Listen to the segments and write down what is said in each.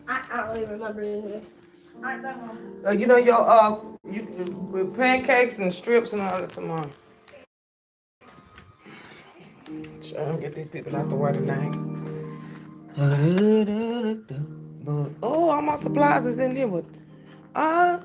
I don't even remember this. You know with pancakes and strips and all that tomorrow. So I'm get these people out the way tonight. Oh, all my supplies is in here with. Ah.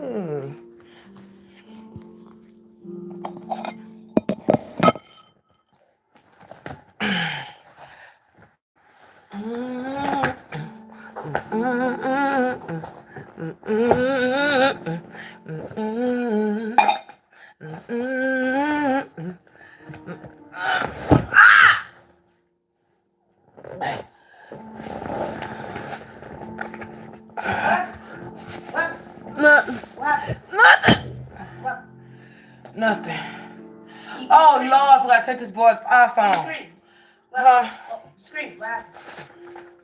What? What? Nothing. What? Nothing. What? Nothing. You Oh scream. Lord, I forgot to take this boy You iPhone. scream. What? Huh? Oh, scream. What happened?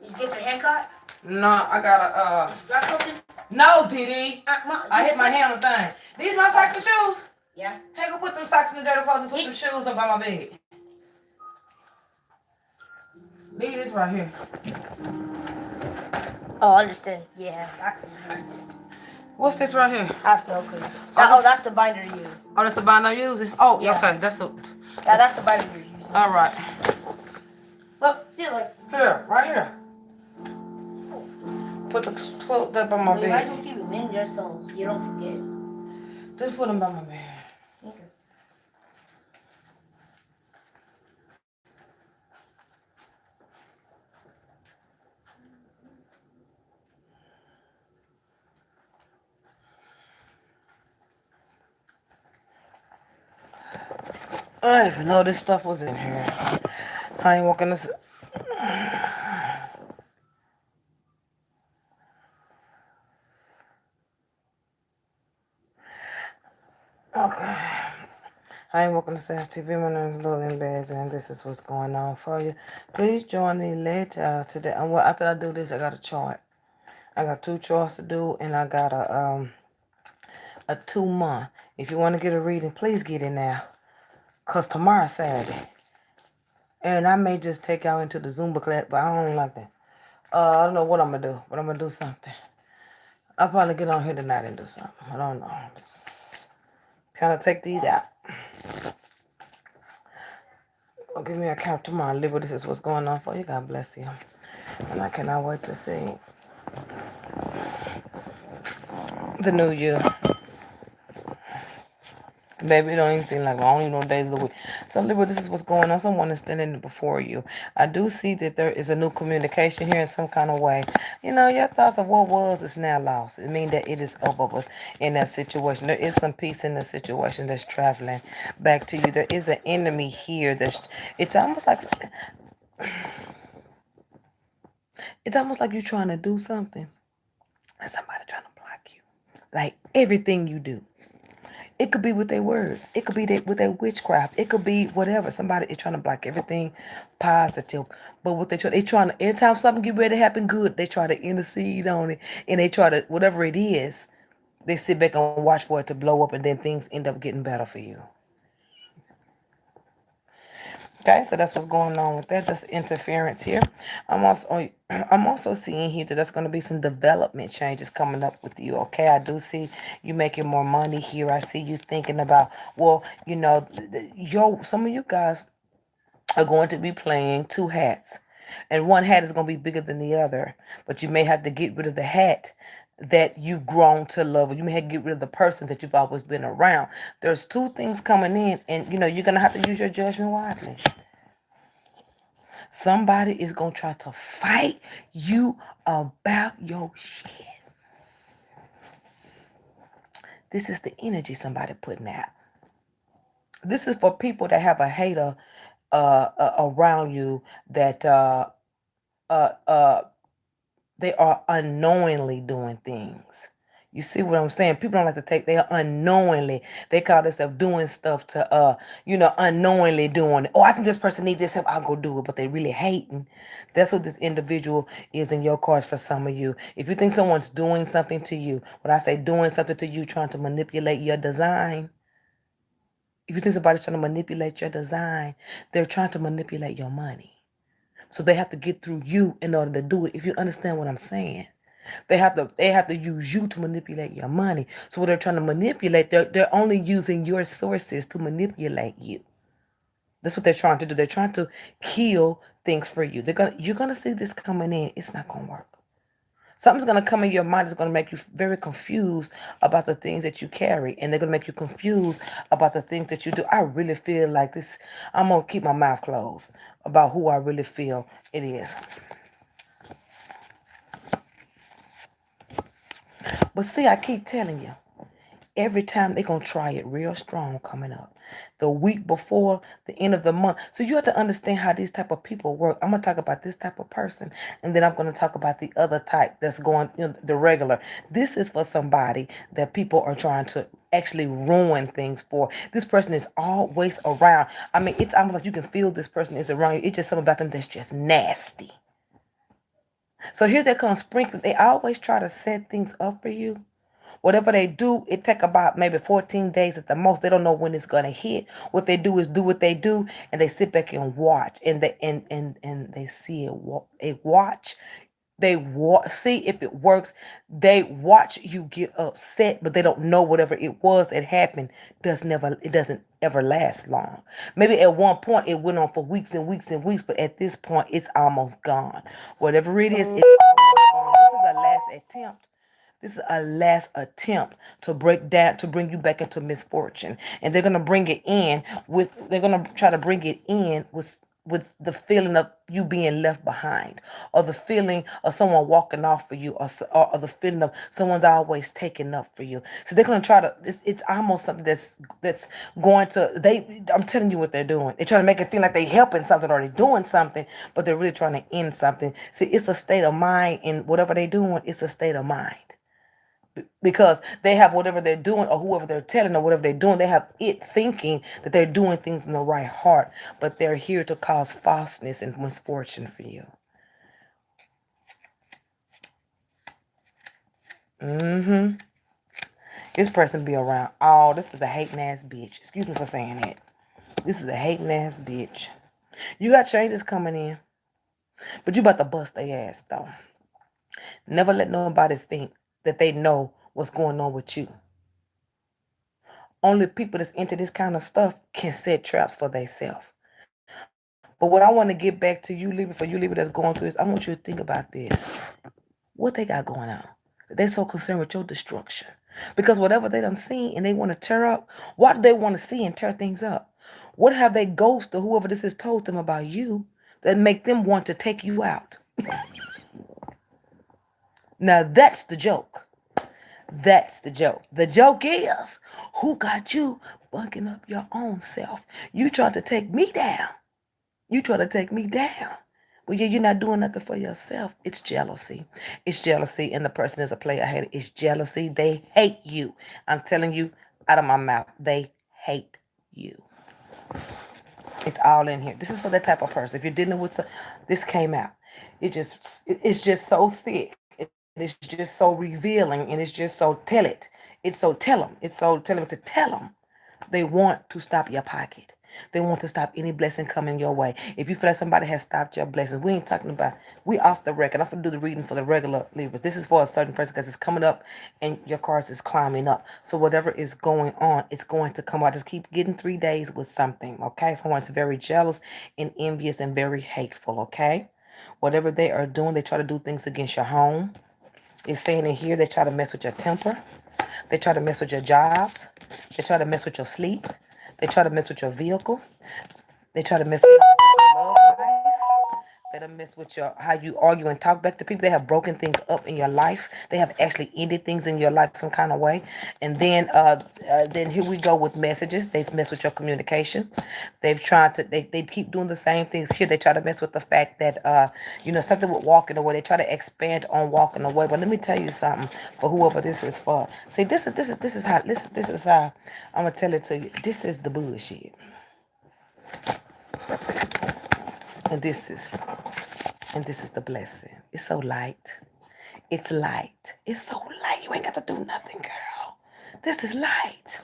Did you get your hand caught? No, I gotta Did you drop something? No, Diddy. I hit my Scream. hand on the thing. These my socks and shoes? Yeah. Hey, go put them socks in the dirty clothes and put them shoes up by my bed. Leave this right here. Oh, I understand. Yeah. What's this right here? After, okay. That's the binder you use. Oh, that's the bind I'm using? Oh, Yeah. okay. That's the. Yeah, that's the binder you're using. All right. Well, see, like. Here, right here. Put that by my Well, you might as bed. well keep them in there so you don't forget. Just put them by my bed. Okay. I didn't even know this stuff was in here. I ain't walking this. Okay. I ain't walking the Sash TV. My name is Lillian Bass, and this is what's going on for you. Please join me later today. Well, after I do this, I got a chart. I got 2 charts to do, and I got a 2-month. If you want to get a reading, please get in now. Cause tomorrow's Saturday. And I may just take y'all into the Zumba class, but I don't like that. I don't know what I'm gonna do, but I'm gonna do something. I'll probably get on here tonight and do something. I don't know. Just kind of take these out. Give me a count tomorrow. Libra, this is what's going on for you. God bless you. And I cannot wait to see the new year. Baby, it don't even seem like I don't even know days of the week. So, Libra, this is what's going on. Someone is standing before you. I do see that there is a new communication here in some kind of way. You know, your thoughts of what was is now lost. It means that it is over with in that situation. There is some peace in the situation that's traveling back to you. There is an enemy here. It's almost like you're trying to do something and somebody trying to block you. Like everything you do. It could be with their words. It could be with their witchcraft. It could be whatever. Somebody is trying to block everything positive. But what they trying to, every time something get ready to happen good, they try to intercede on it. And they try to, whatever it is, they sit back and watch for it to blow up and then things end up getting better for you. Okay, so that's what's going on with that. That's interference here. I'm also seeing here that there's going to be some development changes coming up with you. Okay, I do see you making more money here. I see you thinking about, well, you know, some of you guys are going to be playing 2 hats, and one hat is going to be bigger than the other. But you may have to get rid of the hat that you've grown to love, or you may have to get rid of the person that you've always been around. There's 2 things coming in, and you know you're gonna have to use your judgment wisely. Somebody is gonna try to fight you about your shit. This is the energy somebody putting out. This is for people that have a hater around you that uh, uh, they are unknowingly doing things. You see what I'm saying? People don't like to take, they are unknowingly, they call themselves doing stuff to, unknowingly doing it. Oh, I think this person needs this help, I'll go do it, but they really hating. That's what this individual is in your cards for some of you. If you think someone's doing something to you, when I say doing something to you, trying to manipulate your design, if you think somebody's trying to manipulate your design, they're trying to manipulate your money. So they have to get through you in order to do it, if you understand what I'm saying. They have to use you to manipulate your money. So when they're trying to manipulate, they're only using your sources to manipulate you. That's what they're trying to do. They're trying to kill things for you. You're gonna see this coming in. It's not gonna work. Something's gonna come in your mind that's gonna make you very confused about the things that you carry, and they're gonna make you confused about the things that you do. I really feel like this. I'm gonna keep my mouth closed about who I really feel it is. But see, I keep telling you, every time they're going to try it real strong coming up. The week before the end of the month. So you have to understand how these type of people work. I'm going to talk about this type of person, and then I'm going to talk about the other type that's going, the regular. This is for somebody that people are trying to actually ruin things for. This person is always around. I mean, it's almost like you can feel this person is around you. It's just something about them that's just nasty. So here they come sprinkling. They always try to set things up for you. Whatever they do, it take about maybe 14 days at the most. They don't know when it's gonna hit. What they do is do what they do, and they sit back and watch, and they see it. They watch. See if it works. They watch you get upset, but they don't know whatever it was that happened it doesn't ever last long. Maybe at one point it went on for weeks and weeks and weeks, but at this point it's almost gone. Whatever it is, it's almost gone. This is a last attempt to break down, to bring you back into misfortune, and they're gonna bring it in with. They're gonna try to bring it in with the feeling of you being left behind, or the feeling of someone walking off for you, or the feeling of someone's always taking up for you. So they're gonna try to. It's almost something that's going to. I'm telling you what they're doing. They're trying to make it feel like they're helping something or they're doing something, but they're really trying to end something. See, it's a state of mind, and whatever they're doing, it's a state of mind, because they have whatever they're doing, or whoever they're telling, or whatever they're doing, they have it thinking that they're doing things in the right heart, but they're here to cause falseness and misfortune for you. This person be around. Oh, this is a hating ass bitch. Excuse me for saying that. This is a hating ass bitch. You got changes coming in, but you about to bust their ass though. Never let nobody think that they know what's going on with you. Only people that's into this kind of stuff can set traps for themselves. But what I want to get back to you, Libra, for you, Libra, that's going through this, I want you to think about this. What they got going on? They're so concerned with your destruction. Because whatever they done seen and they want to tear up, why do they want to see and tear things up? What have they ghost or whoever this has told them about you that make them want to take you out? Now that's the joke. That's the joke. The joke is, who got you bugging up your own self? You trying to take me down. You try to take me down. Well, yeah, you're not doing nothing for yourself. It's jealousy. It's jealousy, and the person is a player hater. It's jealousy. They hate you. I'm telling you out of my mouth, they hate you. It's all in here. This is for that type of person. If you're dealing with this came out. It's just so thick. It's just so revealing, and it's just so tell it. It's so tell them. It's so tell them to tell them. They want to stop your pocket. They want to stop any blessing coming your way. If you feel like somebody has stopped your blessings, we ain't talking about, we off the record. I'm going to do the reading for the regular Libras. This is for a certain person because it's coming up and your cards is climbing up. So whatever is going on, it's going to come out. Just keep getting 3 days with something, okay? Someone's very jealous and envious and very hateful, okay? Whatever they are doing, they try to do things against your home. It's saying in here, they try to mess with your temper. They try to mess with your jobs. They try to mess with your sleep. They try to mess with your vehicle. They try to mess with your love life. They don't mess with your how you argue and talk back to people. They have broken things up in your life. They have actually ended things in your life some kind of way. And then here we go with messages. They've messed with your communication. They've tried to they keep doing the same things here. They try to mess with the fact that something with walking away. They try to expand on walking away. But let me tell you something for whoever this is for. See, this is how I'm gonna tell it to you. This is the bullshit. And this is the blessing. It's so light. It's light. It's so light. You ain't got to do nothing, girl. This is light.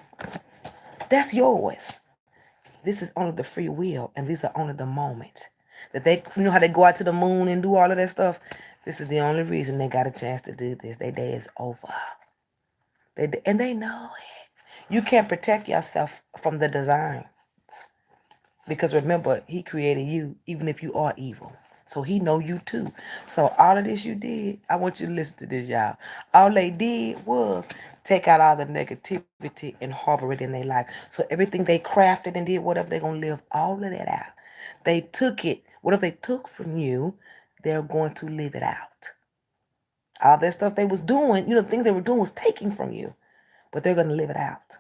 That's yours. This is only the free will, and these are only the moments that they, how they go out to the moon and do all of that stuff. This is the only reason they got a chance to do this. Their day is over. And they know it. You can't protect yourself from the design. Because remember, he created you even if you are evil. So he know you too. So all of this you did, I want you to listen to this, y'all. All they did was take out all the negativity and harbor it in their life. So everything they crafted and did, whatever, they're going to live all of that out. They took it, whatever they took from you, they're going to live it out. All that stuff they was doing, the things they were doing was taking from you. But they're going to live it out.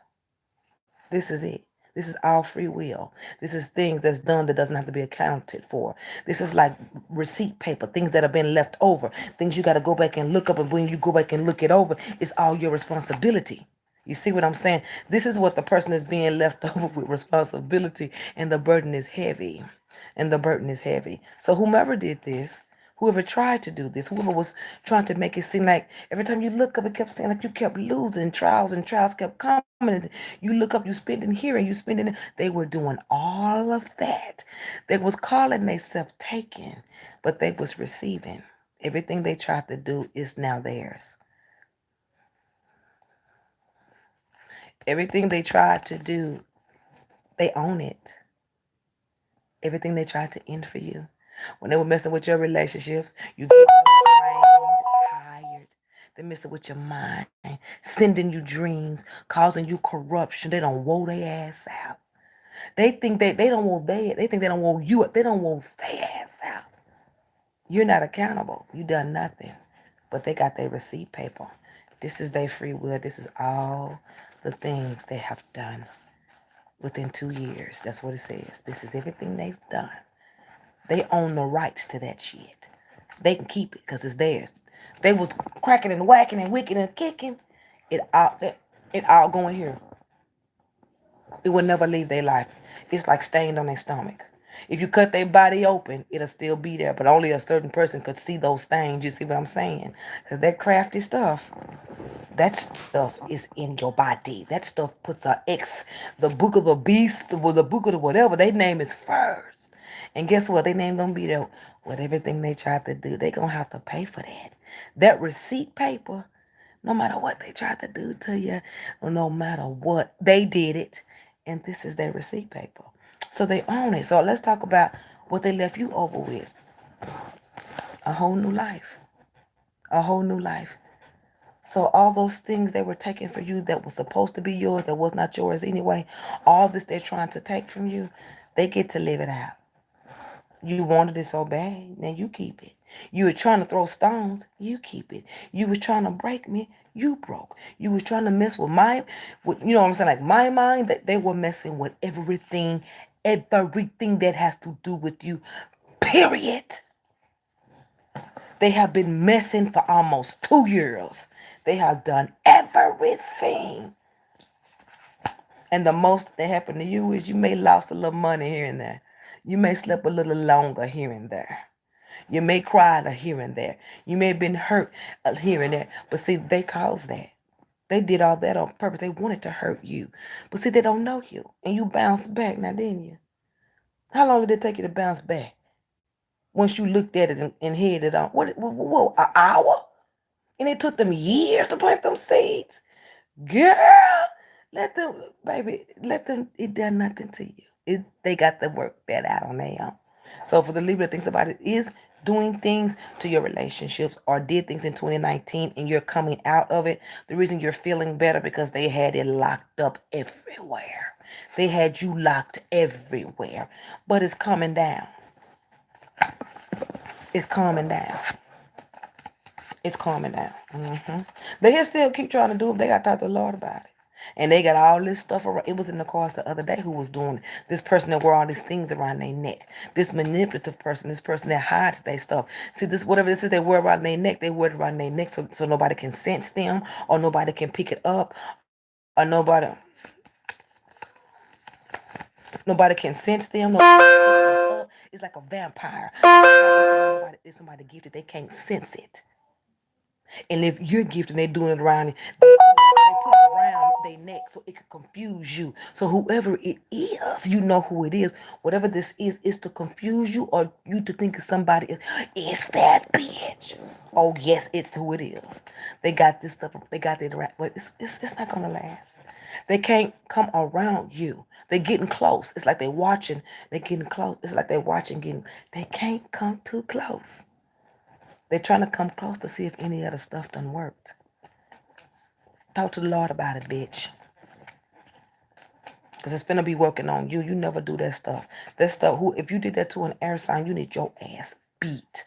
This is it. This is all free will. This is things that's done that doesn't have to be accounted for. This is like receipt paper, things that have been left over, things you got to go back and look up. And when you go back and look it over, it's all your responsibility. You see what I'm saying? This is what the person is being left over with responsibility, and the burden is heavy. And the burden is heavy. So whomever did this, whoever tried to do this, whoever was trying to make it seem like every time you look up, it kept saying like you kept losing, trials and trials kept coming. You look up, you spending here and you spending. They were doing all of that. They was calling themselves taken, but they was receiving. Everything they tried to do is now theirs. Everything they tried to do, they own it. Everything they tried to end for you. When they were messing with your relationships, you get drained, tired. They're messing with your mind, sending you dreams, causing you corruption. They don't woe their ass out. They think they don't want they think they don't want you up. They don't want their ass out. You're not accountable. You done nothing. But they got their receipt paper. This is their free will. This is all the things they have done within 2 years. That's what it says. This is everything they've done. They own the rights to that shit. They can keep it because it's theirs. They was cracking and whacking and wicking and kicking. It all going here. It will never leave their life. It's like stained on their stomach. If you cut their body open, it'll still be there, but only a certain person could see those stains. You see what I'm saying? Because that crafty stuff, that stuff is in your body. That stuff puts a X, the book of the beast, the book of the whatever. Their name is first. And guess what? Their name gonna be there with everything they tried to do. They gonna have to pay for that. That receipt paper, no matter what they tried to do to you, or no matter what, they did it. And this is their receipt paper. So they own it. So let's talk about what they left you over with. A whole new life. A whole new life. So all those things they were taking for you that was supposed to be yours, that was not yours anyway, all this they're trying to take from you, they get to live it out. You wanted it so bad, now you keep it. You were trying to throw stones, you keep it. You were trying to break me, you broke. You were trying to mess with you know what I'm saying, like my mind, that they were messing with everything that has to do with you, period. They have been messing for almost 2 years. They have done everything. And the most that happened to you is you may lost a little money here and there. You may sleep a little longer here and there. You may cry here and there. You may have been hurt here and there. But see, they caused that. They did all that on purpose. They wanted to hurt you. But see, they don't know you. And you bounced back now, didn't you? How long did it take you to bounce back? Once you looked at it and headed it on. What, an hour? And it took them years to plant them seeds. Girl, it done nothing to you. They got to work that out on their own. So for the Libra that thinks about it, is doing things to your relationships or did things in 2019 and you're coming out of it, the reason you're feeling better because they had it locked up everywhere. They had you locked everywhere. But it's coming down. It's calming down. It's calming down. They still keep trying to do it. They got to talk to the Lord about it. And they got all this stuff around. It was in the cars the other day who was doing it. This person that wore all these things around their neck. This manipulative person. This person that hides their stuff. See, this whatever this is they wear around their neck, they wear it around their neck so nobody can sense them or nobody can pick it up or nobody can sense them. Nobody can pick them up. It's like a vampire. If somebody gifted, they can't sense it. And if you're gifted and they're doing it around, they put it around their neck so it could confuse you. So whoever it is, you know who it is. Whatever this is to confuse you or you to think of somebody else. It's that bitch. Oh yes, it's who it is. They got this stuff. They got it right. But it's not gonna last. They can't come around you. They're getting close. It's like they're watching. They're getting close. It's like they're watching. Getting. They can't come too close. They're trying to come close to see if any other stuff done worked. Talk to the Lord about it, bitch. Because it's gonna be working on you. You never do that stuff. That stuff, if you did that to an air sign, you need your ass beat.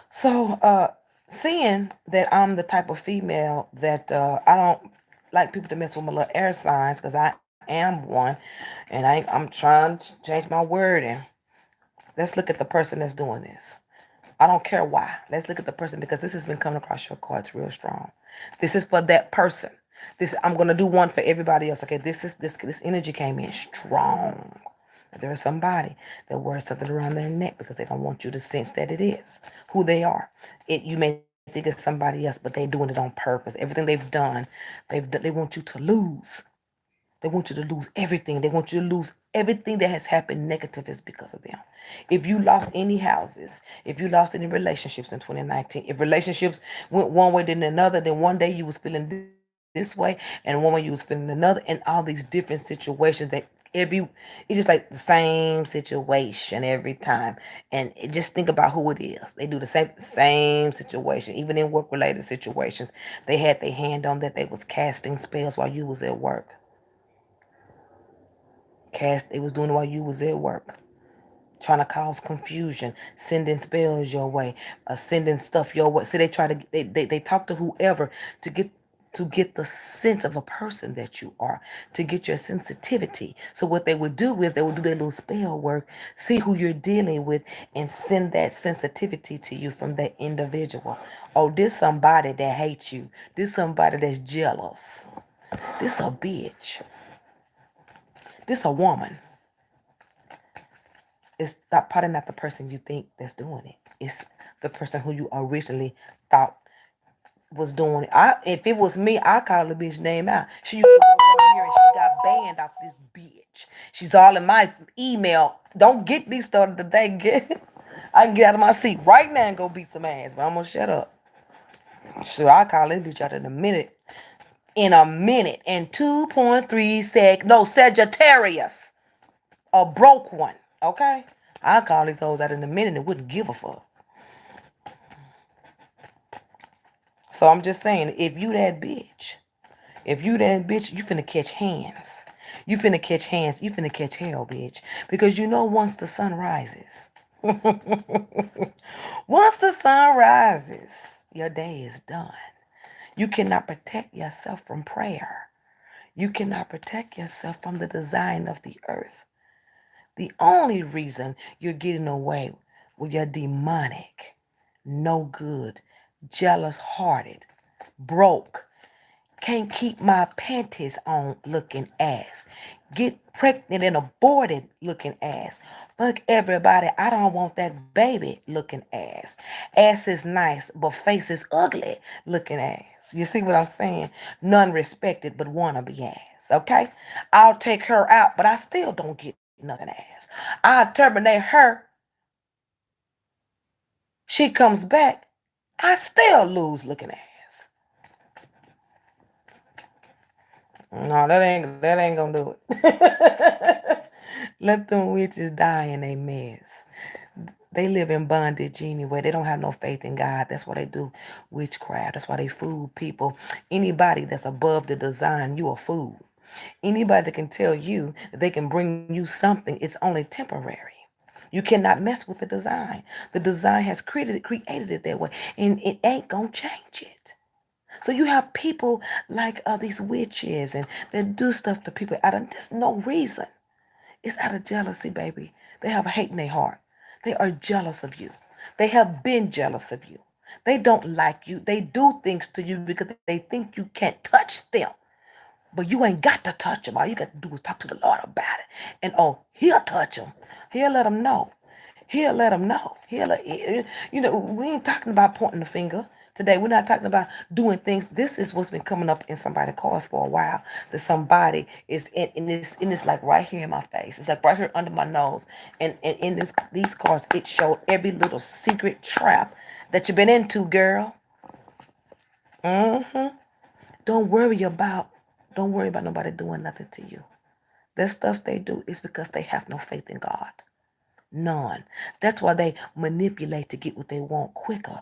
So, seeing that I'm the type of female that I don't like people to mess with my little air signs because I am one and I'm trying to change my wording. Let's look at the person that's doing this. I don't care why. Let's look at the person because this has been coming across your cards real strong. This is for that person. This I'm gonna do one for everybody else. Okay, this energy came in strong. There is somebody that wears something around their neck because they don't want you to sense that it is who they are. You may think it's somebody else, but they're doing it on purpose. Everything they've done, they want you to lose. They want you to lose everything. They want you to lose everything that has happened negative is because of them. If you lost any houses, if you lost any relationships in 2019, if relationships went one way then another, then one day you was feeling this way and one way you was feeling another, and all these different situations that it's just like the same situation every time. And just think about who it is. They do the same situation, even in work related situations. They had their hand on that they was casting spells while you was at work. They was doing it while you was at work, trying to cause confusion, sending spells your way, sending stuff your way. So they try to they talk to whoever to get the sense of a person that you are, to get your sensitivity. So what they would do is they would do their little spell work, see who you're dealing with, and send that sensitivity to you from that individual. Oh, this somebody that hates you. This somebody that's jealous. This a bitch. This a woman. It's not probably not the person you think that's doing it. It's the person who you originally thought was doing it. If it was me, I call the bitch name out. She used to work on here and she got banned off this bitch. She's all in my email. Don't get me started today. I can get out of my seat right now and go beat some ass, but I'm gonna shut up. So I call this bitch out in a minute. In a minute. In 2.3 sec. No, Sagittarius. A broke one. Okay? I'll call these hoes out in a minute and wouldn't give a fuck. So I'm just saying, if you that bitch, you finna catch hands. You finna catch hands. You finna catch hell, bitch. Because you know once the sun rises, once the sun rises, your day is done. You cannot protect yourself from prayer. You cannot protect yourself from the design of the earth. The only reason you're getting away with your demonic, no good, jealous hearted, broke, can't keep my panties on looking ass, get pregnant and aborted looking ass, fuck everybody, I don't want that baby looking ass. Ass is nice, but face is ugly looking ass. You see what I'm saying? None respected but wannabe ass. Okay? I'll take her out, but I still don't get nothing ass. I'll terminate her. She comes back. I still lose looking ass. No, that ain't gonna do it. Let them witches die in a mess. They live in bondage anyway. They don't have no faith in God. That's why they do witchcraft. That's why they fool people. Anybody that's above the design, you a fool. Anybody that can tell you that they can bring you something, it's only temporary. You cannot mess with the design. The design has created it that way, and it ain't gonna change it. So you have people like these witches and they do stuff to people out of just no reason. It's out of jealousy, baby. They have hate in their heart. They are jealous of you. They have been jealous of you. They don't like you. They do things to you because they think you can't touch them. But you ain't got to touch them. All you got to do is talk to the Lord about it. And he'll touch them. He'll let them know. He'll let them know. We ain't talking about pointing the finger. Today, we're not talking about doing things. This is what's been coming up in somebody's cars for a while. That somebody is in this like right here in my face. It's like right here under my nose. And in these cars, it showed every little secret trap that you've been into, girl. Mm-hmm. Don't worry about don't worry about nobody doing nothing to you. That stuff they do is because they have no faith in God. None. That's why they manipulate to get what they want quicker.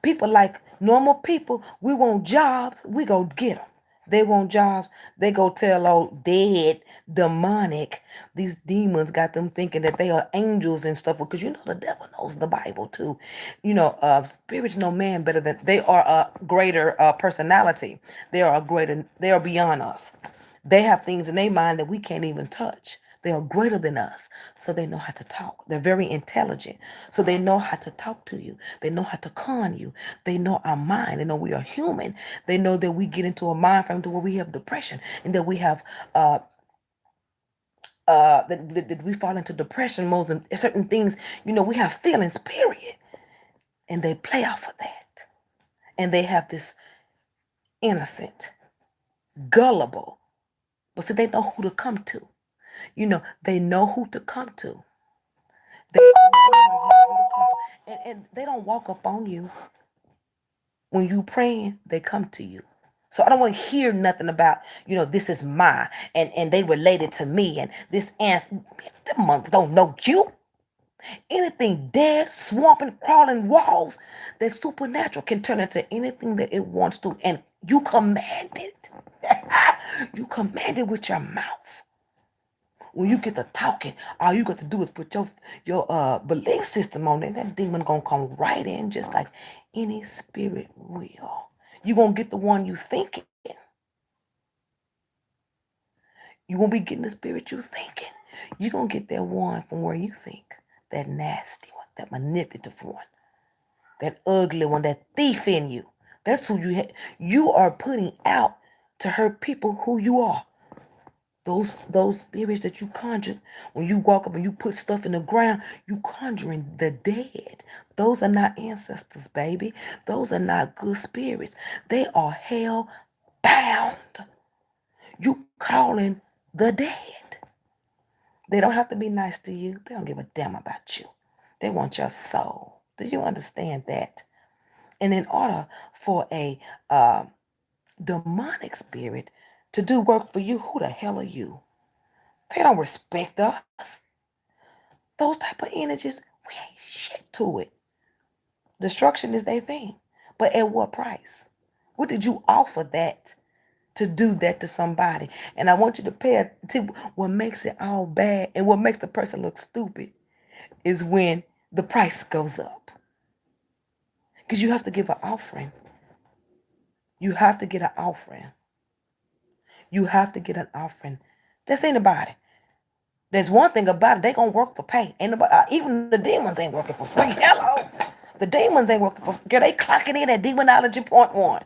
People like normal people, we want jobs, we go get them. They want jobs, they go tell old dead, demonic, these demons got them thinking that they are angels and stuff. Because the devil knows the Bible too. Spirits know man better than they are a greater personality. They are beyond us. They have things in their mind that we can't even touch. They are greater than us, so they know how to talk. They're very intelligent, so they know how to talk to you. They know how to con you. They know our mind. They know we are human. They know that we get into a mind frame to where we have depression and that we have that we fall into depression modes and certain things. We have feelings, period, and they play off of that, and they have this innocent, gullible, but see, they know who to come to. They know who to come to. And they don't walk up on you when you praying. They come to you. So I don't want to hear nothing about this is my and they related to me and this aunt. Them monks don't know you. Anything dead, swamping, crawling walls, that supernatural can turn into anything that it wants to, and you command it. You command it with your mouth. When you get to talking, all you got to do is put your belief system on it. That demon gonna come right in just like any spirit will. You gonna get the one you thinking. You gonna be getting the spirit you thinking. You gonna get that one from where you think. That nasty one, that manipulative one, that ugly one, that thief in you. That's who you are putting out to hurt people who you are. Those spirits that you conjure when you walk up and you put stuff in the ground, you conjuring the dead. Those are not ancestors, baby. Those are not good spirits. They are hell bound. You calling the dead. They don't have to be nice to you. They don't give a damn about you. They want your soul. Do you understand that? And in order for a demonic spirit to do work for you, who the hell are you? They don't respect us. Those type of energies, we ain't shit to it. Destruction is their thing. But at what price? What did you offer that to do that to somebody? And I want you to pay attention. What makes it all bad and what makes the person look stupid is when the price goes up. Because you have to give an offering. You have to get an offering. You have to get an offering. That's anybody. There's one thing about it, they gonna work for pay. Ain't nobody, even the demons ain't working for free. Hello. The demons ain't working for free. Girl, they clocking in at demonology point one.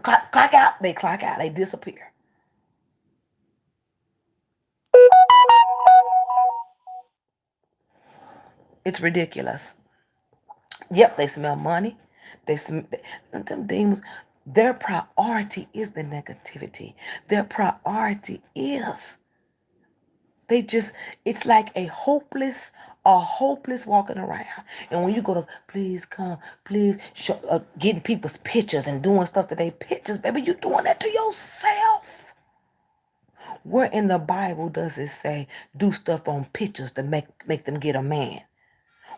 Clock out, they clock out, they disappear. It's ridiculous. Yep, they smell money. Them demons, their priority is the negativity. Their priority is it's like a hopeless walking around. And when you go to please come, please show, getting people's pictures and doing stuff to their pictures, baby, you doing that to yourself. Where in the Bible does it say do stuff on pictures to make them get a man?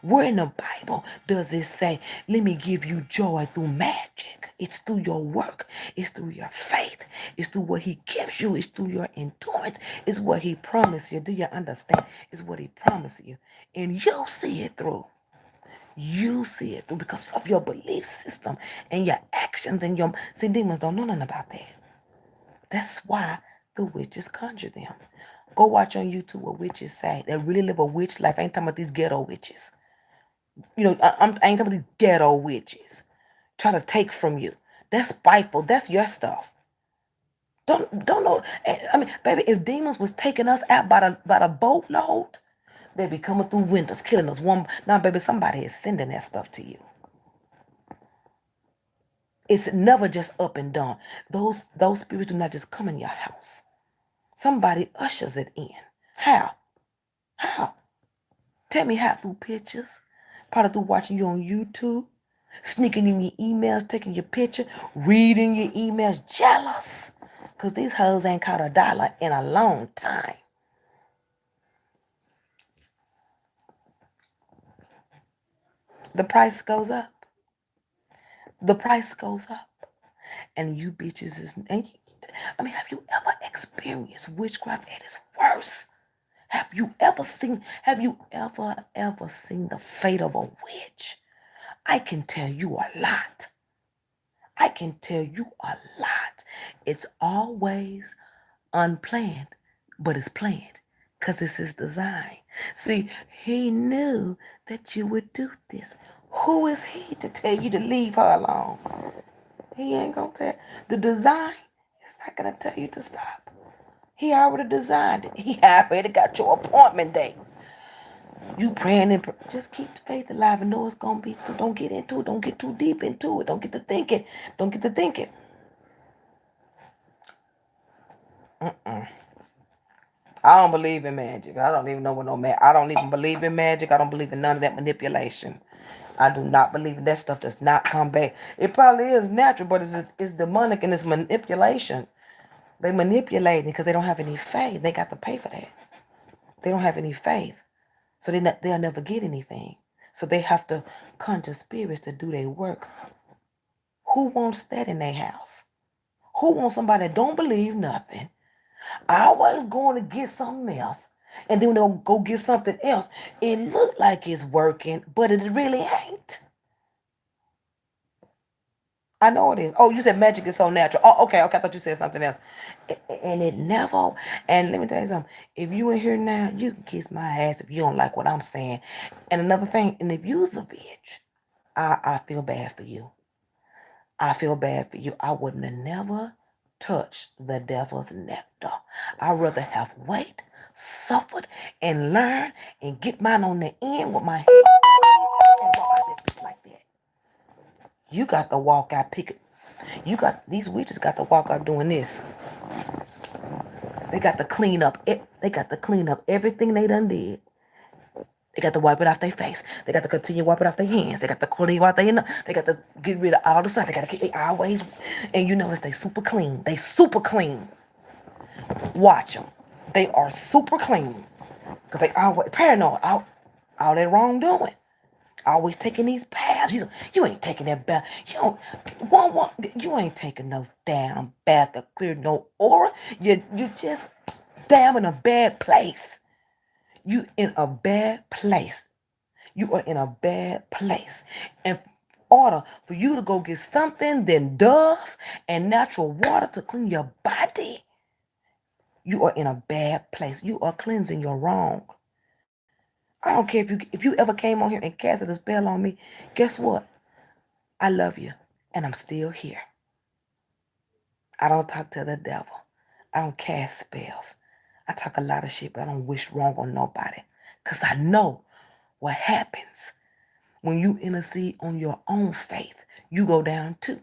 Where in the Bible does it say, let me give you joy through magic? It's through your work. It's through your faith. It's through what he gives you. It's through your endurance. It's what he promised you. Do you understand? It's what he promised you. And you see it through. You see it through because of your belief system and your actions and your... See, demons don't know nothing about that. That's why the witches conjure them. Go watch on YouTube what witches say. They really live a witch life. I ain't talking about these ghetto witches. I ain't talking about these ghetto witches try to take from you. That's spiteful. That's your stuff. Don't know. I mean, baby, if demons was taking us out by the boatload, they'd be coming through windows, killing us. Now, baby, somebody is sending that stuff to you. It's never just up and done. Those spirits do not just come in your house. Somebody ushers it in. How? How? Tell me how. Through pictures? Probably through watching you on YouTube, sneaking in your emails, taking your picture, reading your emails, jealous. Because these hoes ain't caught a dollar in a long time. The price goes up. The price goes up. And you bitches is, have you ever experienced witchcraft at its worst? Have you ever seen the fate of a witch? I can tell you a lot. I can tell you a lot. It's always unplanned, but it's planned because it's his design. See, he knew that you would do this. Who is he to tell you to leave her alone? He ain't gonna tell. The design is not gonna tell you to stop. He already designed it. He already got your appointment date. You praying and just keep the faith alive and know it's gonna be through. Don't get into it. Don't get too deep into it. Don't get to thinking. Don't get to thinking. I don't believe in magic. I don't even know what no magic. I don't even believe in magic. I don't believe in none of that manipulation. I do not believe in that stuff. Does not come back. It probably is natural, but it's demonic and it's manipulation. They manipulate it because they don't have any faith. They got to pay for that. They don't have any faith, so they'll never get anything. So they have to conjure spirits to do their work. Who wants that in their house? Who wants somebody that don't believe nothing? Always going to get something else. And then when they'll go get something else, it look like it's working, but it really ain't. I know it is. Oh, you said magic is so natural. Oh, okay. I thought you said something else. And it never. And let me tell you something. If you in here now, you can kiss my ass if you don't like what I'm saying. And another thing, and if you's a bitch, I feel bad for you. I feel bad for you. I wouldn't have never touched the devil's nectar. I'd rather have wait, suffered, and learned, and get mine on the end with my hand and walk out this bitch like that. You got to walk out, pick it. You got these witches got to walk out doing this. They got to clean up it. They got to clean up everything they done did. They got to wipe it off their face. They got to continue to wipe it off their hands. They got to clean out their. They got to get rid of all the stuff. They got to keep. They always, and you notice they super clean. They super clean. Watch them. They are super clean because they always paranoid. All that wrongdoing. Always taking these baths. You ain't taking that bath. You ain't taking no damn bath to clear no aura. You just damn in a bad place. You in a bad place. You are in a bad place. In order for you to go get something then Dove and natural water to clean your body, you are in a bad place. You are cleansing your wrong. I don't care if you ever came on here and casted a spell on me. Guess what? I love you, and I'm still here. I don't talk to the devil. I don't cast spells. I talk a lot of shit, but I don't wish wrong on nobody. Because I know what happens when you intercede on your own faith. You go down too.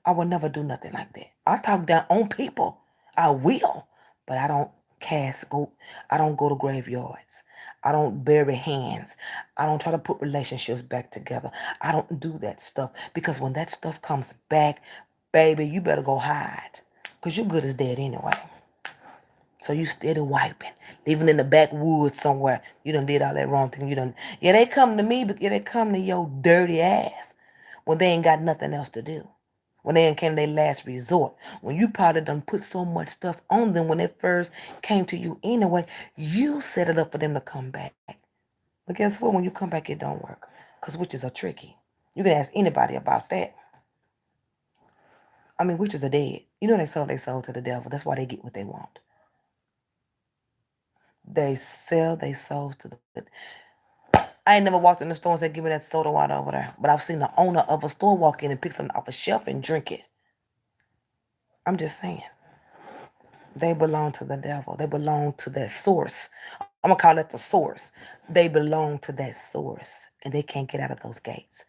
I will never do nothing like that. I talk down on people. I will, but I don't I don't go to graveyards. I don't bury hands. I don't try to put relationships back together. I don't do that stuff because when that stuff comes back, baby, you better go hide because your good is dead anyway. So you steady wiping, living in the backwoods somewhere. You done did all that wrong thing. Yeah, they come to me, but yeah, they come to your dirty ass when they ain't got nothing else to do. When they ain't came to their last resort. When you probably done put so much stuff on them when they first came to you anyway, you set it up for them to come back. But guess what? When you come back, it don't work. Because witches are tricky. You can ask anybody about that. Witches are dead. You know they sold their soul to the devil. That's why they get what they want. They sell their souls to the. I ain't never walked in the store and said, "Give me that soda water over there." But I've seen the owner of a store walk in and pick something off a shelf and drink it. I'm just saying. They belong to the devil. They belong to that source. I'm going to call it the source. They belong to that source. And they can't get out of those gates.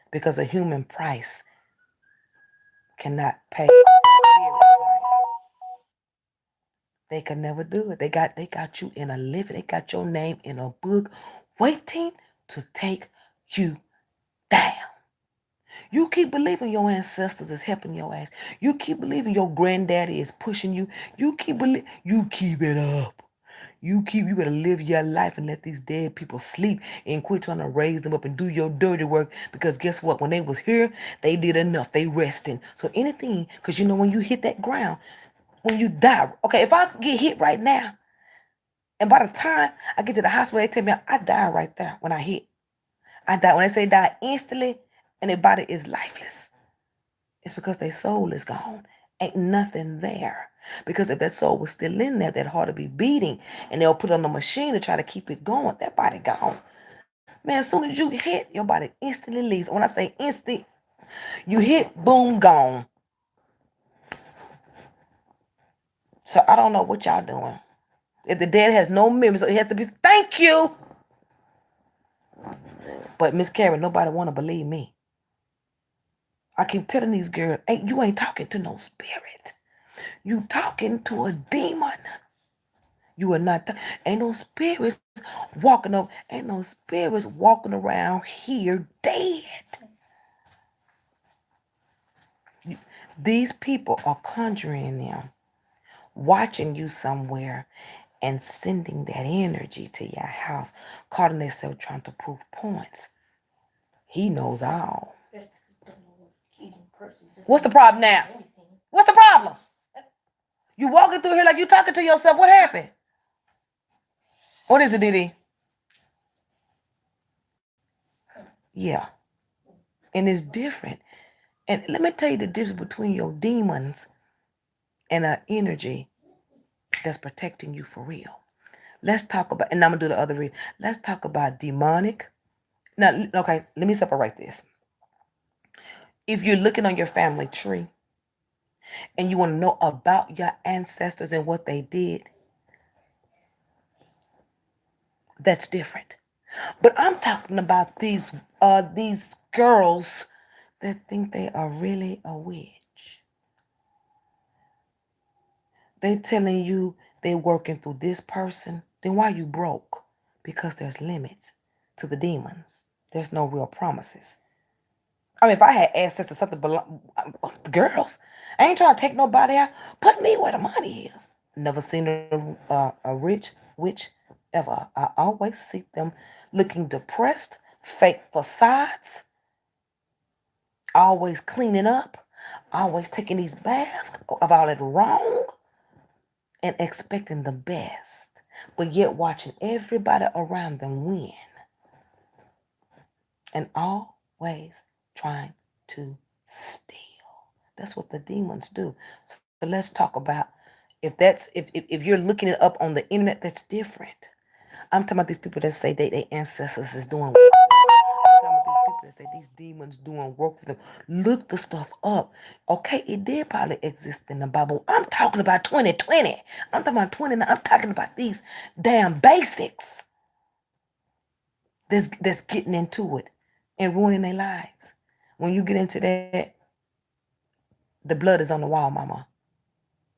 Because a human price cannot pay spirit price. They can never do it. They got you in a living. They got your name in a book waiting to take you down. You keep believing your ancestors is helping your ass. You keep believing your granddaddy is pushing you. You keep it up. You better live your life and let these dead people sleep and quit trying to raise them up and do your dirty work. Because guess what? When they was here, they did enough. They resting. So anything, because when you hit that ground, when you die, okay, if I get hit right now, and by the time I get to the hospital, they tell me I die right there when I hit. I die. When they say die instantly and their body is lifeless, it's because their soul is gone. Ain't nothing there. Because if that soul was still in there, that heart would be beating, and they'll put it on the machine to try to keep it going. That body gone. Man, as soon as you hit, your body instantly leaves. When I say instant, you hit, boom, gone. So I don't know what y'all doing. If the dead has no memory, so it has to be, thank you. But Miss Karen, nobody want to believe me. I keep telling these girls, you ain't talking to no spirit. You talking to a demon. You are not. Ain't no spirits walking up. Ain't no spirits walking around here dead. These people are conjuring them, watching you somewhere, and sending that energy to your house, calling themselves trying to prove points. He knows all. What's the problem now? What's the problem? You walking through here like you talking to yourself. What happened? What is it, Didi? Yeah. And it's different. And let me tell you the difference between your demons and an energy that's protecting you for real. Let's talk about, and I'm going to do the other read. Let's talk about demonic. Now, okay, let me separate this. If you're looking on your family tree and you want to know about your ancestors and what they did, that's different. But I'm talking about these girls that think they are really a witch. They telling you they working through this person. Then why you broke? Because there's limits to the demons. There's no real promises. I mean, if I had access to something belong the girls, I ain't trying to take nobody out. Put me where the money is. Never seen a rich witch ever. I always see them looking depressed, fake facades, always cleaning up, always taking these baths of all that wrong, and expecting the best, but yet watching everybody around them win, and always trying to steal. That's what the demons do. So let's talk about if you're looking it up on the internet, that's different. I'm talking about these people that say their ancestors is doing work. I'm talking about these people that say these demons doing work for them. Look the stuff up. Okay, it did probably exist in the Bible. I'm talking about 2020. I'm talking about 20. I'm talking about these damn basics that's getting into it and ruining their lives. When you get into that, the blood is on the wall, mama.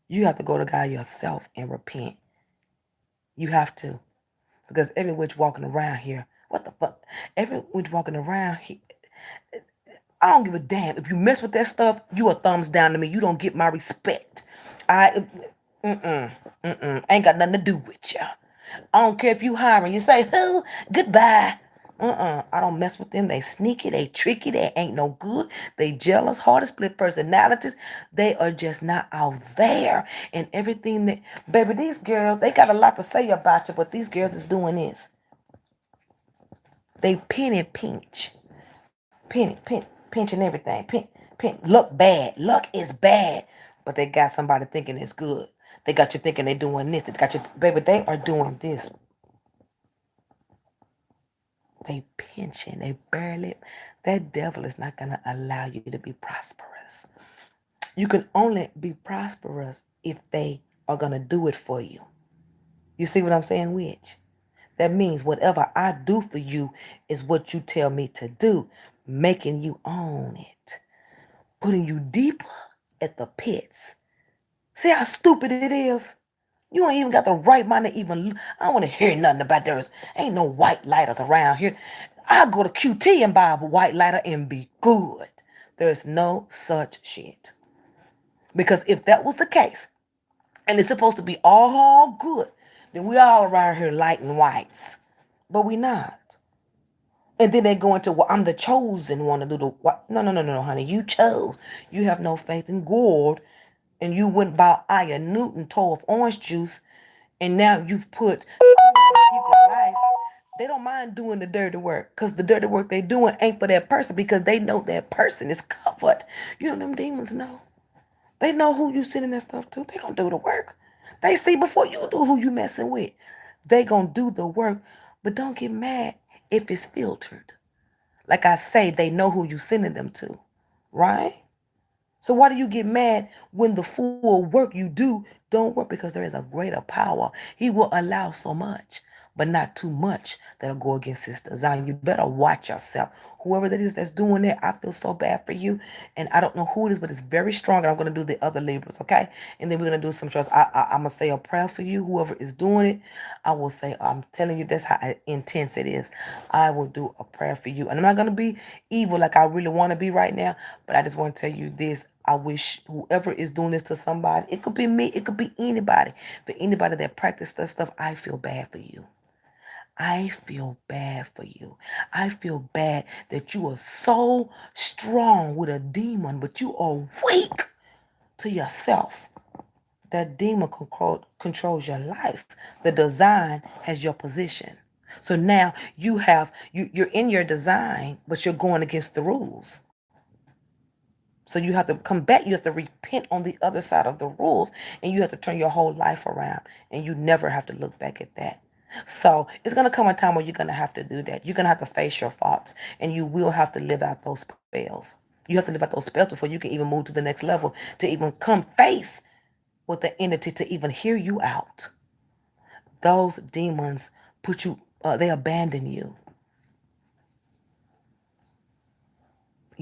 You have to go to God yourself and repent. You have to. Because every witch walking around here, what the fuck? Every witch walking around here, I don't give a damn. If you mess with that stuff, you a thumbs down to me. You don't get my respect. I, ain't got nothing to do with you. I don't care if you hiring. You say, who? Goodbye. I don't mess with them. They sneaky, they tricky, they ain't no good. They jealous, hard to split personalities. They are just not out there. And everything that, baby, these girls, they got a lot to say about you, but these girls is doing this. They penny pinch. Pinching everything. Look bad. Luck is bad. But they got somebody thinking it's good. They got you thinking they doing this. They got you, baby, they are doing this. They pinching. They barely. That devil is not going to allow you to be prosperous. You can only be prosperous if they are going to do it for you. You see what I'm saying, witch? That means whatever I do for you is what you tell me to do, making you own it, putting you deeper at the pits. See how stupid it is? You ain't even got the right mind to even. I don't want to hear nothing about there. Ain't no white lighters around here. I'll go to QT and buy a white lighter and be good. There's no such shit. Because if that was the case, and it's supposed to be all good, then we all around here lighting whites. But we not. And then they go into, well, I'm the chosen one to do the what? No, no, no, no, honey. You chose. You have no faith in God. And you went by Iron Newton told of orange juice. And now you've put people's life. They don't mind doing the dirty work. Because the dirty work they doing ain't for that person. Because they know that person is covered. You know them demons know. They know who you sending that stuff to. They gonna do the work. They see before you do who you messing with. They gonna do the work. But don't get mad if it's filtered. Like I say, they know who you sending them to. Right? So why do you get mad when the full work you do don't work? Because there is a greater power. He will allow so much, but not too much that'll go against his design. You better watch yourself. Whoever that is that's doing that, I feel so bad for you. And I don't know who it is, but it's very strong. And I'm going to do the other Libras, okay? And then we're going to do some trust. I'm going to say a prayer for you, whoever is doing it. I will say, I'm telling you, that's how intense it is. I will do a prayer for you. And I'm not going to be evil like I really want to be right now, but I just want to tell you this. I wish whoever is doing this to somebody, it could be me, it could be anybody, but anybody that practices that stuff, I feel bad for you. I feel bad for you. I feel bad that you are so strong with a demon, but you are weak to yourself. That demon controls your life. The design has your position. So now you're in your design, but you're going against the rules. So you have to come back. You have to repent on the other side of the rules, and you have to turn your whole life around, and you never have to look back at that. So it's going to come a time where you're going to have to do that. You're going to have to face your faults, and you will have to live out those spells. You have to live out those spells before you can even move to the next level, to even come face with the entity, to even hear you out. Those demons put you, they abandon you.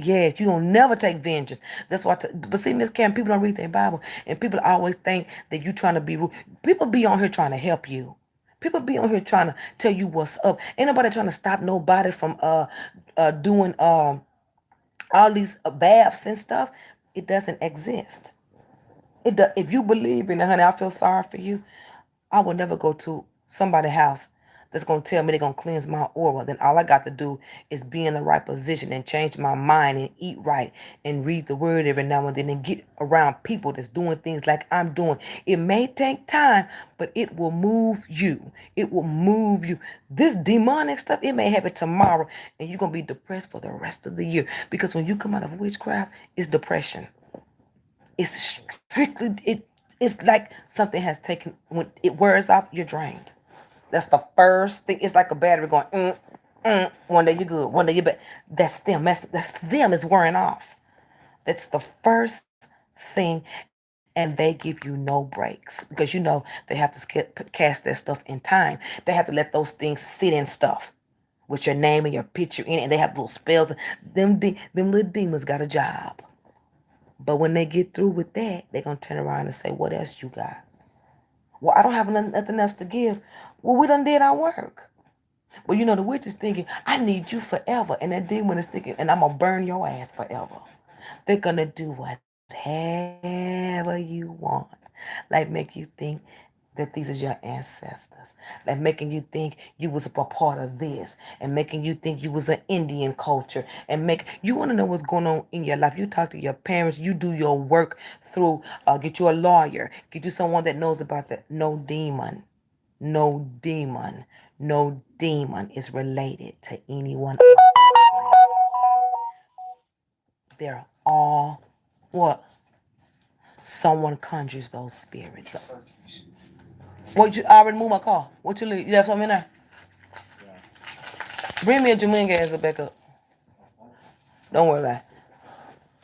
Yes, you don't never take vengeance. That's why. But see, Miss Karen, people don't read their Bible, and people always think that you trying to be rude. People be on here trying to help you. People be on here trying to tell you what's up. Ain't nobody trying to stop nobody from doing all these baths and stuff. It doesn't exist. If you believe in it, honey, I feel sorry for you. I will never go to somebody's house that's going to tell me they're going to cleanse my aura. Then all I got to do is be in the right position and change my mind and eat right and read the word every now and then and get around people that's doing things like I'm doing. It may take time, but it will move you. It will move you. This demonic stuff, it may happen tomorrow and you're going to be depressed for the rest of the year. Because when you come out of witchcraft, it's depression. It's strictly, it's like something has taken, when it wears off, you're drained. That's the first thing. It's like a battery going, one day you're good, one day you're bad. That's them. That's them is wearing off. That's the first thing. And they give you no breaks because you know they have to cast that stuff in time. They have to let those things sit in stuff with your name and your picture in it. And they have little spells. Them little demons got a job. But when they get through with that, they're going to turn around and say, what else you got? Well, I don't have nothing else to give. Well, we done did our work. Well, you know, the witch is thinking, I need you forever. And that demon is thinking, and I'm going to burn your ass forever. They're going to do whatever you want. Like make you think that these are your ancestors. Like making you think you was a part of this. And making you think you was an Indian culture. And you want to know what's going on in your life. You talk to your parents. You do your work through, get you a lawyer. Get you someone that knows about that. No demon. No demon. No demon is related to anyone. They're all what? Someone conjures those spirits. What you? I already moved my car. What you leave? You left something in there? Bring me a Jaminga as a backup. Don't worry about it.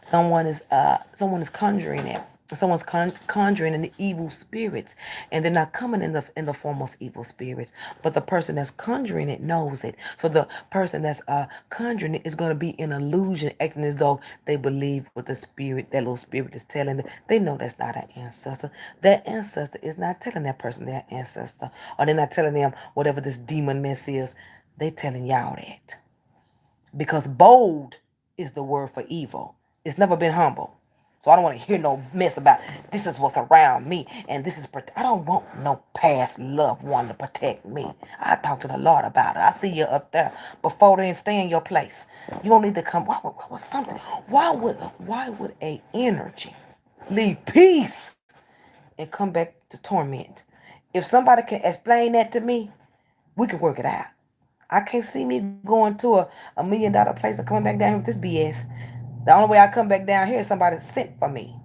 Someone is conjuring it. Someone's conjuring in the evil spirits, and they're not coming in the form of evil spirits, but the person that's conjuring it knows it. So the person that's conjuring it is going to be an illusion, acting as though they believe what the spirit, that little spirit, is telling them. They know that's not an ancestor. That ancestor is not telling that person their ancestor, or they're not telling them whatever this demon mess is. They telling y'all that, because bold is the word for evil. It's never been humble. So I don't want to hear no mess about this is what's around me and this is. I don't want no past loved one to protect me. I talk to the Lord about it. I see you up there. Before then, stay in your place. You don't need to come. Why would something? Why would a energy leave peace and come back to torment? If somebody can explain that to me, we can work it out. I can't see me going to a $1 million place and coming back down here with this BS. The only way I come back down here is somebody sent for me.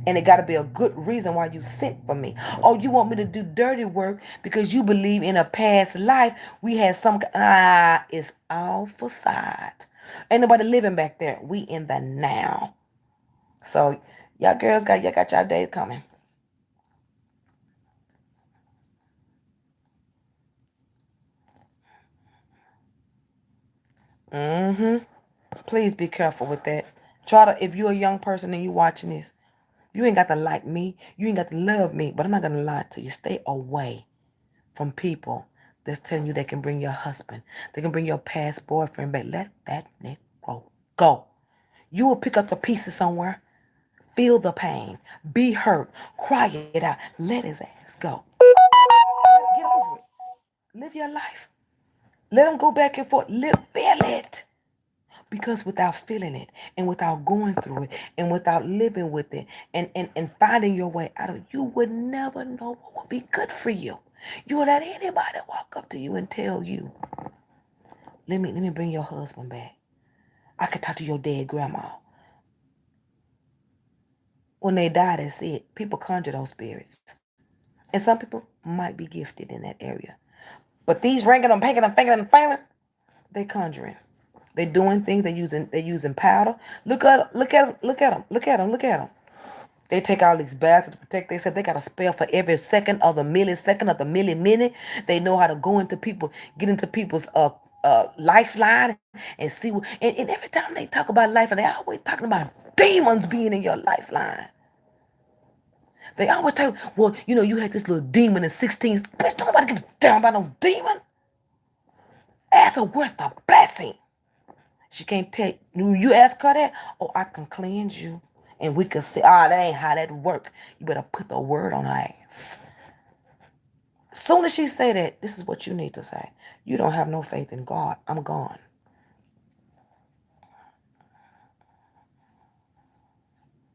And it got to be a good reason why you sent for me. Oh, you want me to do dirty work because you believe in a past life we had some. It's all facade. Ain't nobody living back there. We in the now. So y'all girls got y'all days coming. Mm-hmm. Please be careful with that. Try to, if you're a young person and you watching this, you ain't got to like me. You ain't got to love me. But I'm not going to lie to you. Stay away from people that's telling you they can bring your husband. They can bring your past boyfriend back. Let that Negro go. You will pick up the pieces somewhere. Feel the pain. Be hurt. Cry it out. Let his ass go. Get over it. Live your life. Let him go back and forth. Feel it. Because without feeling it and without going through it and without living with it and finding your way out of it, you would never know what would be good for you. You would let anybody walk up to you and tell you, let me bring your husband back. I could talk to your dead grandma. When they die, that's it. People conjure those spirits. And some people might be gifted in that area. But these ringing them, panking them, fingering them, fingering, they conjuring. They doing things. They using powder. Look at them. They take all these baths to protect. They said they got a spell for every second of the millisecond of the minute. They know how to go into people, get into people's lifeline and see what. And every time they talk about lifeline, they always talking about demons being in your lifeline. They always talk. Well, you had this little demon in 16. Bitch, don't nobody give a damn about no demon. Ask her where's the blessing. She can't take. You ask her that. Oh, I can cleanse you. And we could say, that ain't how that work. You better put the word on her ass. Soon as she say that, this is what you need to say. You don't have no faith in God. I'm gone.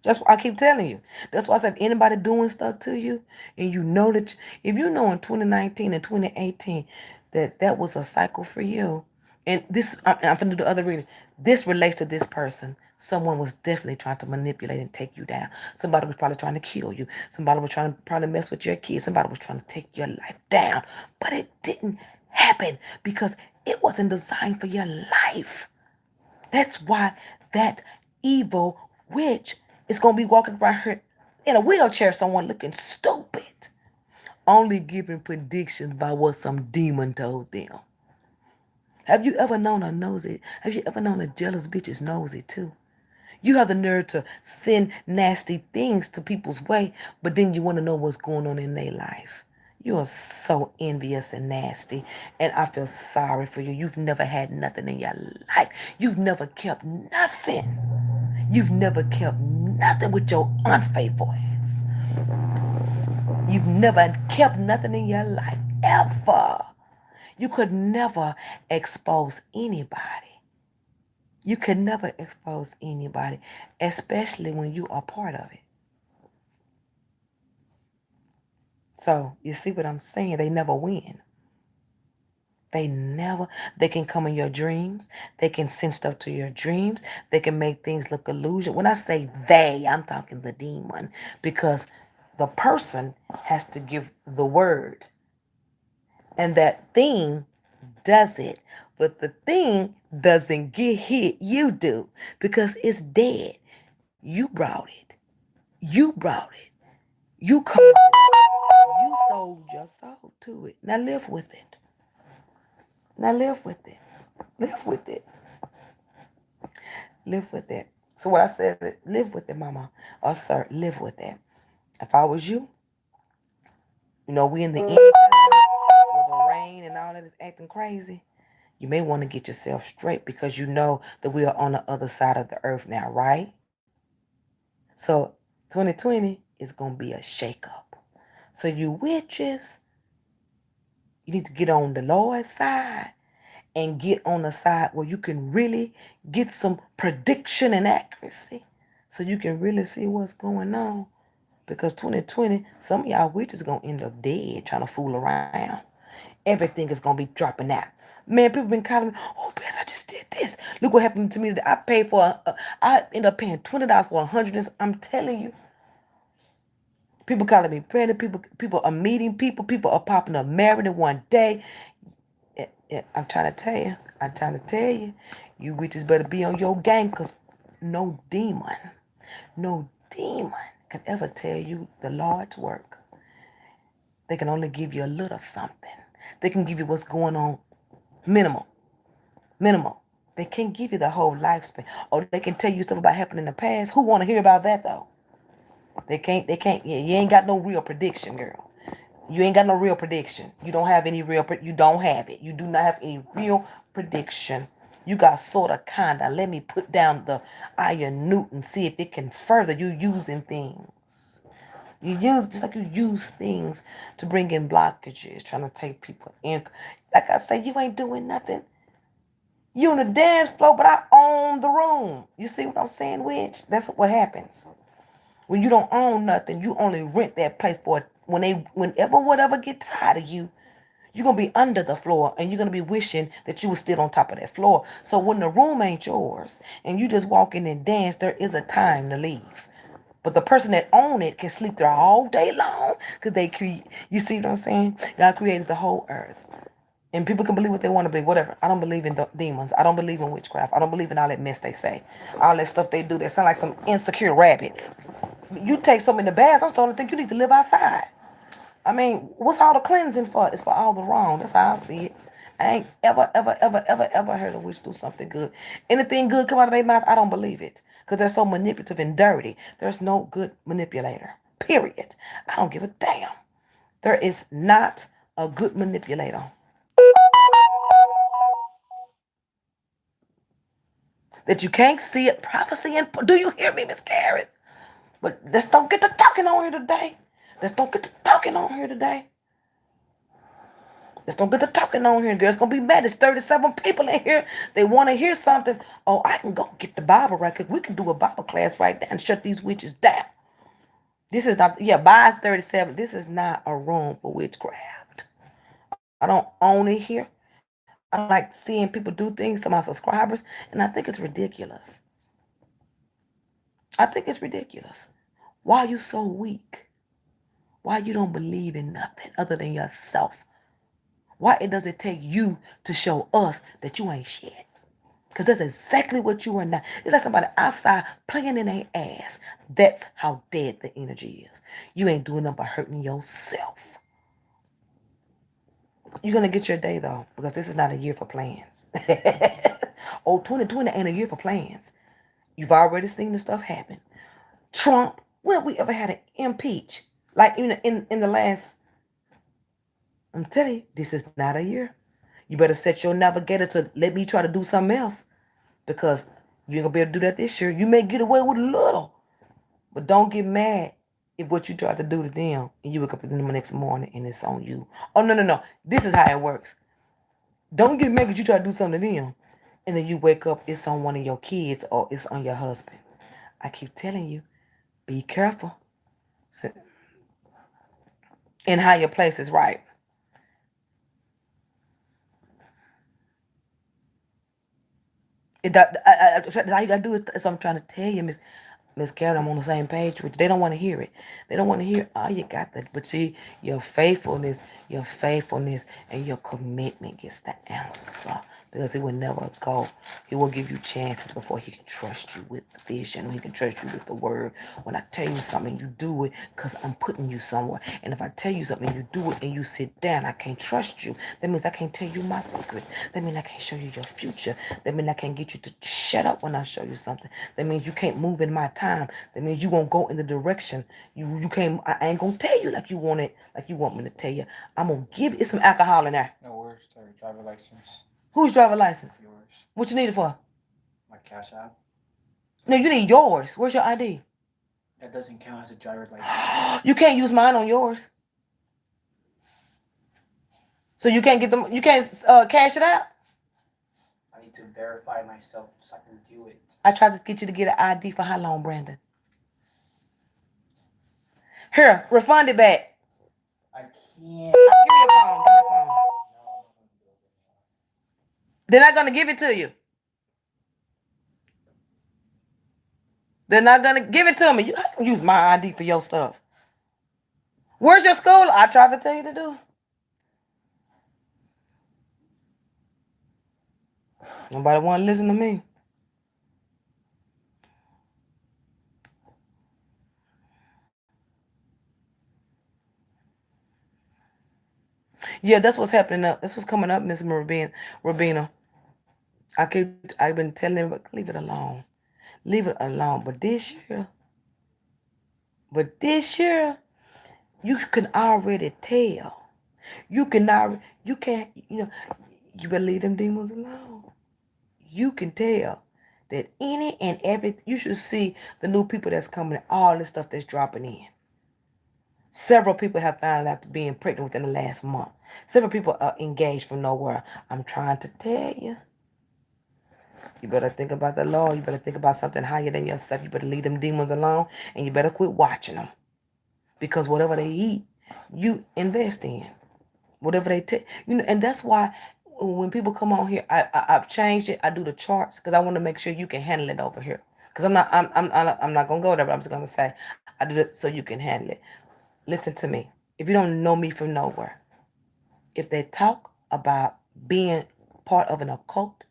That's what I keep telling you. That's why I said if anybody doing stuff to you, and you know that, if you know in 2019 and 2018 that was a cycle for you, and this, I'm going to do the other reading. This relates to this person. Someone was definitely trying to manipulate and take you down. Somebody was probably trying to kill you. Somebody was trying to probably mess with your kids. Somebody was trying to take your life down. But it didn't happen because it wasn't designed for your life. That's why that evil witch is going to be walking around here in a wheelchair, someone looking stupid, only giving predictions by what some demon told them. Have you ever known a nosy? Have you ever known a jealous bitch is nosy too? You have the nerve to send nasty things to people's way, but then you want to know what's going on in their life. You are so envious and nasty, and I feel sorry for you. You've never had nothing in your life. You've never kept nothing. You've never kept nothing with your unfaithful ass. You've never kept nothing in your life, ever. You could never expose anybody. You could never expose anybody, especially when you are part of it. So, you see what I'm saying? They never win. They can come in your dreams. They can send stuff to your dreams. They can make things look illusion. When I say they, I'm talking the demon, because the person has to give the word. And that thing does it. But the thing doesn't get hit. You do. Because it's dead. You brought it. You brought it. You caused it. You sold your soul to it. Now live with it. Now live with it. Live with it. Live with it. So what I said, live with it, mama. Or sir, live with it. If I was you, we in the end where the rain and all that is acting crazy. You may want to get yourself straight because you know that we are on the other side of the earth now, right? So 2020 is going to be a shakeup. So you witches, you need to get on the Lord's side and get on the side where you can really get some prediction and accuracy so you can really see what's going on. Because 2020, some of y'all witches going to end up dead trying to fool around. Everything is going to be dropping out. Man, people been calling me, oh, Bess, I just did this. Look what happened to me. I paid for, I ended up paying $20 for 100. I'm telling you, people calling me pregnant. People are meeting people. People are popping up married in one day. I'm trying to tell you. I'm trying to tell you. You witches better be on your game because no demon can ever tell you the Lord's work. They can only give you a little something. They can give you what's going on minimal. They can't give you the whole lifespan. Or they can tell you stuff about happening in the past. Who want to hear about that though? They can't. You ain't got no real prediction, girl. You ain't got no real prediction. You don't have any you don't have it. You do not have any real prediction. You got sort of kinda. Let me put down the iron Newton, see if it can further you using things. You use just like you use things to bring in blockages, trying to take people in. Like I say, you ain't doing nothing. You on the dance floor, but I own the room. You see what I'm saying, witch? That's what happens. When you don't own nothing, you only rent that place for it. Whenever whatever get tired of you, you're gonna be under the floor and you're gonna be wishing that you were still on top of that floor. So when the room ain't yours and you just walk in and dance, there is a time to leave. But the person that own it can sleep there all day long because they create. You see what I'm saying? God created the whole earth. And people can believe what they want to believe, whatever. I don't believe in demons. I don't believe in witchcraft. I don't believe in all that mess they say. All that stuff they do that sound like some insecure rabbits. You take some in the baths, I'm starting to think you need to live outside. I mean, what's all the cleansing for? It's for all the wrong. That's how I see it. I ain't ever heard a witch do something good. Anything good come out of their mouth, I don't believe it. Because they're so manipulative and dirty. There's no good manipulator. Period. I don't give a damn. There is not a good manipulator. That you can't see it, prophecy, and do you hear me, Miss Karen? But let's don't get to talking on here today. Let's don't get to talking on here today. Let's don't get to talking on here. Girls gonna be mad. There's 37 people in here. They want to hear something. Oh, I can go get the Bible right quick. We can do a Bible class right now and shut these witches down. This is not, yeah, by 37, this is not a room for witchcraft. I don't own it here. I don't like seeing people do things to my subscribers, and I think it's ridiculous. I think it's ridiculous. Why are you so weak? Why you don't believe in nothing other than yourself? Why it does it take you to show us that you ain't shit? Because that's exactly what you are not. It's like somebody outside playing in their ass. That's how dead the energy is. You ain't doing nothing but hurting yourself. You're going to get your day, though, because this is not a year for plans. Oh, 2020 ain't a year for plans. You've already seen the stuff happen. Trump, when have we ever had an impeach? Like in the last, I'm telling you, this is not a year. You better set your navigator to let me try to do something else because you ain't going to be able to do that this year. You may get away with a little, but don't get mad if what you tried to do to them and you wake up in the next morning and it's on you. Oh, no. This is how it works. Don't get mad because you try to do something to them and then you wake up, it's on one of your kids or it's on your husband. I keep telling you, be careful. In higher places, right? All you gotta do is I'm trying to tell you, Miss Karen, I'm on the same page with you. They don't want to hear it. They don't want to hear all you got that. But see, your faithfulness, and your commitment gets the answer. because he will never go. He will give you chances before he can trust you with the vision. He can trust you with the word. When I tell you something, you do it because I'm putting you somewhere. And if I tell you something, you do it and you sit down, I can't trust you. That means I can't tell you my secrets. That means I can't show you your future. That means I can't get you to shut up when I show you something. That means you can't move in my time. That means you won't go in the direction. You can't. I ain't gonna tell you like you want it, like you want me to tell you. I'm gonna give you some alcohol in there. No worries, sorry, driver license. Whose driver license? Yours. What you need it for? My cash app. No, you need yours. Where's your ID? That doesn't count as a driver's license. You can't use mine on yours. So you can't get them. You can't cash it out. I need to verify myself so I can do it. I tried to get you to get an ID for how long, Brandon? Here, refund it back. I can't. Give me your phone. Give me your phone. They're not gonna give it to you. They're not gonna give it to me. You can use my ID for your stuff. Where's your school? I tried to tell you to do. Nobody want to listen to me. Yeah, that's what's happening up. That's what's coming up, Miss Rabina. I've been telling everybody, leave it alone. Leave it alone. But this year, you can already tell. You can't, you better leave them demons alone. You can tell that any and every, you should see the new people that's coming, all this stuff that's dropping in. Several people have found out being pregnant within the last month. Several people are engaged from nowhere. I'm trying to tell you. You better think about the Lord. You better think about something higher than yourself. You better leave them demons alone, and you better quit watching them. Because whatever they eat, you invest in. Whatever they take, and that's why when people come on here, I've changed it. I do the charts because I want to make sure you can handle it over here. Because I'm not gonna go there, but I'm just gonna say I do it so you can handle it. Listen to me. If you don't know me from nowhere, if they talk about being part of an occult,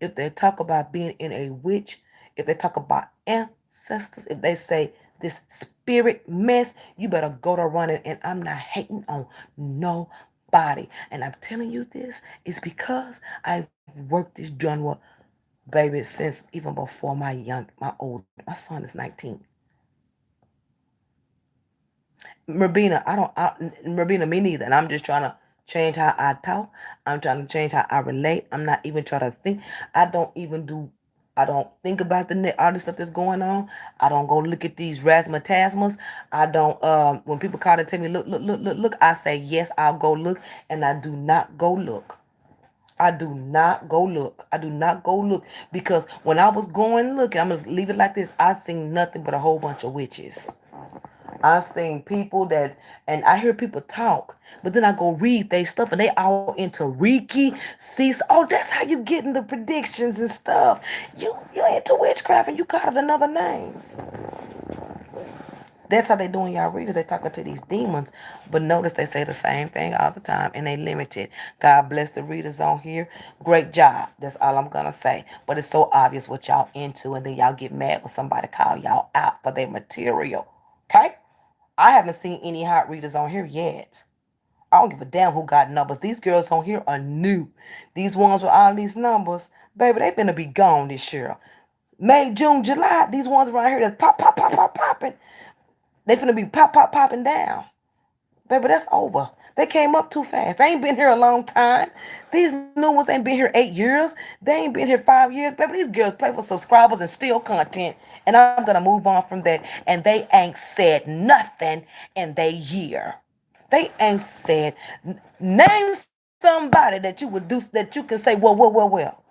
if they talk about being in a witch, if they talk about ancestors, if they say this spirit mess, you better go to running. And I'm not hating on nobody. And I'm telling you this is because I've worked this genre, baby, since even before my son is 19. Rabina, me neither. And I'm just trying to change how I talk. I'm trying to change how I relate. I'm not even trying to think. I don't think about all the stuff that's going on. I don't go look at these razzmatasmas. I don't, when people call to tell me, look, I say, yes, I'll go look. And I do not go look. I do not go look. I do not go look because when I was going looking, I'm going to leave it like this. I seen nothing but a whole bunch of witches. I've seen people and I hear people talk, but then I go read their stuff and they all into Reiki. See, oh, that's how you getting the predictions and stuff. You into witchcraft and you call it another name. That's how they doing y'all readers. They talking to these demons, but notice they say the same thing all the time and they limited. God bless the readers on here. Great job. That's all I'm gonna say. But it's so obvious what y'all into, and then y'all get mad when somebody call y'all out for their material. Okay? I haven't seen any hot readers on here yet. I don't give a damn who got numbers. These girls on here are new. These ones with all these numbers, baby, they finna be gone this year. May, June, July, these ones around here that's popping. They finna be popping down. Baby, that's over. They came up too fast. They ain't been here a long time. These new ones ain't been here 8 years. They ain't been here 5 years. Baby, these girls play for subscribers and steal content. And I'm going to move on from that. And they ain't said nothing in their year. They ain't said, name somebody that you would do, that you can say, well.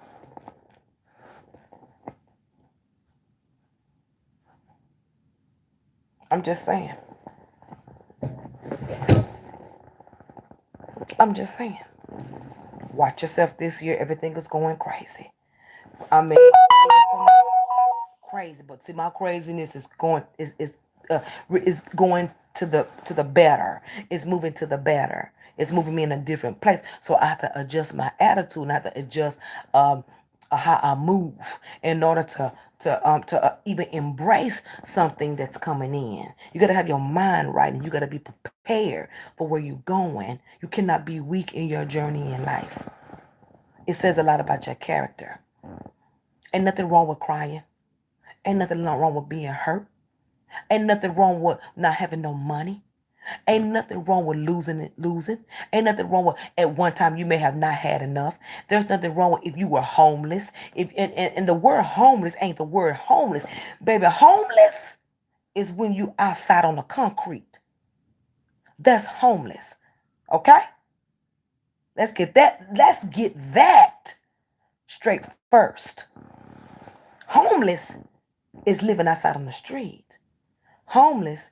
I'm just saying. I'm just saying. Watch yourself this year. Everything is going crazy. I mean, crazy, but see, my craziness is going to the better. It's moving to the better. It's moving me in a different place. So I have to adjust my attitude and I have to adjust how I move in order to even embrace something that's coming in. You got to have your mind right and you got to be prepared for where you're going. You cannot be weak in your journey in life. It says a lot about your character. Ain't nothing wrong with crying. Ain't nothing wrong with being hurt. Ain't nothing wrong with not having no money. Ain't nothing wrong with losing. Ain't nothing wrong with at one time you may have not had enough. There's nothing wrong with if you were homeless. If and the word homeless ain't the word homeless. Baby, homeless is when you outside on the concrete. That's homeless. Okay? Let's get that straight first. Homeless is living outside on the street. Homeless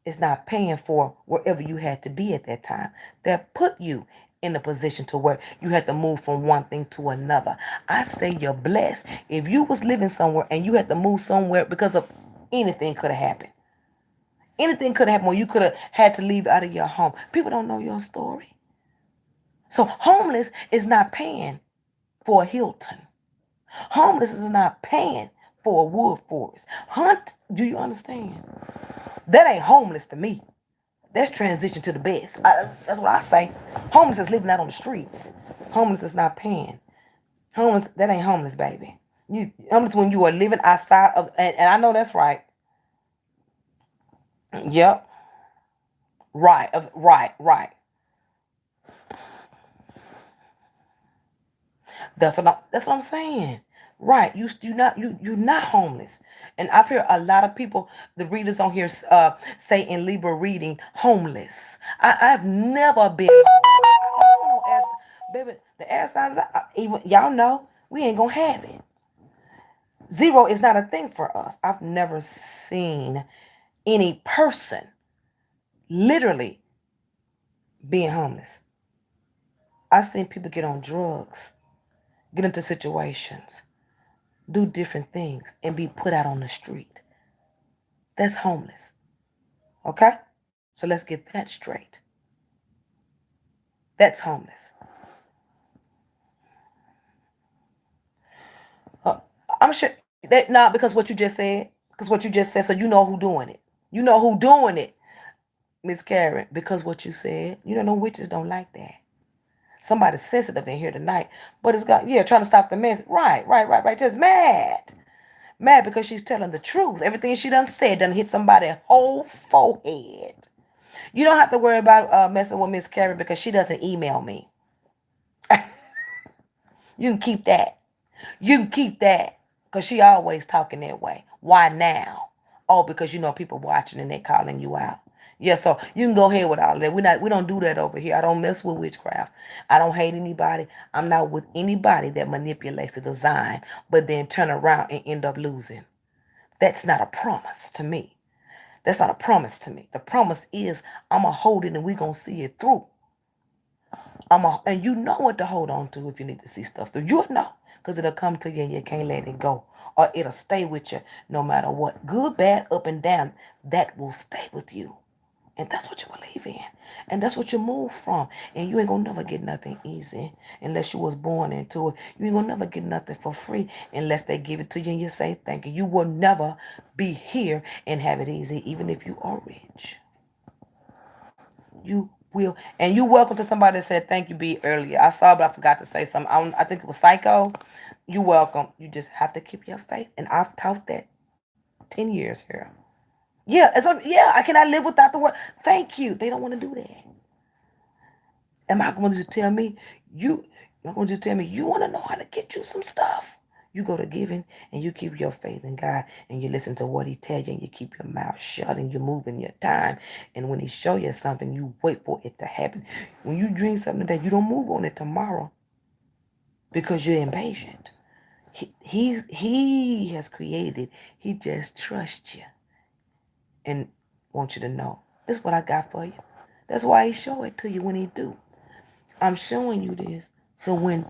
is not paying for wherever you had to be at that time. That put you in a position to where you had to move from one thing to another. I say you're blessed. If you was living somewhere and you had to move somewhere because of anything could have happened. Anything could have happened where you could have had to leave out of your home. People don't know your story. So homeless is not paying for a Hilton. Homeless is not paying for a wood forest. Do you understand? That ain't homeless to me. That's transition to the best. That's what I say. Homeless is living out on the streets. Homeless is not paying. Homeless, that ain't homeless, baby. You homeless when you are living outside of, and I know that's right. Yep. Right. That's what I'm saying. Right. You're not homeless. And I've heard a lot of people, the readers on here say in Libra reading homeless. I've never been homeless. I don't know, baby, the air signs even y'all know we ain't gonna have it. Zero is not a thing for us. I've never seen any person literally being homeless. I've seen people get on drugs, get into situations, do different things, and be put out on the street. That's homeless. Okay? So let's get that straight. That's homeless. Uh, I'm sure that not because what you just said, because what you just said, so you know who doing it. You know who doing it, Miss Karen, because what you said. You know, no witches don't like that. Somebody's sensitive in here tonight, but it's got, yeah, trying to stop the mess. Right. Just mad. Mad because she's telling the truth. Everything she done said done hit somebody's whole forehead. You don't have to worry about messing with Miss Karen because she doesn't email me. You can keep that. You can keep that because she always talking that way. Why now? Oh, because you know people watching and they calling you out. Yeah, so you can go ahead with all of that. We don't do that over here. I don't mess with witchcraft. I don't hate anybody. I'm not with anybody that manipulates the design, but then turn around and end up losing. That's not a promise to me. That's not a promise to me. The promise is I'm going to hold it and we're going to see it through. And you know what to hold on to if you need to see stuff through. You'll know because it'll come to you and you can't let it go. Or it'll stay with you no matter what. Good, bad, up and down, that will stay with you. And that's what you believe in. And that's what you move from. And you ain't going to never get nothing easy unless you was born into it. You ain't going to never get nothing for free unless they give it to you and you say thank you. You will never be here and have it easy even if you are rich. You will. And you're welcome to somebody that said thank you, B, earlier. I saw, but I forgot to say something. I think it was Psycho. You're welcome. You just have to keep your faith. And I've taught that 10 years here. Yeah, I cannot live without the word. Thank you. They don't want to do that. Am I going to tell me you want to know how to get you some stuff? You go to giving and you keep your faith in God and you listen to what he tell you and you keep your mouth shut and you move in your time. And when he show you something, you wait for it to happen. When you dream something today, you don't move on it tomorrow because you're impatient. He has created. He just trusts you and wants you to know. This is what I got for you. That's why he show it to you when he do. I'm showing you this. So when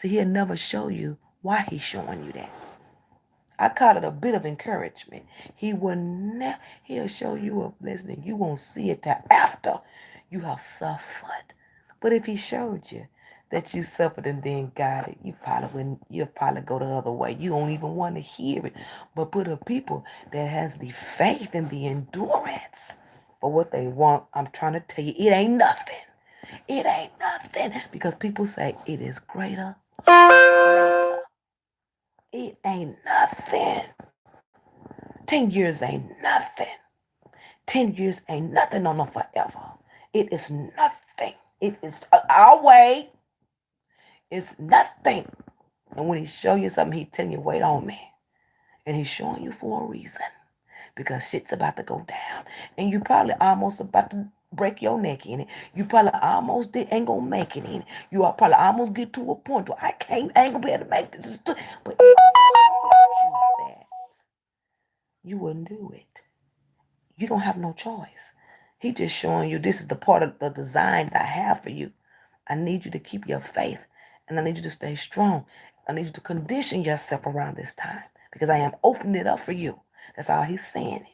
he'll never show you why he's showing you that. I call it a bit of encouragement. He'll show you a blessing. You won't see it till after You have suffered. But if he showed you that you suffered and then got it, you probably wouldn't. You'll probably go the other way. You don't even want to hear it. But put a people that has the faith and the endurance for what they want. I'm trying to tell you, it ain't nothing. It ain't nothing because people say it is greater. Greater. It ain't nothing. 10 years ain't nothing. 10 years ain't nothing on no forever. It is nothing. It is. I'll wait. It's nothing. And when he show you something, he telling you, wait on me. And he's showing you for a reason. Because shit's about to go down. And you probably almost about to break your neck in it. You probably almost ain't gonna make it in it. You are probably almost get to a point where I ain't gonna be able to make this. But if he showed you that, you wouldn't do it. You don't have no choice. He just showing you this is the part of the design that I have for you. I need you to keep your faith and I need you to stay strong. I need you to condition yourself around this time because I am opening it up for you. That's all he's saying.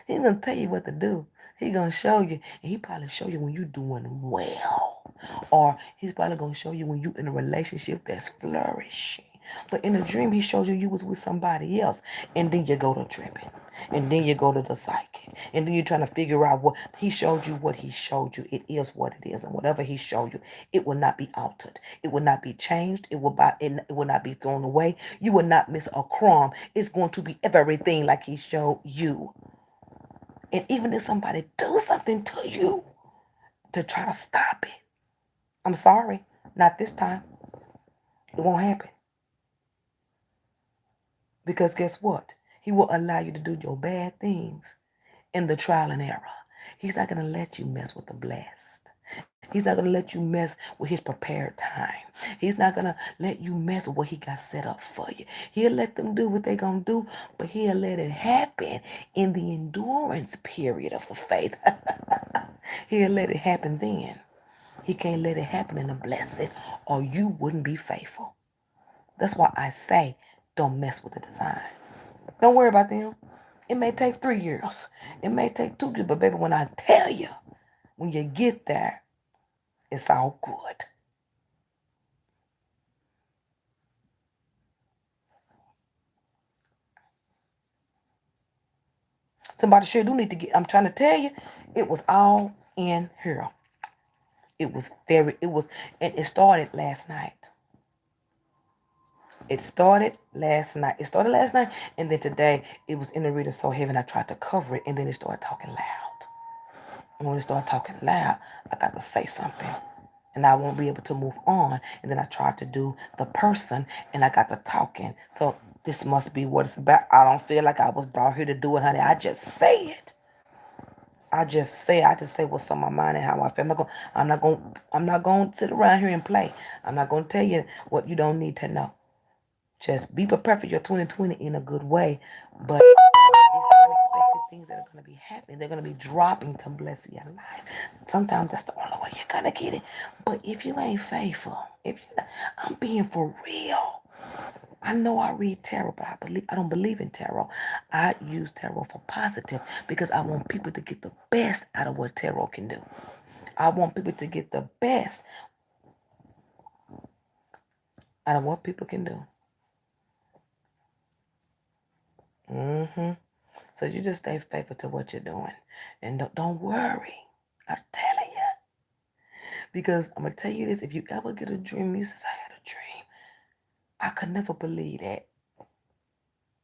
He's going to tell you what to do. He's going to show you. And he probably show you when you're doing well. Or he's probably going to show you when you're in a relationship that's flourishing. But in a dream, he shows you you was with somebody else. And then you go to tripping. And then you go to the psychic. And then you're trying to figure out what he showed you. What he showed you. It is what it is. And whatever he showed you, it will not be altered. It will not be changed. It will not be thrown away. You will not miss a crumb. It's going to be everything like he showed you. And even if somebody does something to you to try to stop it, I'm sorry, not this time. It won't happen. Because guess what? He will allow you to do your bad things in the trial and error. He's not going to let you mess with the blessed. He's not going to let you mess with his prepared time. He's not going to let you mess with what he got set up for you. He'll let them do what they're going to do, but he'll let it happen in the endurance period of the faith. He'll let it happen then. He can't let it happen in the blessed or you wouldn't be faithful. That's why I say don't mess with the design. Don't worry about them. It may take 3 years. It may take 2 years. But baby, when I tell you, when you get there, it's all good. Somebody sure do need to get, I'm trying to tell you, it was all in here. And it started last night. It started last night. And then today, it was in the reading so heavy, and I tried to cover it, and then it started talking loud. And when it started talking loud, I got to say something. And I won't be able to move on. And then I tried to do the person, and I got to talking. So this must be what it's about. I don't feel like I was brought here to do it, honey. I just say it. I just say what's on my mind and how I feel. I'm not going to sit around here and play. I'm not going to tell you what you don't need to know. Just be prepared for your 2020 in a good way. But these unexpected things that are going to be happening, they're going to be dropping to bless your life. Sometimes that's the only way you're going to get it. But if you ain't faithful, I'm being for real. I know I read tarot, but I don't believe in tarot. I use tarot for positive because I want people to get the best out of what tarot can do. I want people to get the best out of what people can do. So you just stay faithful to what you're doing. And don't worry. I'm telling you. Because I'm going to tell you this. If you ever get a dream, you say, I had a dream. I could never believe that.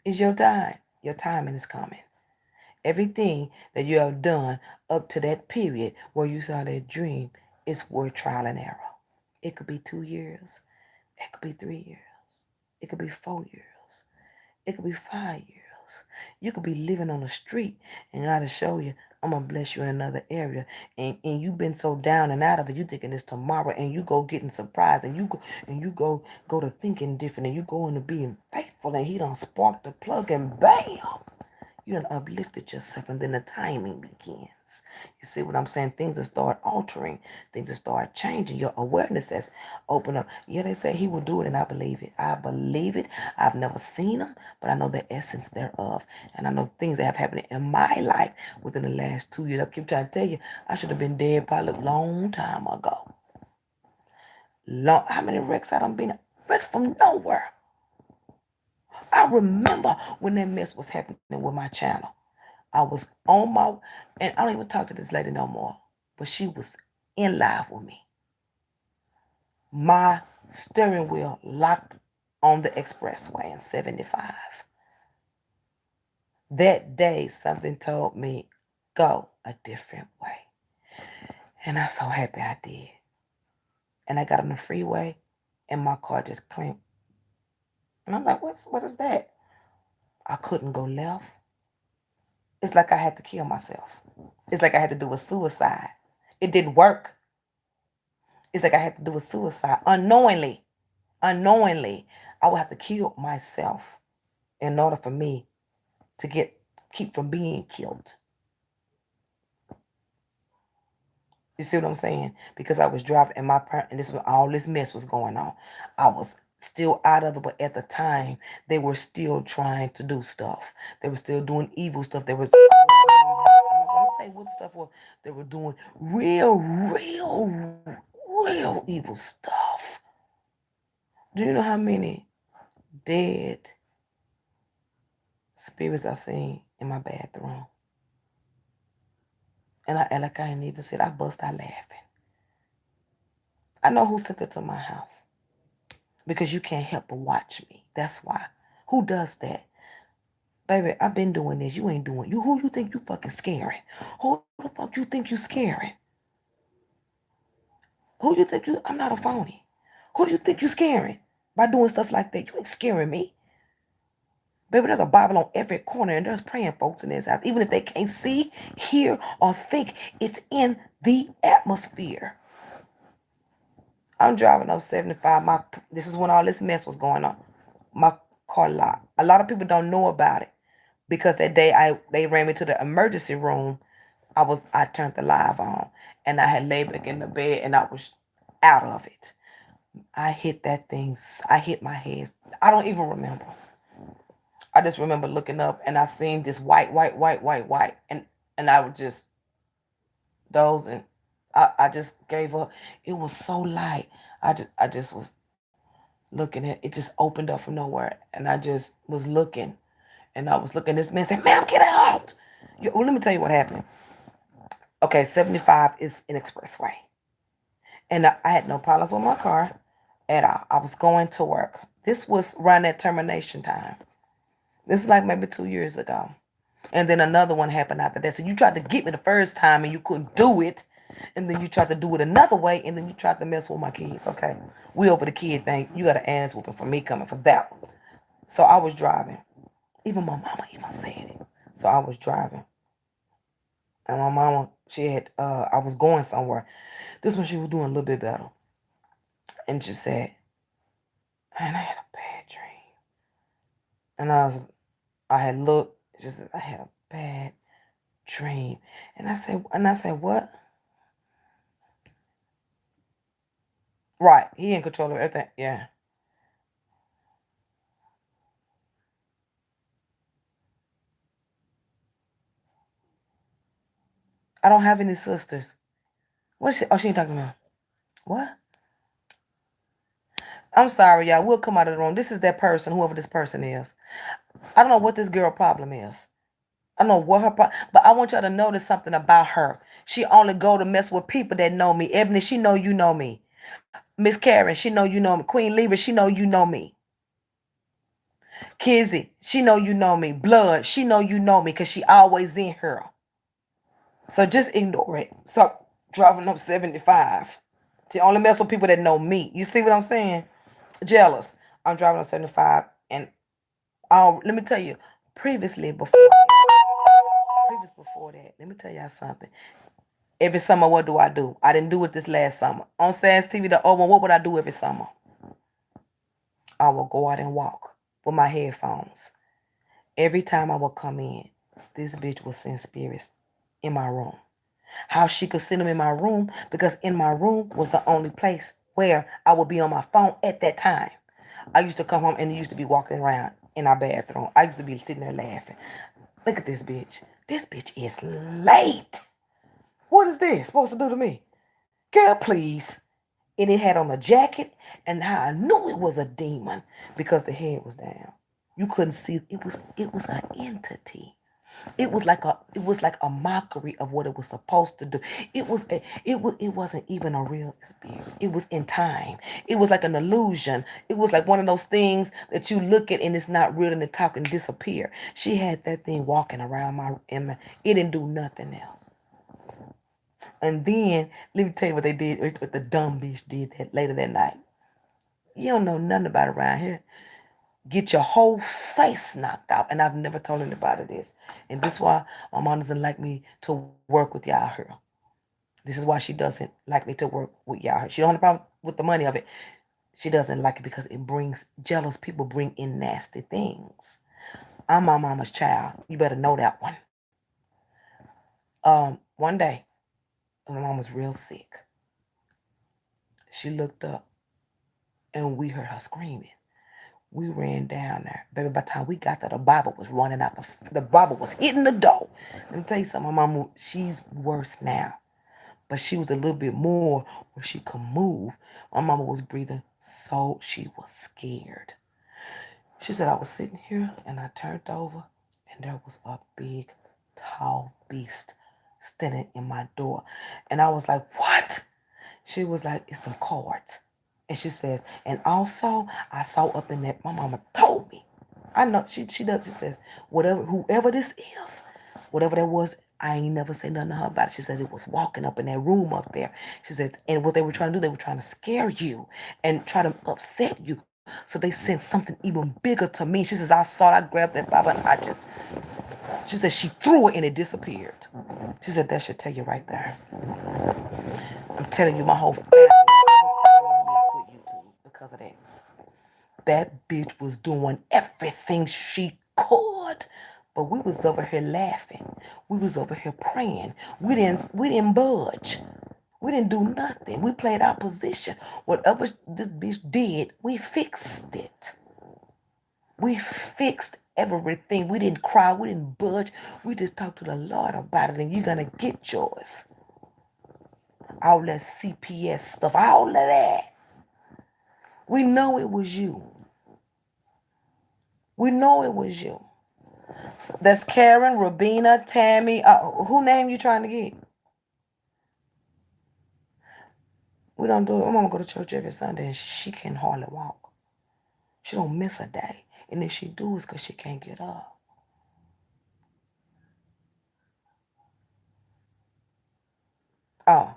It's your time. Your timing is coming. Everything that you have done up to that period where you saw that dream is worth trial and error. It could be 2 years. It could be 3 years. It could be 4 years. It could be 5 years. You could be living on the street and God will show you, I'm going to bless you in another area. And you've been so down and out of it, you thinking it's tomorrow, and you go getting surprised, and you go to thinking different, and you go into being faithful, and he done sparked the plug, and bam, You done uplifted yourself, and then the timing begins. You see what I'm saying? Things will start altering. Things will start changing. Your awareness has opened up. Yeah, they say he will do it, and I believe it. I believe it. I've never seen him, but I know the essence thereof. And I know things that have happened in my life within the last 2 years. I keep trying to tell you, I should have been dead probably a long time ago. How many wrecks I done been? Wrecks from nowhere. I remember when that mess was happening with my channel. I was on my, and I don't even talk to this lady no more, but she was in live with me. My steering wheel locked on the expressway in 75. That day, something told me, go a different way. And I'm so happy I did. And I got on the freeway, and my car just clamped. And I'm like, what is that? I couldn't go left. It's like I had to kill myself. It's like I had to do a suicide. It didn't work. It's like I had to do a suicide unknowingly. Unknowingly, I would have to kill myself in order for me to keep from being killed. You see what I'm saying? Because I was driving and and this was all this mess was going on. I was still out of it, but at the time they were still trying to do stuff. They were still doing evil stuff. They was I'm not gonna say what stuff was. They were doing real evil stuff. Do you know how many dead spirits I seen in my bathroom? And like I ain't even said, I bust out laughing. I know who sent it to my house. Because you can't help but watch me. That's why. Who does that? Baby, I've been doing this. You ain't doing. Who you think you fucking scaring? Who the fuck you think you scaring? Who you think you? I'm not a phony. Who do you think you scaring by doing stuff like that? You ain't scaring me. Baby, there's a Bible on every corner, and there's praying folks in this house. Even if they can't see, hear, or think, it's in the atmosphere. I'm driving up 75. This is when all this mess was going on. My car locked. A lot of people don't know about it because that day they ran me to the emergency room. I turned the live on, and I had laid back in the bed, and I was out of it. I hit that thing. I hit my head. I don't even remember. I just remember looking up, and I seen this white, and I was just dozing. I just gave up. It was so light. I just was looking at it. Just opened up from nowhere, and I just was looking, and I was looking. This man said, "Ma'am, get out!" Well, let me tell you what happened. Okay, 75 is an expressway, and I had no problems with my car at all. I was going to work. This was around that termination time. This is like maybe 2 years ago. And then another one happened after that. So you tried to get me the first time and you couldn't do it. And then you tried to do it another way. And then you tried to mess with my kids. Okay. We over the kid thing. You got an ass whooping for me coming for that one. So I was driving. Even my mama even said it. So I was driving. And my mama, I was going somewhere. This one she was doing a little bit better. And she said, and I had a bad dream. And I had looked. She said, I had a bad dream. And I said, what? Right. He in control of everything. Yeah. I don't have any sisters. What is she? Oh, she ain't talking to me. What? I'm sorry, y'all. We'll come out of the room. This is that person, whoever this person is. I don't know what this girl problem is. I don't know what her problem, but I want y'all to notice something about her. She only go to mess with people that know me. Ebony, she know you know me. Miss Karen, she know you know me. Queen Libra, she know you know me. Kizzy, she know you know me. Blood, she know you know me because she always in her. So just ignore it. Stop driving up 75. She only mess with people that know me. You see what I'm saying? Jealous. I'm driving up 75, and let me tell you, before that, let me tell y'all something. Every summer, what do? I didn't do it this last summer. On Sans TV, the old one, what would I do every summer? I would go out and walk with my headphones. Every time I would come in, This bitch was send spirits in my room. How she could send them in my room? Because in my room was the only place where I would be on my phone at that time. I used to come home and used to be walking around in our bathroom. I used to be sitting there laughing. Look at this bitch. This bitch is late. What is this supposed to do to me? Girl, please. And it had on a jacket, and how I knew it was a demon because the head was down. You couldn't see it was an entity. It was like a mockery of what it was supposed to do. It wasn't even a real spirit. It was in time. It was like an illusion. It was like one of those things that you look at and it's not real and it talk and disappear. She had that thing walking around it didn't do nothing else. And then let me tell you what they did, what the dumb bitch did that later that night. You don't know nothing about it around here. Get your whole face knocked out. And I've never told anybody this. And this is why my mom doesn't like me to work with y'all here. This is why she doesn't like me to work with y'all here. She don't have a problem with the money of it. She doesn't like it because it brings jealous people bring in nasty things. I'm my mama's child. You better know that one. One day, when my mom was real sick, she looked up and we heard her screaming. We ran down there. Baby, by the time we got there, the Bible was running out. The Bible was hitting the door. Let me tell you something. My mom, she's worse now. But she was a little bit more where she could move. My mama was breathing so she was scared. She said, I was sitting here and I turned over and there was a big, tall beast standing in my door. And I was like, what? She was like, it's them cards. And she says, and also I saw up in that, my mama told me. I know she does. She says, whoever this is, whatever that was, I ain't never say nothing to her about it. She says it was walking up in that room up there. She says, and what they were trying to do, they were trying to scare you and try to upset you. So they sent something even bigger to me. She says, I saw it, I grabbed that Bible and she said she threw it and it disappeared. She said, that should tell you right there. I'm telling you, my whole family wanted me to quit YouTube because of that. That bitch was doing everything she could. But we was over here laughing. We was over here praying. We didn't budge. We didn't do nothing. We played our position. Whatever this bitch did, we fixed it. We fixed everything. We didn't cry. We didn't budge. We just talked to the Lord about it, and you're going to get yours. All that CPS stuff, all of that. We know it was you. We know it was you. So that's Karen, Rabina, Tammy. Who name you trying to get? We don't do it. My mama go to church every Sunday and she can hardly walk. She don't miss a day. And if she do, it's because she can't get up. Oh,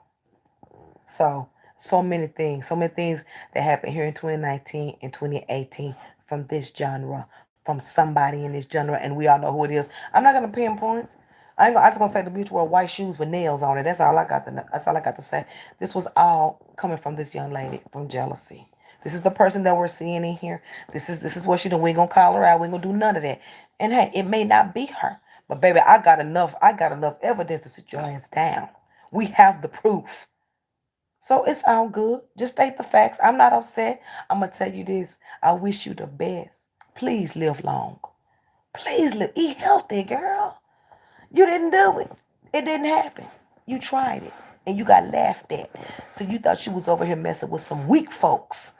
so many things that happened here in 2019 and 2018 from this genre, from somebody in this genre, and we all know who it is. I'm not gonna pinpoint. I'm just gonna say the bitch wore white shoes with nails on it. That's all I got to. That's all I got to say. This was all coming from this young lady from jealousy. This is the person that we're seeing in here. This is what she done. We ain't gonna call her out. We ain't gonna do none of that. And hey, it may not be her, but baby, I got enough. I got enough evidence to sit your hands down. We have the proof. So it's all good. Just state the facts. I'm not upset. I'm going to tell you this. I wish you the best. Please live long. Please live. Eat healthy, girl. You didn't do it. It didn't happen. You tried it. And you got laughed at. So you thought you was over here messing with some weak folks.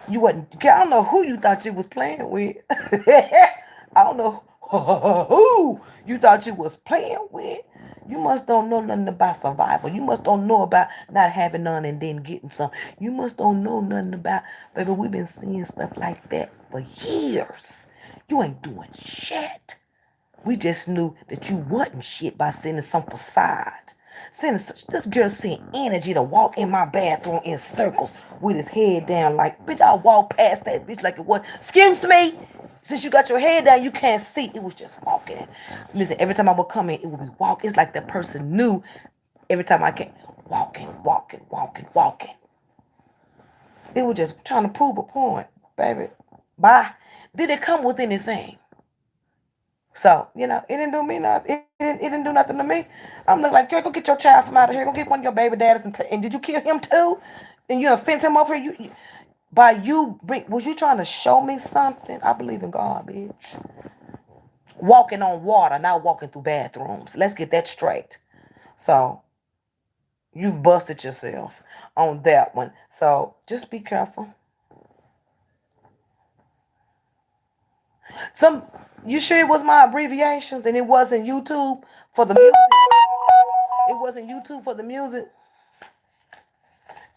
You wasn't. I don't know who you thought you was playing with. I don't know who you thought you was playing with. You must don't know nothing about survival. You must don't know about not having none and then getting some. You must don't know nothing about, baby, we've been seeing stuff like that for years. You ain't doing shit. We just knew that you wasn't shit by sending some facade. This girl sent energy to walk in my bathroom in circles with his head down like, bitch, I walked past that bitch like it was. Excuse me. Since you got your head down, you can't see. It was just walking. Listen, every time I would come in, it would be walk. It's like that person knew every time I came. Walking, walking, walking, walking. It was just trying to prove a point, baby. Bye. Did it come with anything? So, it didn't do me nothing. It didn't do nothing to me. I'm looking like, girl, go get your child from out of here. Go get one of your baby daddies. And did you kill him too? And sent him over here. Was you trying to show me something? I believe in God, bitch. Walking on water, not walking through bathrooms. Let's get that straight. So, you've busted yourself on that one. So, just be careful. Some You sure it was my abbreviations and it wasn't YouTube for the music? It wasn't YouTube for the music.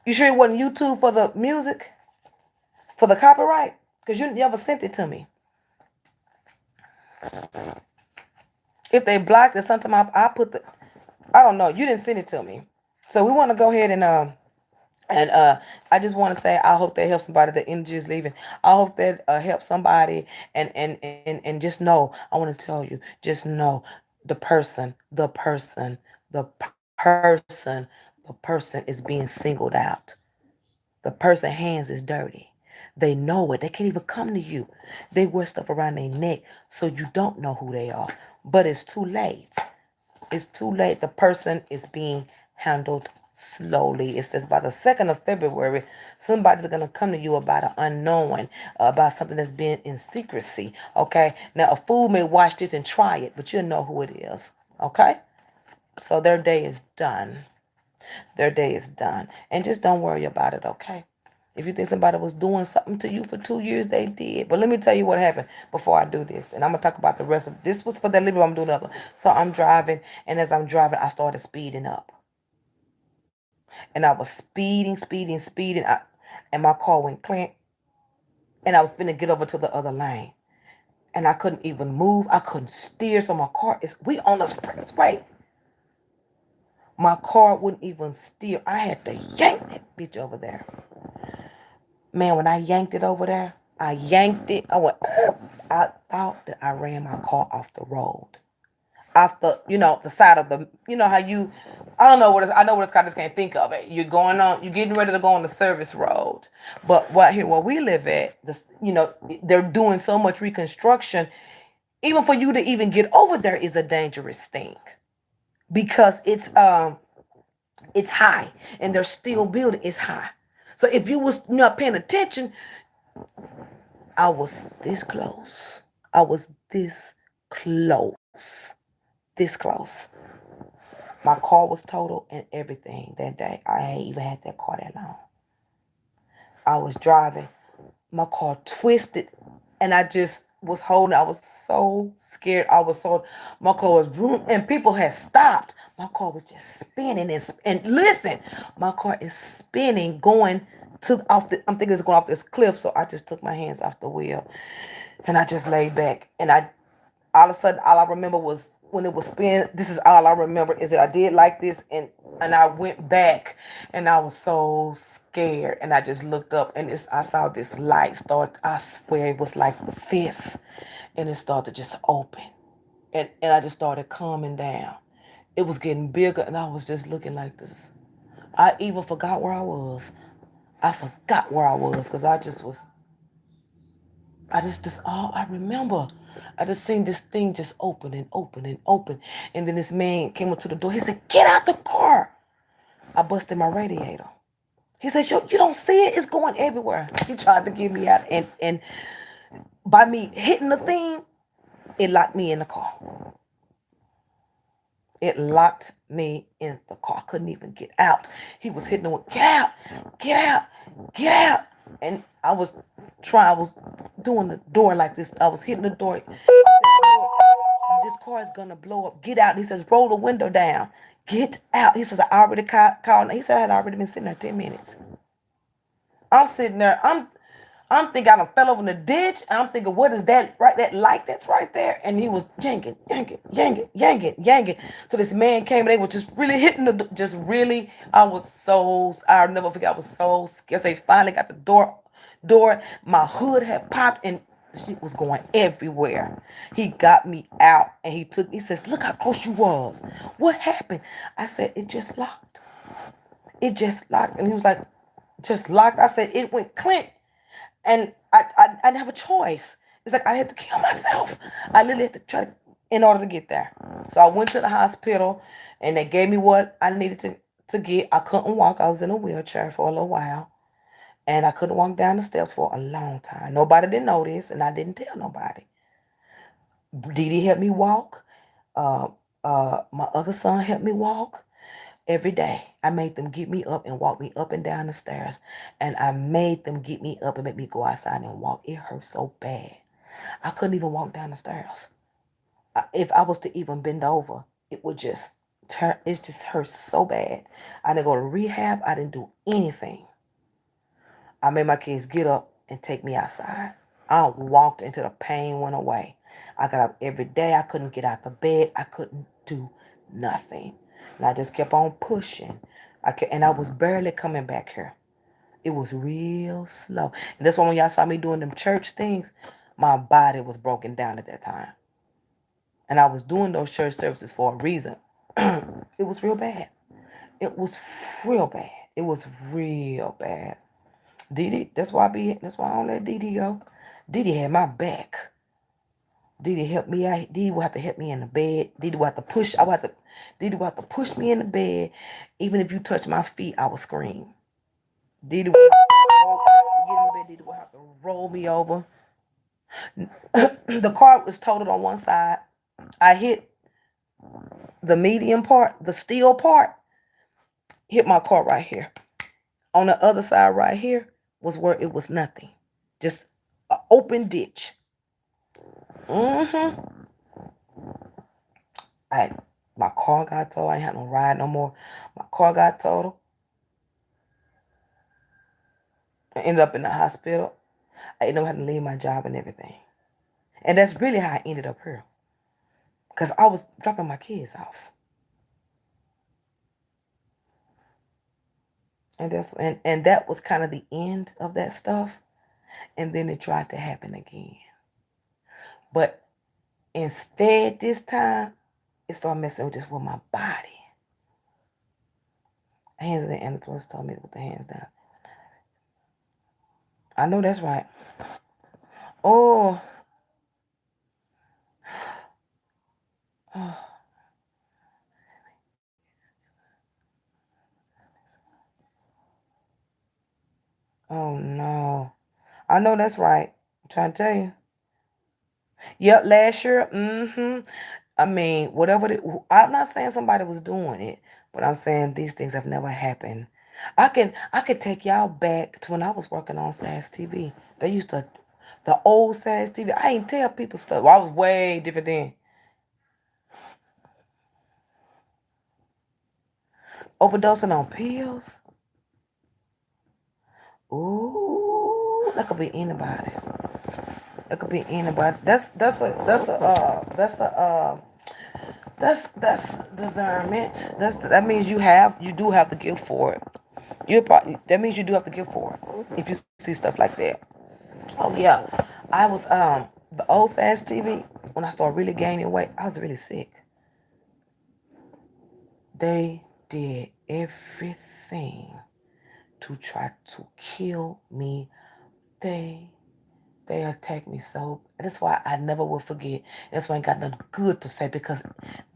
You sure it wasn't YouTube for the music? For the copyright? Because you never sent it to me. If they blocked it, sometime I put I don't know. You didn't send it to me. So we want to go ahead and I just want to say I hope that helps somebody. The energy is leaving. I hope that helps somebody. And just know, I want to tell you, just know the person, the person is being singled out. The person hands is dirty. They know it. They can't even come to you. They wear stuff around their neck so you don't know who they are. But it's too late. It's too late. The person is being handled slowly. It says by the 2nd of February, somebody's going to come to you about an unknown, about something that's been in secrecy. Okay? Now, a fool may watch this and try it, but you'll know who it is. Okay? So their day is done. Their day is done. And just don't worry about it, okay? If you think somebody was doing something to you for 2 years, they did. But let me tell you what happened before I do this. And I'm going to talk about the rest of this. Was for that Libra. I'm doing another. So I'm driving. And as I'm driving, I started speeding up. And I was speeding. And my car went clink. And I was finna get over to the other lane. And I couldn't even move. I couldn't steer. So my car we on the expressway. My car wouldn't even steer. I had to yank that bitch over there. Man, when I yanked it over there, I yanked it. I thought that I ran my car off the road. Off the side of how I don't know what it's, I know what it's called, I just can't think of it. You're getting ready to go on the service road. But where we live at, they're doing so much reconstruction. Even for you to even get over there is a dangerous thing. Because it's high and they're still building. It's high. So if you was not paying attention, I was this close. I was this close. This close. My car was total and everything that day. I ain't even had that car that long. I was driving. My car twisted and I just was holding. I was so scared. My car was boom, and people had stopped. My car was just spinning and listen, my car is spinning going I'm thinking it's going off this cliff. So I just took my hands off the wheel and I just laid back. And all of a sudden, all I remember was when it was spinning. This is all I remember is that I did like this and I went back and I was so scared and I just looked up and I saw this light start. I swear it was like this, and it started to just open and I just started calming down. It was getting bigger and I was just looking like this. I even forgot where I was. I forgot where I was because this all I remember. I just seen this thing just open and open and open. And then this man came up to the door. He said, "Get out the car." I busted my radiator. He said, "You don't see it? It's going everywhere." He tried to get me out. And by me hitting the thing, it locked me in the car. It locked me in the car. I couldn't even get out. He was hitting the "Get out, get out, get out." And I was doing the door like this. I was hitting the door. He said, "This car is gonna blow up. Get out." He says, "Roll the window down. Get out." He says, "I already called." He said I had already been sitting there 10 minutes. I'm sitting there. I'm thinking I done fell over in the ditch. And I'm thinking, what is that? Right, that light that's right there. And he was yanking. So this man came and they were just really hitting just really. I'll never forget. I was so scared. So they finally got the door. My hood had popped and shit was going everywhere. He got me out and he says, "Look how close you was. What happened?" I said, "It just locked. It just locked." And he was like, "Just locked?" I said, "It went clink." And I didn't have a choice. It's like I had to kill myself. I literally had to try to in order to get there. So I went to the hospital and they gave me what I needed to get. I couldn't walk. I was in a wheelchair for a little while. And I couldn't walk down the steps for a long time. Nobody didn't know this, and I didn't tell nobody. Dee Dee helped me walk. Uh, my other son helped me walk every day. I made them get me up and walk me up and down the stairs. And I made them get me up and make me go outside and walk. It hurt so bad. I couldn't even walk down the stairs. If I was to even bend over, it would just turn. It just hurt so bad. I didn't go to rehab. I didn't do anything. I made my kids get up and take me outside. I walked until the pain went away. I got up every day. I couldn't get out the bed. I couldn't do nothing. And I just kept on pushing. And I was barely coming back here. It was real slow. And that's why when y'all saw me doing them church things, my body was broken down at that time. And I was doing those church services for a reason. It was real bad. It was real bad. It was real bad. Dee Dee, that's why I don't let Dee Dee go. Dee Dee had my back. Dee Dee helped me out. Dee Dee would have to help me in the bed. Dee Dee would have to push. Dee Dee would have to push me in the bed. Even if you touch my feet, I would scream. Dee Dee would have to get in the bed. Dee Dee would have to roll me over. The car was totaled on one side. I hit the medium part, the steel part, hit my car right here. On the other side right here was where it was nothing. Just an open ditch. Mm-hmm. My car got totaled. I ain't had no ride no more. My car got totaled. I ended up in the hospital. I ended up having to leave my job and everything. And that's really how I ended up here. Because I was dropping my kids off. And that was kind of the end of that stuff. And then it tried to happen again. But instead this time, it started messing with my body. Hands in the ambulance told me to put the hands down. I know that's right. Oh. Oh. Oh no. I know that's right. I'm trying to tell you. Yep, last year. I mean, I'm not saying somebody was doing it, but I'm saying these things have never happened. I could take y'all back to when I was working on SAS TV. They used to the old SAS TV. I ain't tell people stuff. Well, I was way different then. Overdosing on pills. Ooh, that could be anybody. That could be anybody. That's discernment. That means you do have the gift for it. That means you do have the gift for it. If you see stuff like that. Oh yeah, I was the old SAS TV when I started really gaining weight. I was really sick. They did everything to try to kill me. They attacked me so. That's why I never will forget. That's why I ain't got nothing good to say because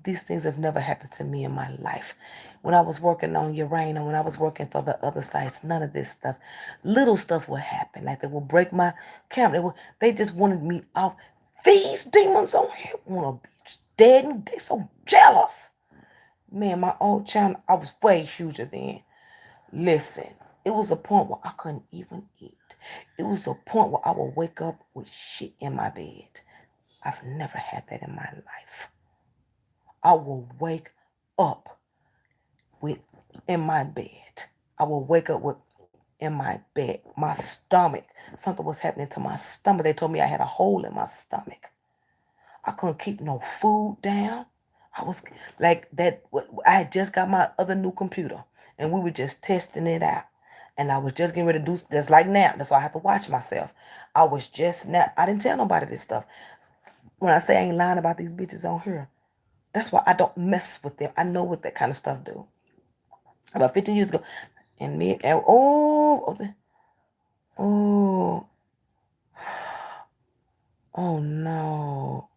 these things have never happened to me in my life. When I was working on Uranium, when I was working for the other sites, none of this stuff. Little stuff would happen. Like they would break my camera. They just wanted me off. These demons on here want to be dead and they so jealous. Man, my old channel, I was way huger then. Listen, it was a point where I couldn't even eat. It was a point where I would wake up with shit in my bed. I've never had that in my life. I will wake up with in my bed. I will wake up with in my bed. My stomach. Something was happening to my stomach. They told me I had a hole in my stomach. I couldn't keep no food down. I was like that. I had just got my other new computer and we were just testing it out. And I was just getting ready to do just like now. That's why I have to watch myself. I was just now. I didn't tell nobody this stuff. When I say I ain't lying about these bitches on here, that's why I don't mess with them. I know what that kind of stuff do. About 15 years ago, and me and oh, oh no.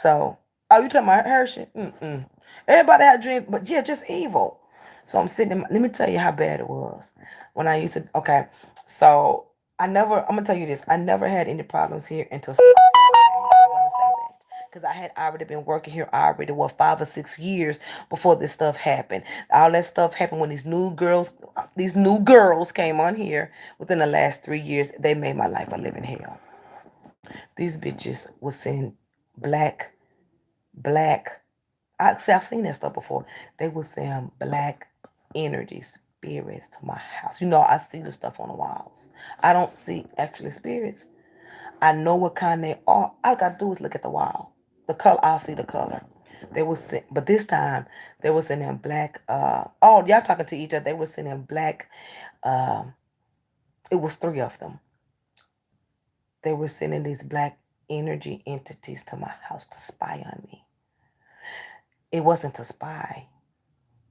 So, oh, you talking about Hershey? Mm-mm. Everybody had dreams, but yeah, just evil. So I'm sitting. Let me tell you how bad it was when I used to. Okay, so I never. I'm gonna tell you this. I never had any problems here until. I'm gonna say that because I had already been working here already 5 or 6 years before this stuff happened. All that stuff happened when these new girls came on here within the last 3 years. They made my life a living hell. These bitches was saying black, black. I've seen that stuff before. They were saying black energy spirits to my house. I see the stuff on the walls. I don't see actually spirits. I know what kind they are. All I gotta do is look at the wall. The color, I'll see the color. But this time they were sending black. Oh, y'all talking to each other. They were sending black. Uh, it was three of them. They were sending these black energy entities to my house to spy on me. It wasn't to spy.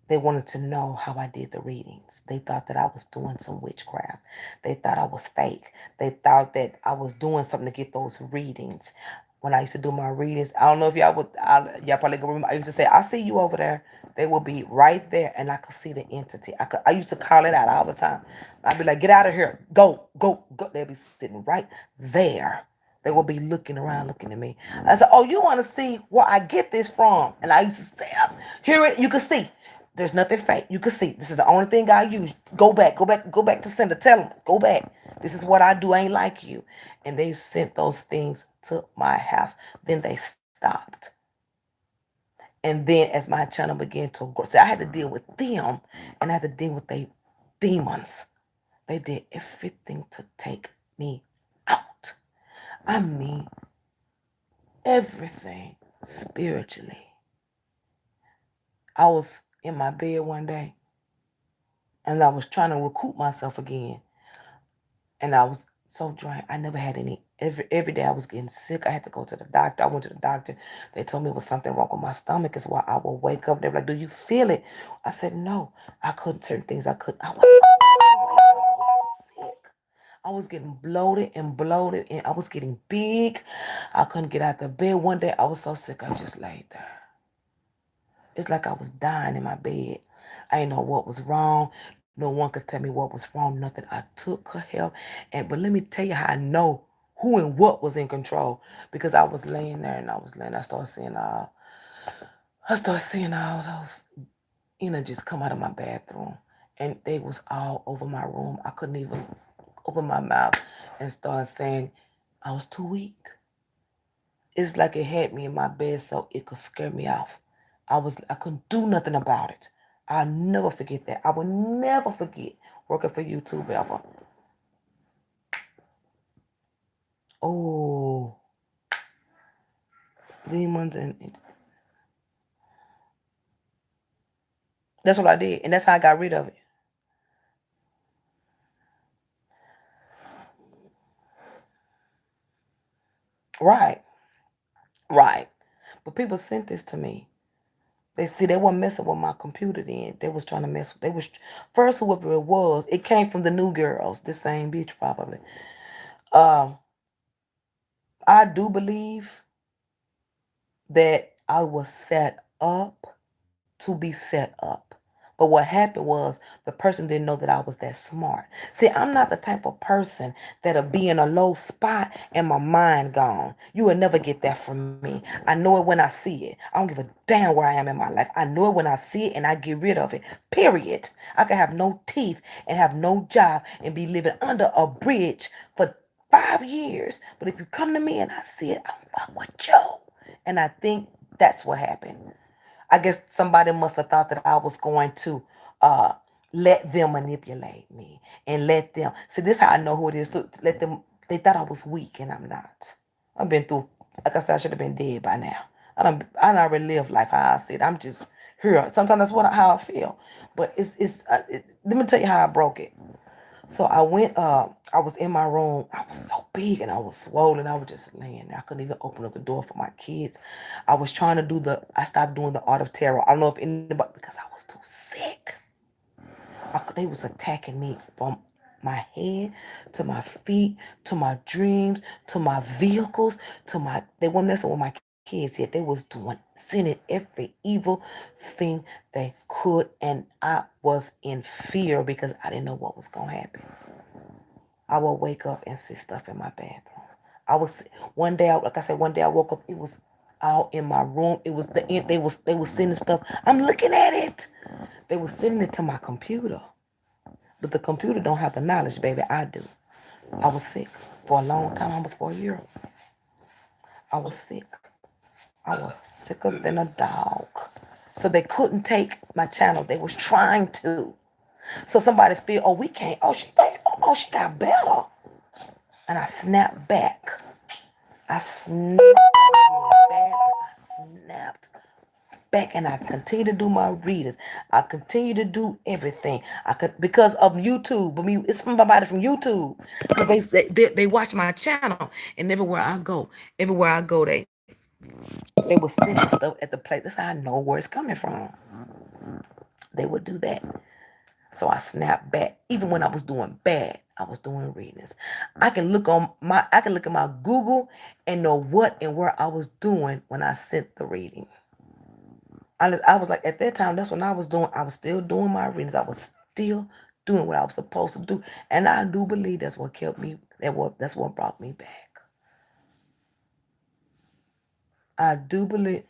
They wanted to know how I did the readings. They thought that I was doing some witchcraft. They thought I was fake. They thought that I was doing something to get those readings. When I used to do my readings, I don't know if y'all probably gonna remember. I used to say, "I see you over there." They will be right there, and I could see the entity. I used to call it out all the time. I'd be like, "Get out of here! Go, go, go!" They'd be sitting right there. They will be looking around, looking at me. I said, "Oh, you want to see where I get this from?" And I used to say, "Here it. You can see." There's nothing fake. You can see. This is the only thing I use. Go back. Go back. Go back to sender. Tell them. Go back. This is what I do. I ain't like you. And they sent those things to my house. Then they stopped. And then as my channel began to grow, see, I had to deal with them and I had to deal with their demons. They did everything to take me out. I mean, everything spiritually. I was in my bed one day and I was trying to recoup myself again. And I was so drained. I never had any. Every day I was getting sick. I had to go to the doctor. I went to the doctor. They told me it was something wrong with my stomach. Is why I would wake up. They were like, "Do you feel it?" I said, "No." I couldn't. Certain things I couldn't. I was sick. I was getting bloated, and I was getting big. I couldn't get out of bed. One day I was so sick. I just laid there. It's like I was dying in my bed. I didn't know what was wrong. No one could tell me what was wrong. Nothing. I took her help. But let me tell you how I know who and what was in control. Because I was laying there and I was laying. I started seeing all those energies come out of my bathroom. And they was all over my room. I couldn't even open my mouth and start saying I was too weak. It's like it had me in my bed so it could scare me off. I couldn't do nothing about it. I'll never forget that. I will never forget working for YouTube ever. Oh, demons and that's what I did, and that's how I got rid of it. Right, right. But people sent this to me. They weren't messing with my computer then. They was trying to mess with. They was first whoever it was. It came from the new girls. The same bitch probably. Um, I do believe that I was set up to be set up. But what happened was the person didn't know that I was that smart. See, I'm not the type of person that'll be in a low spot and my mind gone. You will never get that from me. I know it when I see it. I don't give a damn where I am in my life. I know it when I see it and I get rid of it. Period. I can have no teeth and have no job and be living under a bridge for 5 years. But if you come to me and I see it, I'm fuck with you. And I think that's what happened. I guess somebody must have thought that I was going to uh, let them manipulate me and let them see. This is how I know who it is to let them. They thought I was weak, and I'm not. I've been through. Like I said, I should have been dead by now. I don't already live life how I see it. I'm just here. Sometimes that's how I feel. But let me tell you how I broke it. So I was in my room. I was so big and I was swollen. I was just laying there. I couldn't even open up the door for my kids. I stopped doing the art of tarot. I don't know if anybody, because I was too sick. They was attacking me from my head to my feet to my dreams to my vehicles they weren't messing with my kids yet. They was sending every evil thing they could, and I was in fear because I didn't know what was gonna happen. I would wake up and see stuff in my bathroom. I was one day, like I said, one day I woke up. It was all in my room. It was they was sending stuff. I'm looking at it. They was sending it to my computer, but the computer don't have the knowledge, baby. I do. I was sick for a long time, almost for a year. I was sick. I was sicker than a dog. So they couldn't take my channel. They was trying to. So somebody feel, oh, we can't. Oh, she got better. And I snapped back. I snapped back. I snapped back, and I continue to do my readings. I continue to do everything. I could because of YouTube. I mean, it's somebody from YouTube because they watch my channel, and everywhere I go, they will send stuff at the place. That's how I know where it's coming from. They would do that. So I snapped back. Even when I was doing bad, I was doing readings. I can look at my Google and know what and where I was doing when I sent the reading. I was like, at that time, that's when I was still doing my readings. I was still doing what I was supposed to do. And I do believe that's what kept me, that's what brought me back. I do believe.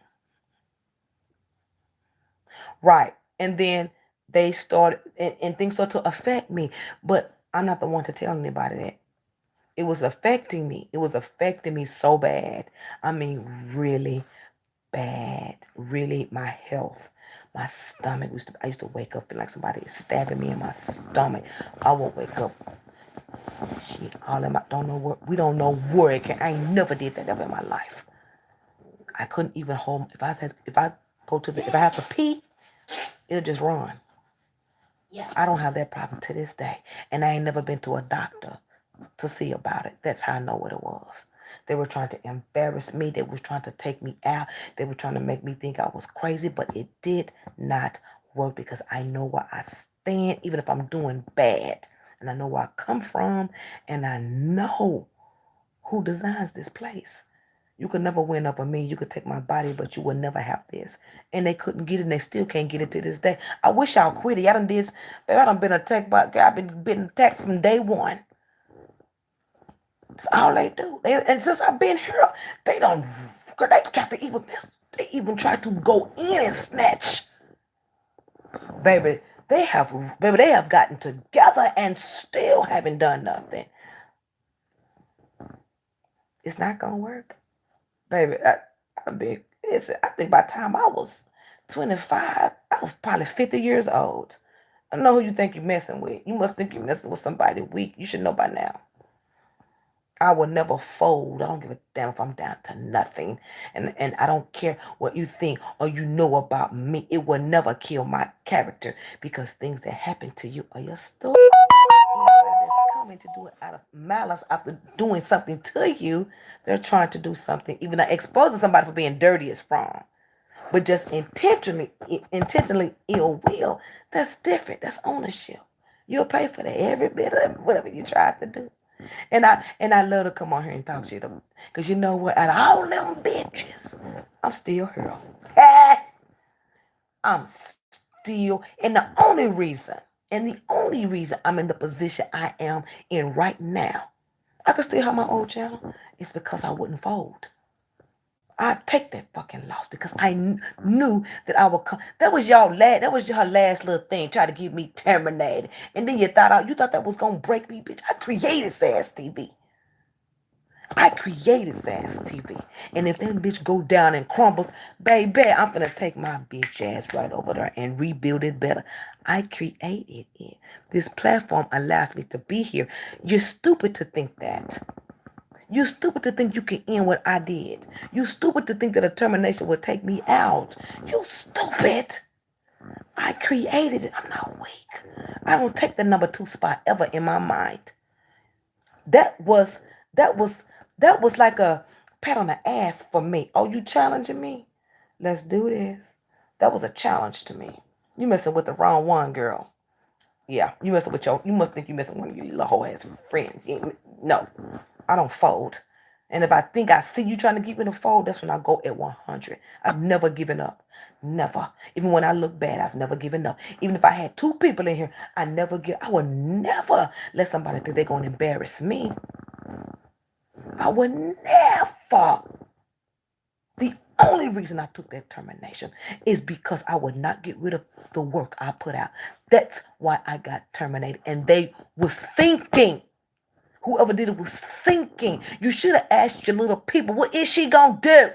Right. And then they started, and things started to affect me. But I'm not the one to tell anybody that. It was affecting me. It was affecting me so bad. I mean, really bad. Really, my health. My stomach. I used to wake up feeling like somebody is stabbing me in my stomach. I would wake up. Shit, all in my, don't know where, we don't know where it can. I ain't never did that ever in my life. I couldn't even hold, if I have to pee, it'll just run. Yeah. I don't have that problem to this day. And I ain't never been to a doctor to see about it. That's how I know what it was. They were trying to embarrass me. They were trying to take me out. They were trying to make me think I was crazy, but it did not work because I know where I stand, even if I'm doing bad. And I know where I come from, and I know who designs this place. You could never win over me. You could take my body, but you would never have this. And they couldn't get it, and they still can't get it to this day. I wish y'all quit it. Y'all done this. Baby, I done been attacked by God. I've been attacked from day one. That's all they do. And since I've been here, they try to even miss. They even try to go in and snatch. Baby, they have gotten together and still haven't done nothing. It's not gonna work. Baby, I think by the time I was 25, I was probably 50 years old. I don't know who you think you're messing with. You must think you're messing with somebody weak. You should know by now. I will never fold. I don't give a damn if I'm down to nothing. And I don't care what you think or you know about me. It will never kill my character because things that happen to you are your story. Anybody that's coming to do it out of malice after doing something to you, they're trying to do something. Even exposing somebody for being dirty is wrong. But just intentionally ill will, that's different. That's ownership. You'll pay for that every bit of whatever you tried to do. And I love to come on here and talk shit about, because you know what? Out of all them bitches, I'm still here. I'm still, and the only reason I'm in the position I am in right now, I could still have my old channel, is because I wouldn't fold. I'd take that fucking loss because I knew that I would come. That was your last little thing, try to get me terminated. And then you thought that was gonna break me, bitch. I created Sass TV. And if that bitch go down and crumbles, baby, I'm gonna take my bitch ass right over there and rebuild it better. I created it. This platform allows me to be here. You're stupid to think that. You stupid to think you can end what I did. You stupid to think that a termination would take me out. You stupid. I created it. I'm not weak. I don't take the number 2 spot ever in my mind. That was like a pat on the ass for me. Oh, you challenging me? Let's do this. That was a challenge to me. You messing with the wrong one, girl. Yeah, you must think you messing with one of your little hoe ass friends. No, I don't fold. And if I think I see you trying to keep me in the fold, that's when I go at 100. I've never given up. Never. Even when I look bad, I've never given up. Even if I had 2 people in here, I would never let somebody think they're going to embarrass me. I would never. The only reason I took that termination is because I would not get rid of the work I put out. That's why I got terminated. And they was thinking. Whoever did it was thinking. You should have asked your little people, what is she going to do?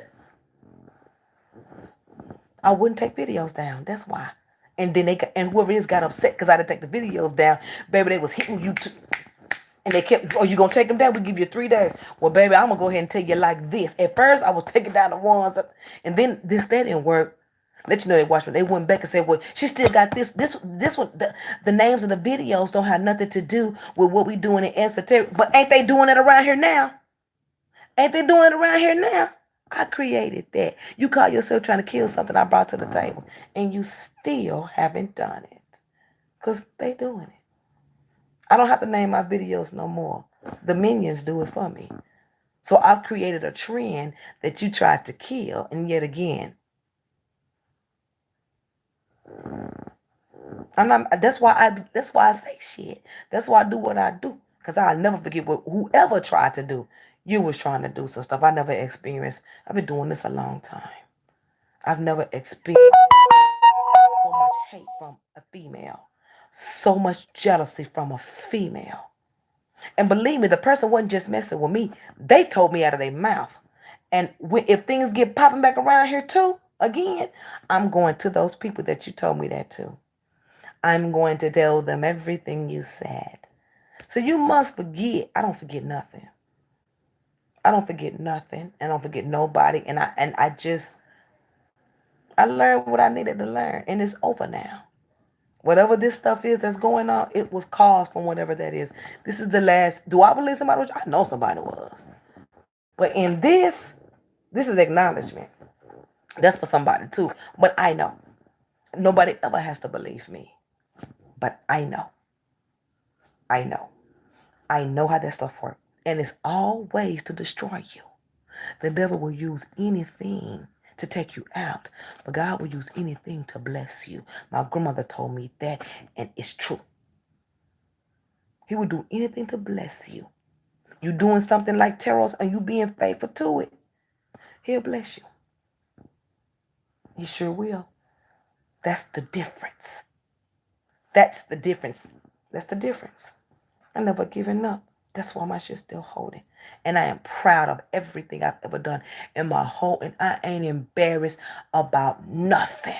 I wouldn't take videos down. That's why. And then whoever it is got upset because I didn't take the videos down. Baby, they was hitting you too. And they kept, oh, you going to take them down? We give you 3 days. Well, baby, I'm going to go ahead and tell you like this. At first, I was taking down the ones. And then that didn't work. Let you know they watched me. They went back and said, well, she still got this one. The names of the videos don't have nothing to do with what we doing in esoteric. But ain't they doing it around here now? Ain't they doing it around here now? I created that. You call yourself trying to kill something I brought to the table. And you still haven't done it. Because they doing it. I don't have to name my videos no more. The minions do it for me. So I've created a trend that you tried to kill. And yet again, that's why I say shit. That's why I do what I do. Because I'll never forget what whoever tried to do. You was trying to do some stuff I never experienced. I've been doing this a long time. I've never experienced so much hate from a female. So much jealousy from a female. And believe me, the person wasn't just messing with me. They told me out of their mouth. And if things get popping back around here too, again, I'm going to those people that you told me that to. I'm going to tell them everything you said. So you must forget. I don't forget nothing. I don't forget nothing. I don't forget nobody. And I learned what I needed to learn. And it's over now. Whatever this stuff is that's going on, it was caused from whatever that is. This is the last. Do I believe somebody was? I know somebody was. But in this is acknowledgement. That's for somebody too. But I know. Nobody ever has to believe me. But I know. I know. I know how that stuff works. And it's always to destroy you. The devil will use anything to take you out. But God will use anything to bless you. My grandmother told me that, and it's true. He will do anything to bless you. You doing something like tarot and you being faithful to it, he'll bless you. He sure will. That's the difference. That's the difference. That's the difference. I never given up. That's why my shit's still holding. And I am proud of everything I've ever done in my whole, and I ain't embarrassed about nothing.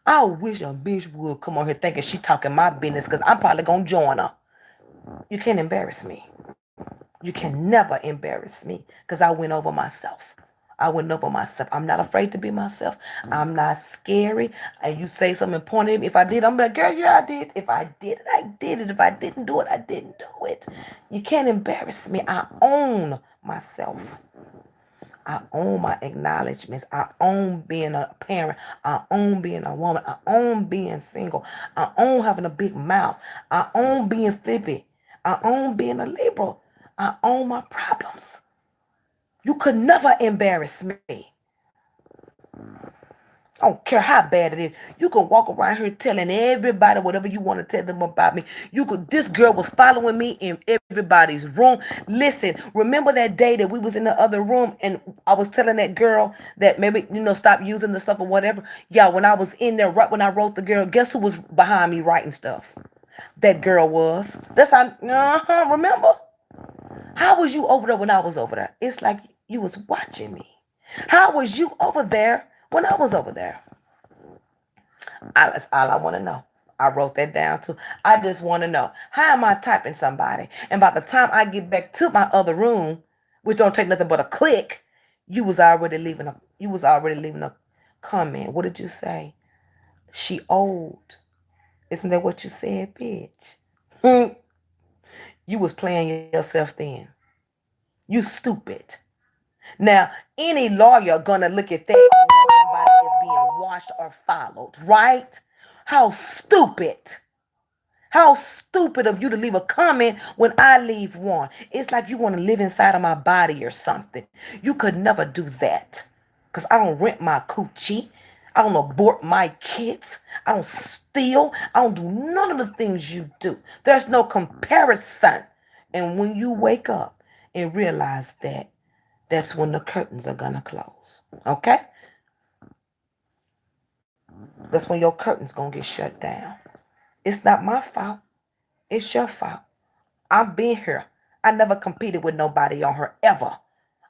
I wish a bitch would come on here thinking she talking my business because I'm probably going to join her. You can't embarrass me. You can never embarrass me because I went over myself. I'm not afraid to be myself. I'm not scary. And you say something important to me. If I did, I'm like, girl, yeah, I did. If I did it, I did it. If I didn't do it, I didn't do it. You can't embarrass me. I own myself. I own my acknowledgments. I own being a parent. I own being a woman. I own being single. I own having a big mouth. I own being flippy. I own being a Libra. I own my problems. You could never embarrass me. I don't care how bad it is. You can walk around here telling everybody whatever you want to tell them about me. This girl was following me in everybody's room. Listen, remember that day that we was in the other room and I was telling that girl that maybe, stop using the stuff or whatever. Yeah, when I was in there, right when I wrote the girl, guess who was behind me writing stuff? That girl was. That's how, remember? How was you over there when I was over there? It's like you was watching me. How was you over there when I was over there? That's all I want to know. I wrote that down too. I just want to know, how am I typing somebody? And by the time I get back to my other room, which don't take nothing but a click, you was already leaving a comment. What did you say? She old. Isn't that what you said, bitch? You was playing yourself then. You stupid. Now, any lawyer gonna look at that and know somebody is being watched or followed, right? How stupid. How stupid of you to leave a comment when I leave one. It's like you want to live inside of my body or something. You could never do that. Because I don't rent my coochie. I don't abort my kids. I don't steal. I don't do none of the things you do. There's no comparison. And when you wake up and realize that, that's when the curtains are going to close. Okay? That's when your curtains going to get shut down. It's not my fault. It's your fault. I've been here. I never competed with nobody on her ever.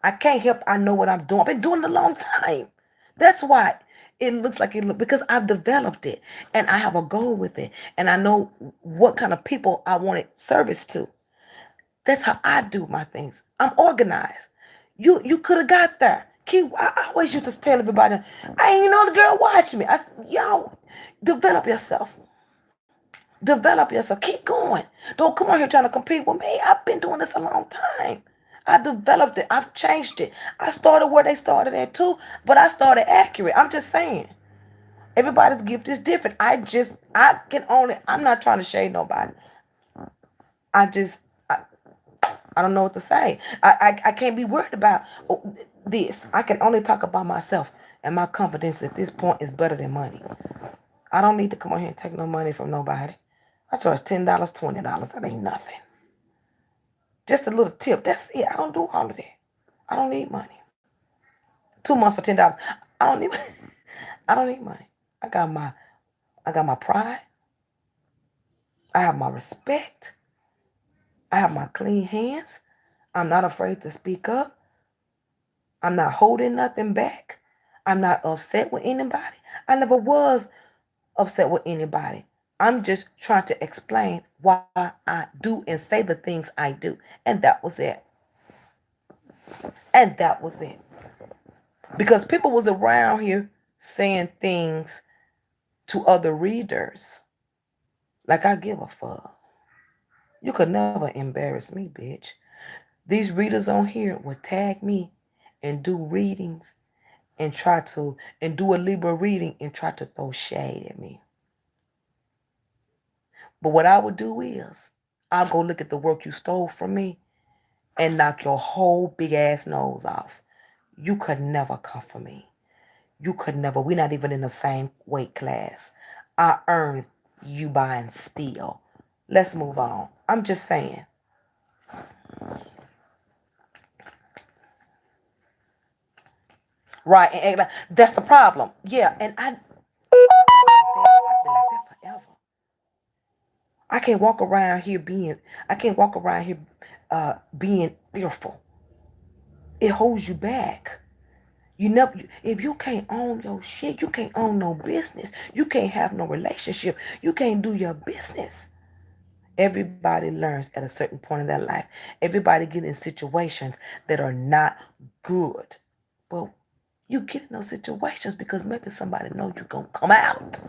I can't help. I know what I'm doing. I've been doing it a long time. That's why it looks like it looks because I've developed it and I have a goal with it and I know what kind of people I wanted service to. That's how I do my things. I'm organized. You could have got there. I always used to tell everybody, I ain't know the girl watch me. Y'all develop yourself. Develop yourself. Keep going. Don't come on here trying to compete with me. I've been doing this a long time. I developed it. I've changed it. I started where they started at too, but I started accurate. I'm just saying. Everybody's gift is different. I'm not trying to shade nobody. I just, I don't know what to say. I can't be worried about this. I can only talk about myself. And my confidence at this point is better than money. I don't need to come on here and take no money from nobody. I charge $10, $20. That ain't nothing. Just a little tip. That's it. I don't do all of that. I don't need money. 2 months for $10. I don't need I don't need money. I got my pride. I have my respect. I have my clean hands. I'm not afraid to speak up. I'm not holding nothing back. I'm not upset with anybody. I never was upset with anybody. I'm just trying to explain why I do and say the things I do. And that was it. And that was it. Because people was around here saying things to other readers. Like I give a fuck. You could never embarrass me, bitch. These readers on here would tag me and do readings and do a Libra reading and try to throw shade at me. But what I would do is I'll go look at the work you stole from me and knock your whole big ass nose off. You could never come for me. You could never. We're not even in the same weight class. I earned you buying steel. Let's move on. I'm just saying. Right. And that's the problem. Yeah. And I've been like that forever. I can't walk around here being fearful. It holds you back. You never, if you can't own your shit, you can't own no business. You can't have no relationship. You can't do your business. Everybody learns at a certain point in their life. Everybody get in situations that are not good. But you get in those situations because maybe somebody knows you're going to come out.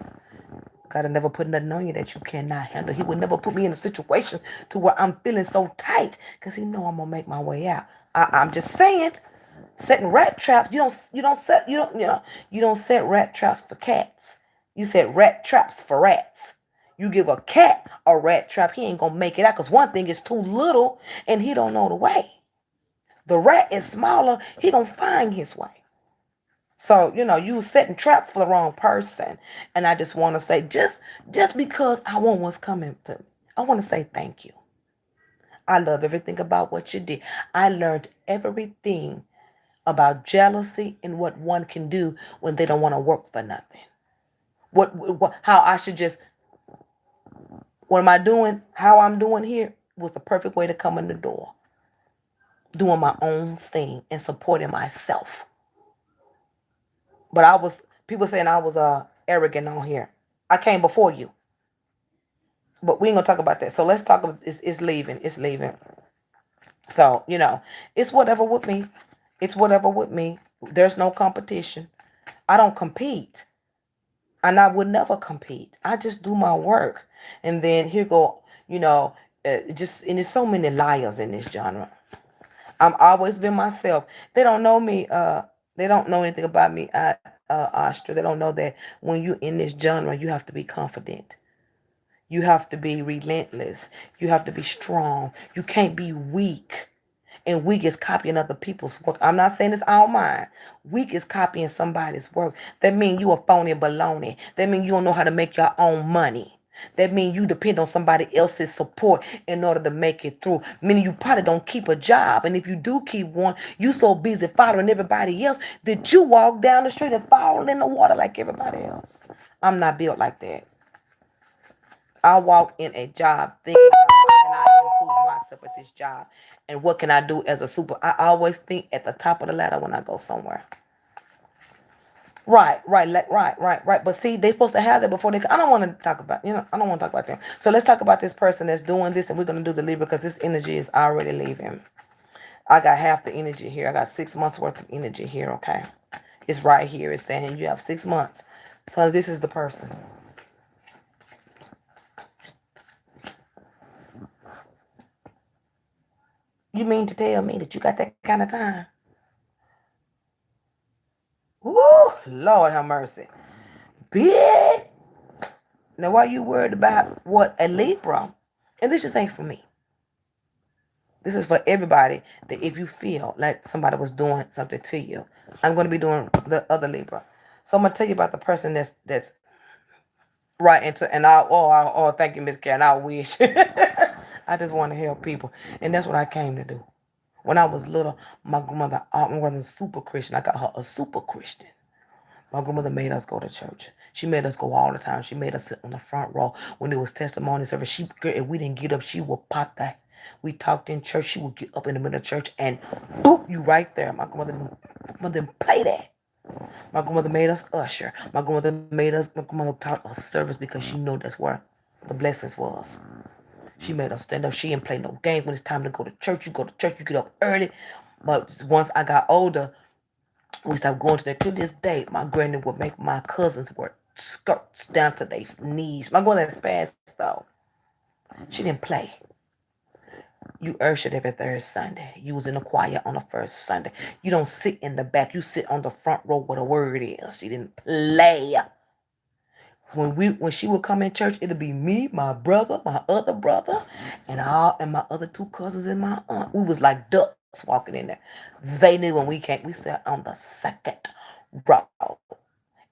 God will never put nothing on you that you cannot handle. He would never put me in a situation to where I'm feeling so tight because he know I'm going to make my way out. I'm just saying. Setting rat traps, you don't set rat traps for cats. You set rat traps for rats. You give a cat a rat trap, he ain't gonna make it out because one thing is too little and he don't know the way. The rat is smaller, he gonna find his way. So, you setting traps for the wrong person. And I just want to say, just because I want what's coming to me, I want to say thank you. I love everything about what you did. I learned everything about jealousy and what one can do when they don't want to work for nothing. How I should just, what am I doing? How I'm doing here was the perfect way to come in the door. Doing my own thing and supporting myself. But people saying I was arrogant on here. I came before you. But we ain't gonna talk about that. So let's talk about it's leaving. It's leaving. So, it's whatever with me. It's whatever with me. There's no competition. I don't compete. And I would never compete. I just do my work. And then here go, and there's so many liars in this genre. I'm always been myself. They don't know me. They don't know anything about me, Astra. They don't know that when you in this genre, you have to be confident. You have to be relentless. You have to be strong. You can't be weak. And weak is copying other people's work. I'm not saying it's all mine. Weak is copying somebody's work. That means you a phony baloney. That means you don't know how to make your own money. That means you depend on somebody else's support in order to make it through. Meaning you probably don't keep a job. And if you do keep one, you so busy following everybody else that you walk down the street and fall in the water like everybody else. I'm not built like that. I walk in a job thinking about how can I improve myself at this job and what can I do as a super. I always think at the top of the ladder when I go somewhere. Right. But see, they're supposed to have that before they. I don't want to talk about. I don't want to talk about them. So let's talk about this person that's doing this, and we're gonna do the Libra because this energy is already leaving. I got half the energy here. I got 6 months worth of energy here. Okay, it's right here. It's saying you have 6 months. So this is the person. You mean to tell me that you got that kind of time? Woo! Lord have mercy. Bitch! Now, why you worried about what a Libra? And this just ain't for me. This is for everybody that if you feel like somebody was doing something to you, I'm going to be doing the other Libra. So I'm going to tell you about the person that's right into, and thank you, Miss Karen. I wish. I just want to help people. And that's what I came to do. When I was little, my grandmother was a super Christian. I got her a super Christian. My grandmother made us go to church. She made us go all the time. She made us sit on the front row when it was testimony service. If we didn't get up, she would pop that. We talked in church. She would get up in the middle of church and boop, you right there. My grandmother didn't play that. My grandmother made us usher. My grandmother taught us service because she knew that's where the blessings was. She made us stand up. She didn't play no games. When it's time to go to church, you go to church. You get up early. But once I got older, we stopped going to that. To this day, my granny would make my cousins wear skirts down to their knees. My granny is fast though. She didn't play. You ushered every third Sunday. You was in the choir on the first Sunday. You don't sit in the back. You sit on the front row where the word is. She didn't play. When she would come in church, it'd be me, my brother, my other brother, and my other two cousins and my aunt. We was like ducks walking in there. They knew when we came. We sat on the second row.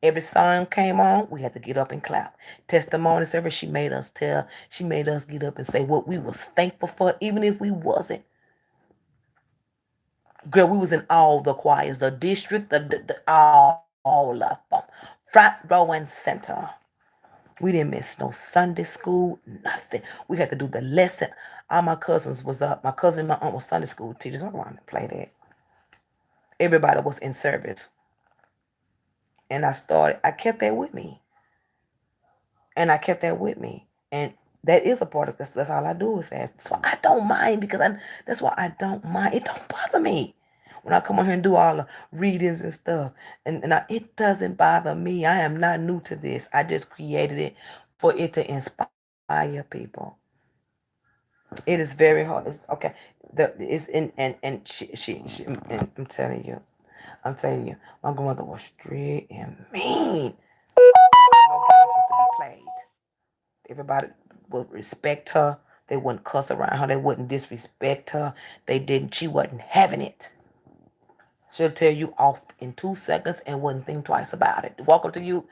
Every song came on, we had to get up and clap. Testimony service, she made us get up and say what we was thankful for, even if we wasn't. Girl, we was in all the choirs, the district, all of them. Front row and center. We didn't miss no Sunday school, nothing. We had to do the lesson. All my cousins was up. My cousin and my aunt was Sunday school teachers. I wanted to play that. Everybody was in service. And I kept that with me. And that is a part of this. That's all I do is ask. So I don't mind because that's why I don't mind. It don't bother me. When I come on here and do all the readings and stuff. It doesn't bother me. I am not new to this. I just created it for it to inspire people. It is very hard. It's okay. It's in and she and I'm telling you, my grandmother was strict and mean. No games was to be played. Everybody would respect her. They wouldn't cuss around her. They wouldn't disrespect her. They didn't. She wasn't having it. She'll tell you off in 2 seconds and wouldn't think twice about it. Walk up to you,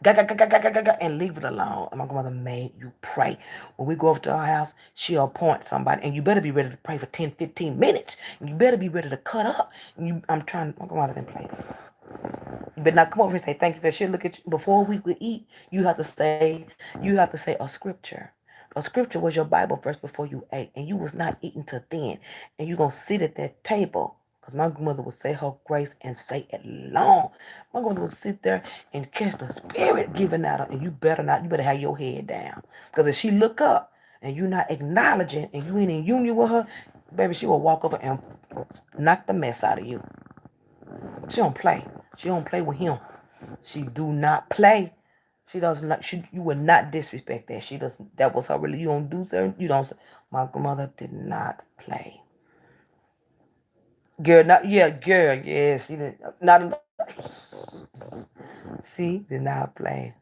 and leave it alone. And my grandmother made you pray. When we go over to her house, she'll appoint somebody. And you better be ready to pray for 10, 15 minutes. And you better be ready to cut up. My grandmother didn't play that. You better not come over and say thank you for that. She'll look at you. Before we would eat, you have to say a scripture. A scripture was your Bible verse before you ate. And you was not eating till then. And you're going to sit at that table. Because my grandmother would say her grace and say it long. My grandmother would sit there and catch the spirit giving out of her. And you better have your head down. Because if she look up and you're not acknowledging and you ain't in union with her, baby, she will walk over and knock the mess out of you. She don't play. She don't play with him. She do not play. She doesn't like. You would not disrespect that. She doesn't. That was her really. You don't do certain. You don't. My grandmother did not play. Girl, girl, yeah, she did not. See, did not play.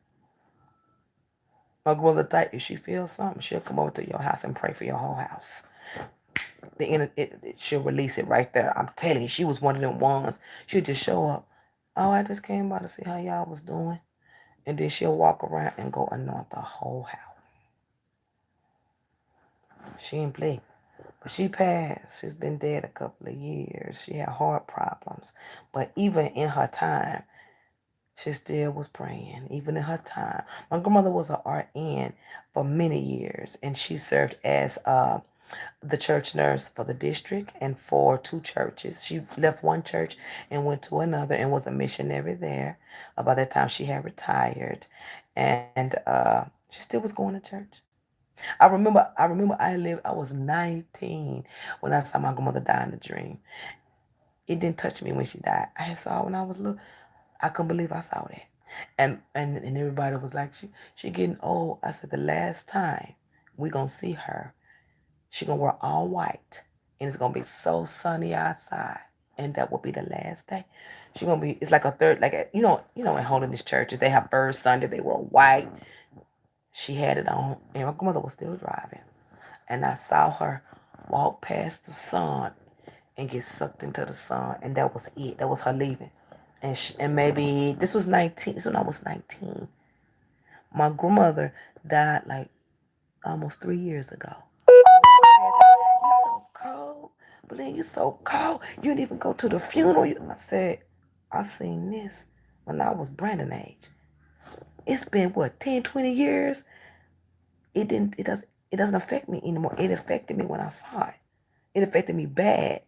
My grandmother type, if she feels something, she'll come over to your house and pray for your whole house. She'll release it right there. I'm telling you, she was one of them ones. She'll just show up. Oh, I just came by to see how y'all was doing. And then she'll walk around and go anoint the whole house. She ain't play. But she passed. She's been dead a couple of years. She had heart problems. But even in her time, she still was praying, even in her time. My grandmother was an RN for many years, and she served as the church nurse for the district and for two churches. She left one church and went to another and was a missionary there. By that time, she had retired, and she still was going to church. I was 19 when I saw my grandmother die in a dream. It didn't touch me when she died. I saw it when I was little. I couldn't believe I saw that. And everybody was like, she getting old. I said, the last time we gonna see her, she gonna wear all white. And it's gonna be so sunny outside. And that will be the last day. She gonna be, it's like a third, like, in holiness churches, they have first Sunday, they wear white. She had it on, and my grandmother was still driving. And I saw her walk past the sun and get sucked into the sun, and that was it. That was her leaving. And maybe this was 19. This was when I was 19. My grandmother died like almost 3 years ago. You so cold, but then you so cold. You didn't even go to the funeral. I said, I seen this when I was Brandon age. It's been what, 10, 20 years? It doesn't affect me anymore. It affected me when I saw it. It affected me bad.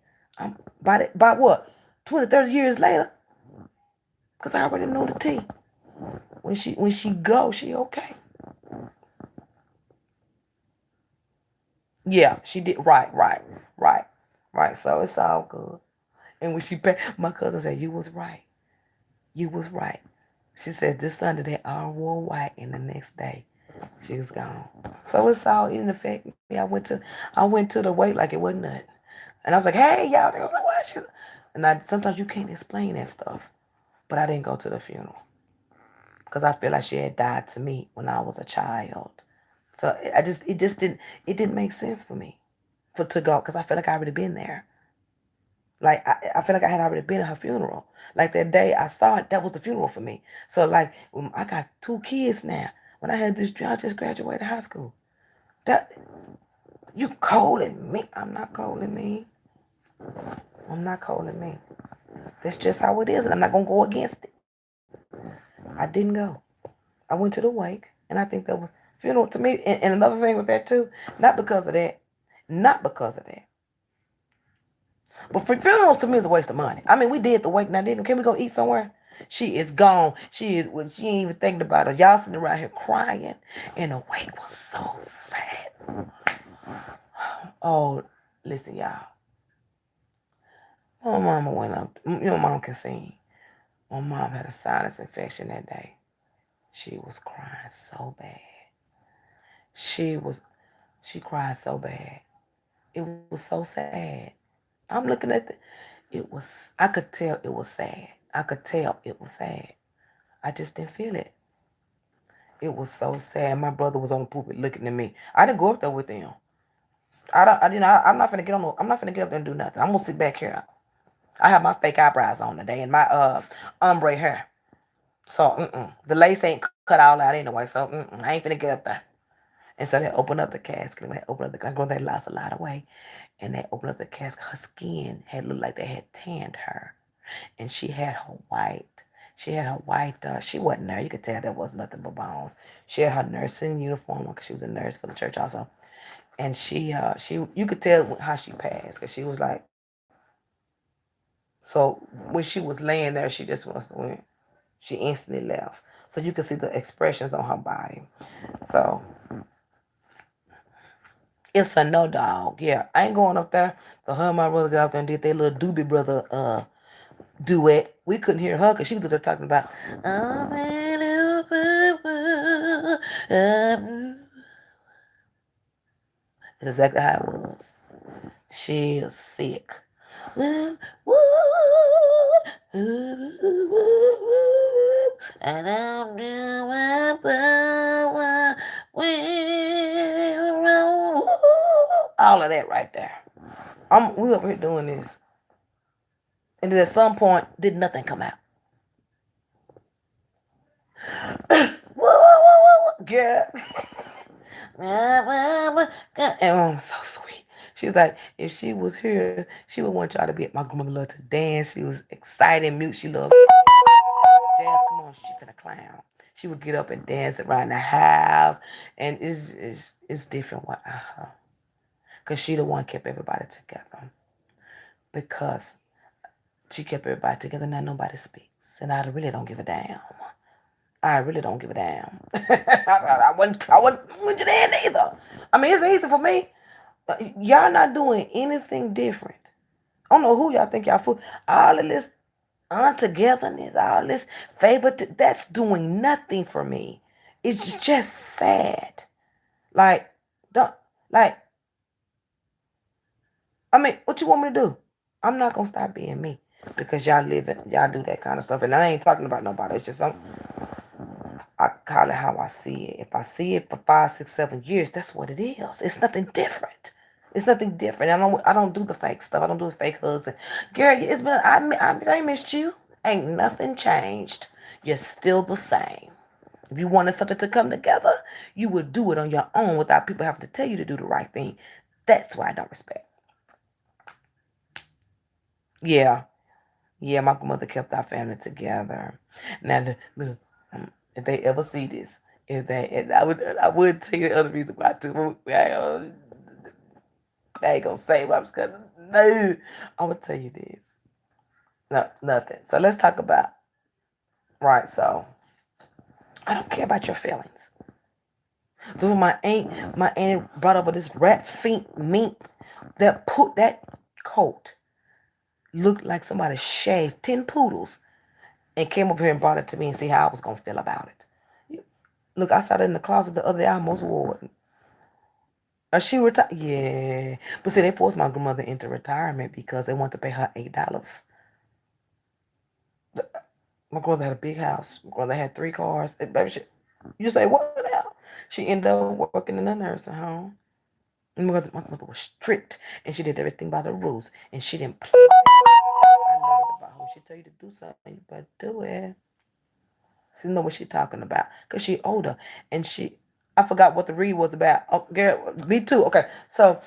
By what? 20, 30 years later. Because I already knew the tea. When she go, she okay. Yeah, she did. Right. So it's all good. And when she passed, my cousin said, you was right. You was right. She said, this Sunday they all wore white, and the next day she was gone. So it's all, it didn't affect me. I went to the wake like it wasn't nothing. And I was like, hey, y'all. They was like, what? And sometimes you can't explain that stuff. But I didn't go to the funeral. Because I feel like she had died to me when I was a child. So it didn't make sense for me to go, because I feel like I already been there. Like, I feel like I had already been at her funeral. Like, that day I saw it, that was the funeral for me. So, like, I got 2 kids now. When I had this job, I just graduated high school. That, you cold and me. I'm not cold and me. I'm not cold and me. That's just how it is, and I'm not going to go against it. I didn't go. I went to the wake, and I think that was funeral to me. And another thing with that, too, not because of that. But for funerals to me is a waste of money. I mean, we did the wake now, didn't we? Can we go eat somewhere? She is gone. She ain't even thinking about it. Y'all sitting around here crying. And the wake was so sad. Oh, listen, y'all. My mama went up. Your mom can sing. My mom had a sinus infection that day. She was crying so bad. She cried so bad. It was so sad. I'm looking at I could tell it was sad. I could tell it was sad. I just didn't feel it. It was so sad. My brother was on the pulpit looking at me. I didn't go up there with them. I'm not finna get up there and do nothing. I'm gonna sit back here. I have my fake eyebrows on today and my ombre hair. So the lace ain't cut all out anyway. So I ain't finna get up there. And so they opened up the casket. When they opened up they lost a lot of weight. And they opened up the casket. Her skin had looked like they had tanned her. And she had her white. She wasn't there. You could tell there was nothing but bones. She had her nursing uniform because she was a nurse for the church also. And you could tell how she passed because she was like, so when she was laying there, she just went, she instantly left. So you could see the expressions on her body. So it's a no dog. Yeah, I ain't going up there. So her and my brother got up there and did their little Doobie Brother duet. We couldn't hear her because she was up there talking about. That's exactly how it was. She is sick. And I'm doing all of that right there. We over here doing this. And then at some point, did nothing come out? Whoa, whoa, whoa, whoa, girl. And so sweet. She's like, if she was here, she would want y'all to be at my grandmother loved to dance. She was excited, mute. She loved jazz. Come on, she's a clown. She would get up and dance around the house, and it's different with her, cause she the one kept everybody together. Because she kept everybody together. Now nobody speaks, and I really don't give a damn. I really don't give a damn. I wouldn't get in either. I mean, it's easy for me. Y'all not doing anything different. I don't know who y'all think y'all fool. All of this untogetherness, all this favor, that's doing nothing for me. It's just sad. Like, don't, like, I mean, what you want me to do? I'm not gonna stop being me because y'all do that kind of stuff. And I ain't talking about nobody. It's just I call it how I see it. If I see it for 5, 6, 7 years, that's what it is. It's nothing different. It's nothing different. I don't do the fake stuff. I don't do the fake hugs. And girl, it's been I missed you. Ain't nothing changed. You're still the same. If you wanted something to come together, you would do it on your own without people having to tell you to do the right thing. That's why I don't respect. Yeah. Yeah, my grandmother kept our family together. Now, look, if they ever see this, I would tell you the other reason why too. I ain't gonna say what I was gonna. No, I would tell you this. No, nothing. So let's talk about right. So I don't care about your feelings. Though my aunt brought over this rat feet meat that coat looked like somebody shaved 10 poodles and came over here and brought it to me and see how I was gonna feel about it. Look, I saw it in the closet the other day. I almost wore it. She retired. Yeah, but see, they forced my grandmother into retirement because they wanted to pay her $8. My grandmother had a big house. My grandmother had 3 cars. Baby, you say what the hell? She ended up working in a nursing home. And my mother was strict, and she did everything by the rules, and she didn't play. I know that about her. When she tell you to do something, you better do it. She know what she talking about, cause she older, and I forgot what the read was about. Oh, girl, me too. Okay, so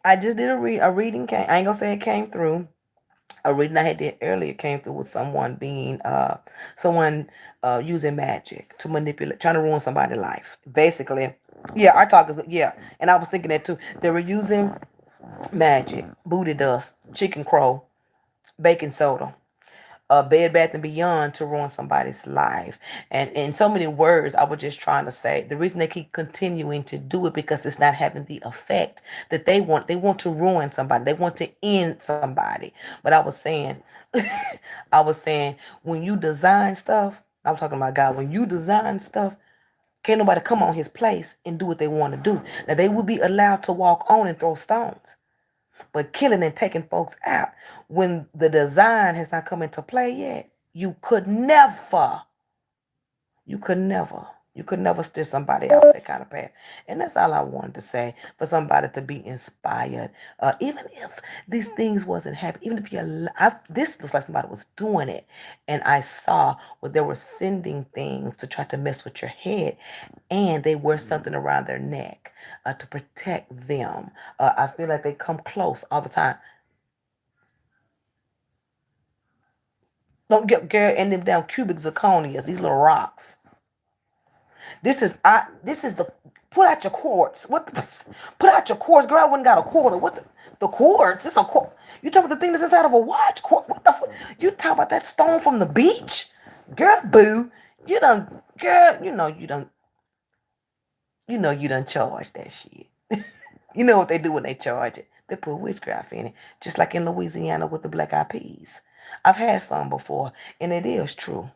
I just did a reading. I ain't gonna say it came through. A reading I had did earlier came through with someone using magic to manipulate, trying to ruin somebody's life. Basically, yeah, our talk is yeah, and I was thinking that too. They were using magic, booty dust, chicken crow, baking soda, Bed Bath and Beyond to ruin somebody's life. And in so many words, I was just trying to say the reason they keep continuing to do it because it's not having the effect that they want. They want to ruin somebody. They want to end somebody. But I was saying, when you design stuff, I'm talking about God. When you design stuff, can't nobody come on His place and do what they want to do. Now they will be allowed to walk on and throw stones. But killing and taking folks out when the design has not come into play yet, you could never, you could never steer somebody off that kind of path. And that's all I wanted to say, for somebody to be inspired. Even if these things wasn't happening, even if this looks like somebody was doing it, and I saw where they were sending things to try to mess with your head, and they wear something around their neck to protect them. I feel like they come close all the time. Don't get girl and them down cubic zirconias, these little rocks. This is the put out your quartz. Put out your quartz, girl? I wouldn't got a quarter. The quartz? It's a quartz. You talking about the thing that's inside of a watch? What the you talking about that stone from the beach? Girl, boo. You done girl, you done charge that shit. You know what they do when they charge it? They put witchcraft in it. Just like in Louisiana with the black eyed peas. I've had some before, and it is true.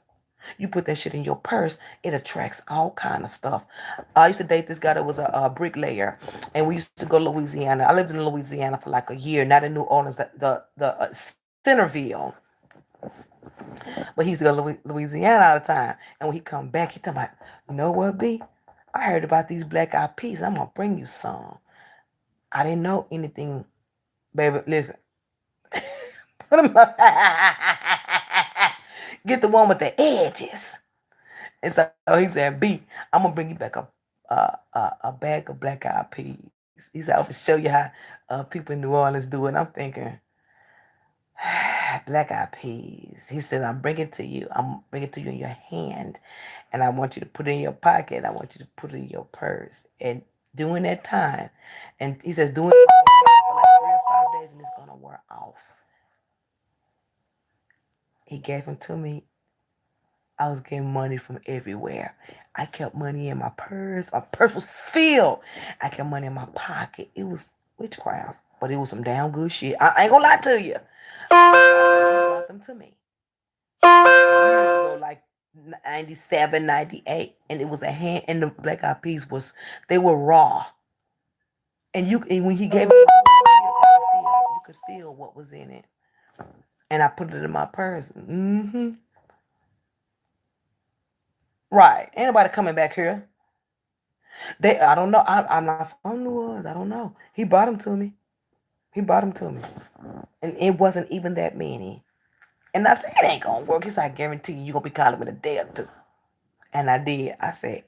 You put that shit in your purse, it attracts all kind of stuff. I used to date this guy that was a bricklayer, and we used to go to Louisiana. I lived in Louisiana for like a year, not in New Orleans, the Centerville. But he used to go to Louisiana all the time. And when he come back, he talking about, you know what, B? I heard about these black eyed peas. I'm gonna bring you some. I didn't know anything, baby. Listen, put 'em up. Get the one with the edges. And so he said, B, I'm gonna bring you back a bag of black eyed peas. He said, I'm gonna show you how people in New Orleans do it. And I'm thinking, black eyed peas. He said, I'm bringing it to you. I'm bringing it to you in your hand. And I want you to put it in your pocket. I want you to put it in your purse. And during that time, and he says, doing it for like 3 or 5 days and it's going to wear off. He gave them to me. I was getting money from everywhere. I kept money in my purse. My purse was filled. I kept money in my pocket. It was witchcraft, but it was some damn good shit. I ain't gonna lie to you. He brought them to me years ago, like 97, 98, and it was a hand. And the black eyed peas they were raw, and when he gave it, you could feel what was in it. And I put it in my purse. Right. Ain't nobody coming back here. I don't know. I'm not from New Orleans. I don't know. He brought them to me. He brought them to me, and it wasn't even that many. And I said, it ain't gonna work. He said, I guarantee you, gonna be calling me in a day or two. And I did. I said,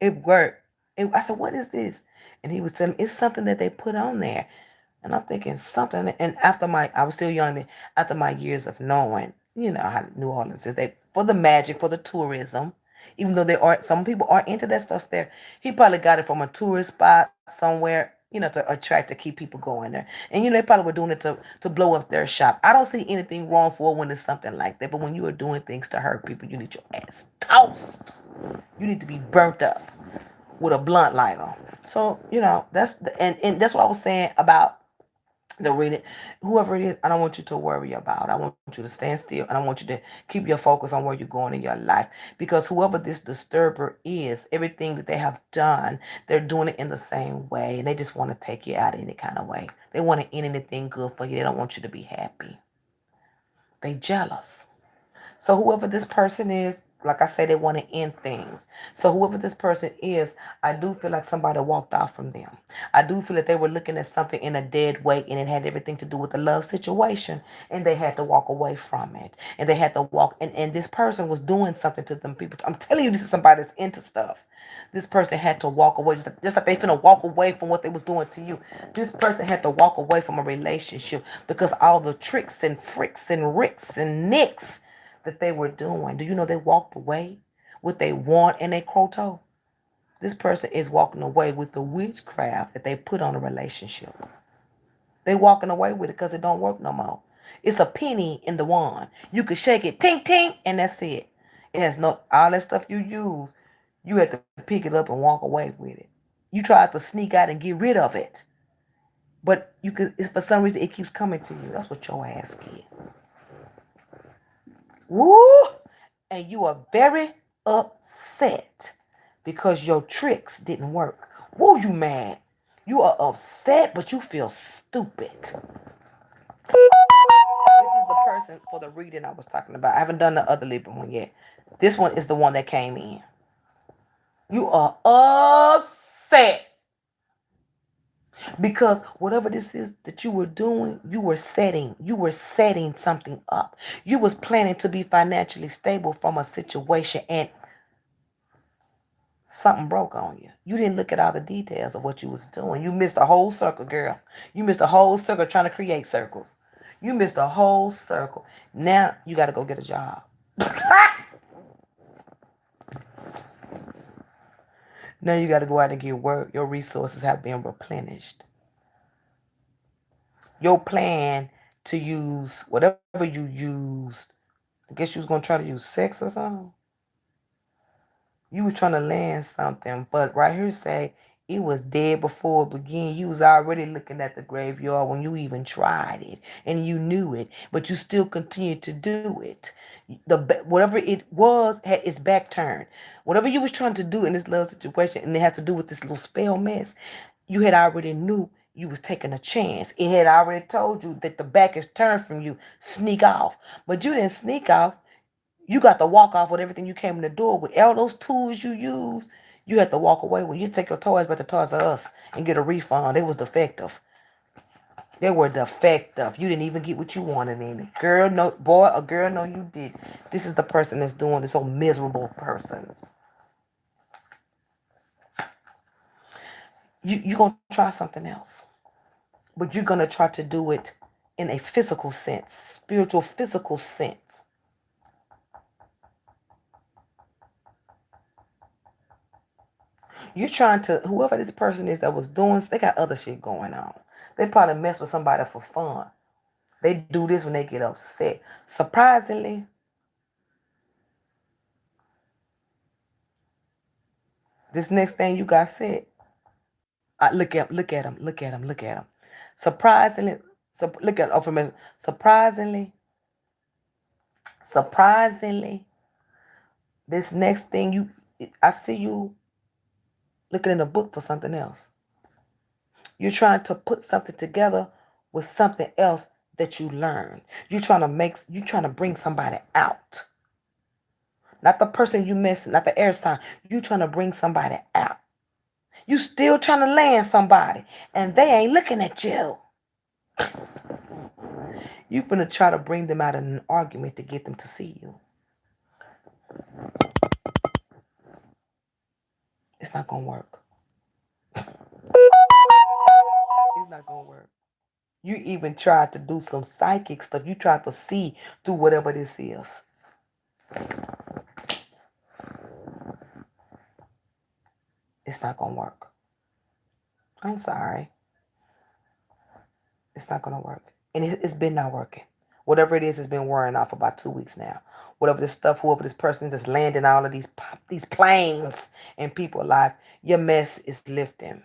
it worked. I said, what is this? And he was telling me, it's something that they put on there. And I'm thinking something. And I was still young then, after my years of knowing, you know how New Orleans is, they for the magic, for the tourism, even though some people are into that stuff there. He probably got it from a tourist spot somewhere, to attract, to keep people going there. And they probably were doing it to blow up their shop. I don't see anything wrong for it when it's something like that. But when you are doing things to hurt people, you need your ass toast. You need to be burnt up with a blunt lighter. So, and that's what I was saying about the reading. Whoever it is, I don't want you to worry about. I want you to stand still, and I want you to keep your focus on where you're going in your life. Because whoever this disturber is, everything that they have done, they're doing it in the same way, and they just want to take you out any kind of way. They want to end anything good for you. They don't want you to be happy. They jealous. So whoever this person is, like I say, they want to end things. So whoever this person is, I do feel like somebody walked off from them. I do feel that they were looking at something in a dead way, and it had everything to do with the love situation, and they had to walk away from it. And they had to walk, and this person was doing something to them people. I'm telling you, this is somebody that's into stuff. This person had to walk away, just like they finna walk away from what they was doing to you. This person had to walk away from a relationship because all the tricks and fricks and ricks and nicks that they were doing. Do you know they walked away with they want and they croto? This person is walking away with the witchcraft that they put on a relationship. They walking away with it because it don't work no more. It's a penny in the wand. You could shake it, tink tink, and that's it. It has no all that stuff you use. You have to pick it up and walk away with it. You tried to sneak out and get rid of it, but you could. For some reason, it keeps coming to you. That's what your ass get. Woo! And you are very upset because your tricks didn't work. Woo, you mad. You are upset, but you feel stupid. This is the person for the reading I was talking about. I haven't done the other Libra one yet. This one is the one that came in. You are upset because whatever this is that you were doing, you were setting something up. You was planning to be financially stable from a situation, and something broke on you. You didn't look at all the details of what you was doing. You missed a whole circle, girl. You missed a whole circle trying to create circles. You missed a whole circle. Now you got to go get a job. Now you got to go out and get work. Your resources have been replenished. Your plan to use whatever you used, I guess you was going to try to use sex or something. You were trying to land something, but right here say it was dead before it began. You was already looking at the graveyard when you even tried it, and you knew it, but you still continued to do it. Whatever it was had its back turned. Whatever you was trying to do in this little situation, and it had to do with this little spell mess, you had already knew you was taking a chance. It had already told you that the back is turned from you. Sneak off, but you didn't sneak off. You got to walk off with everything you came in the door with. All those tools you use, You had to walk away when you take your toys back to Toys R Us and get a refund. They was defective. They were defective. You didn't even get what you wanted in it. Girl, no, boy, a girl, no, you did. This is the person that's doing this, so miserable person. You're going to try something else. But you're going to try to do it in a physical sense, spiritual, physical sense. You're trying to, whoever this person is that was doing, they got other shit going on. They probably mess with somebody for fun. They do this when they get upset. Surprisingly, this next thing you got said, look at him. Surprisingly, look at surprisingly, this next thing I see you looking in a book for something else. You're trying to put something together with something else that you learned. You're trying to bring somebody out. Not the person you missing, not the air sign. You're trying to bring somebody out. You still trying to land somebody, and they ain't looking at you. You finna try to bring them out in an argument to get them to see you. It's not gonna work. It's not gonna work. You even tried to do some psychic stuff. You tried to see through whatever this is. It's not gonna work. I'm sorry. It's not gonna work. And it's been not working. Whatever it is, it's been wearing off about 2 weeks now. Whatever this stuff, whoever this person is that's landing all of these planes in people's life, your mess is lifting.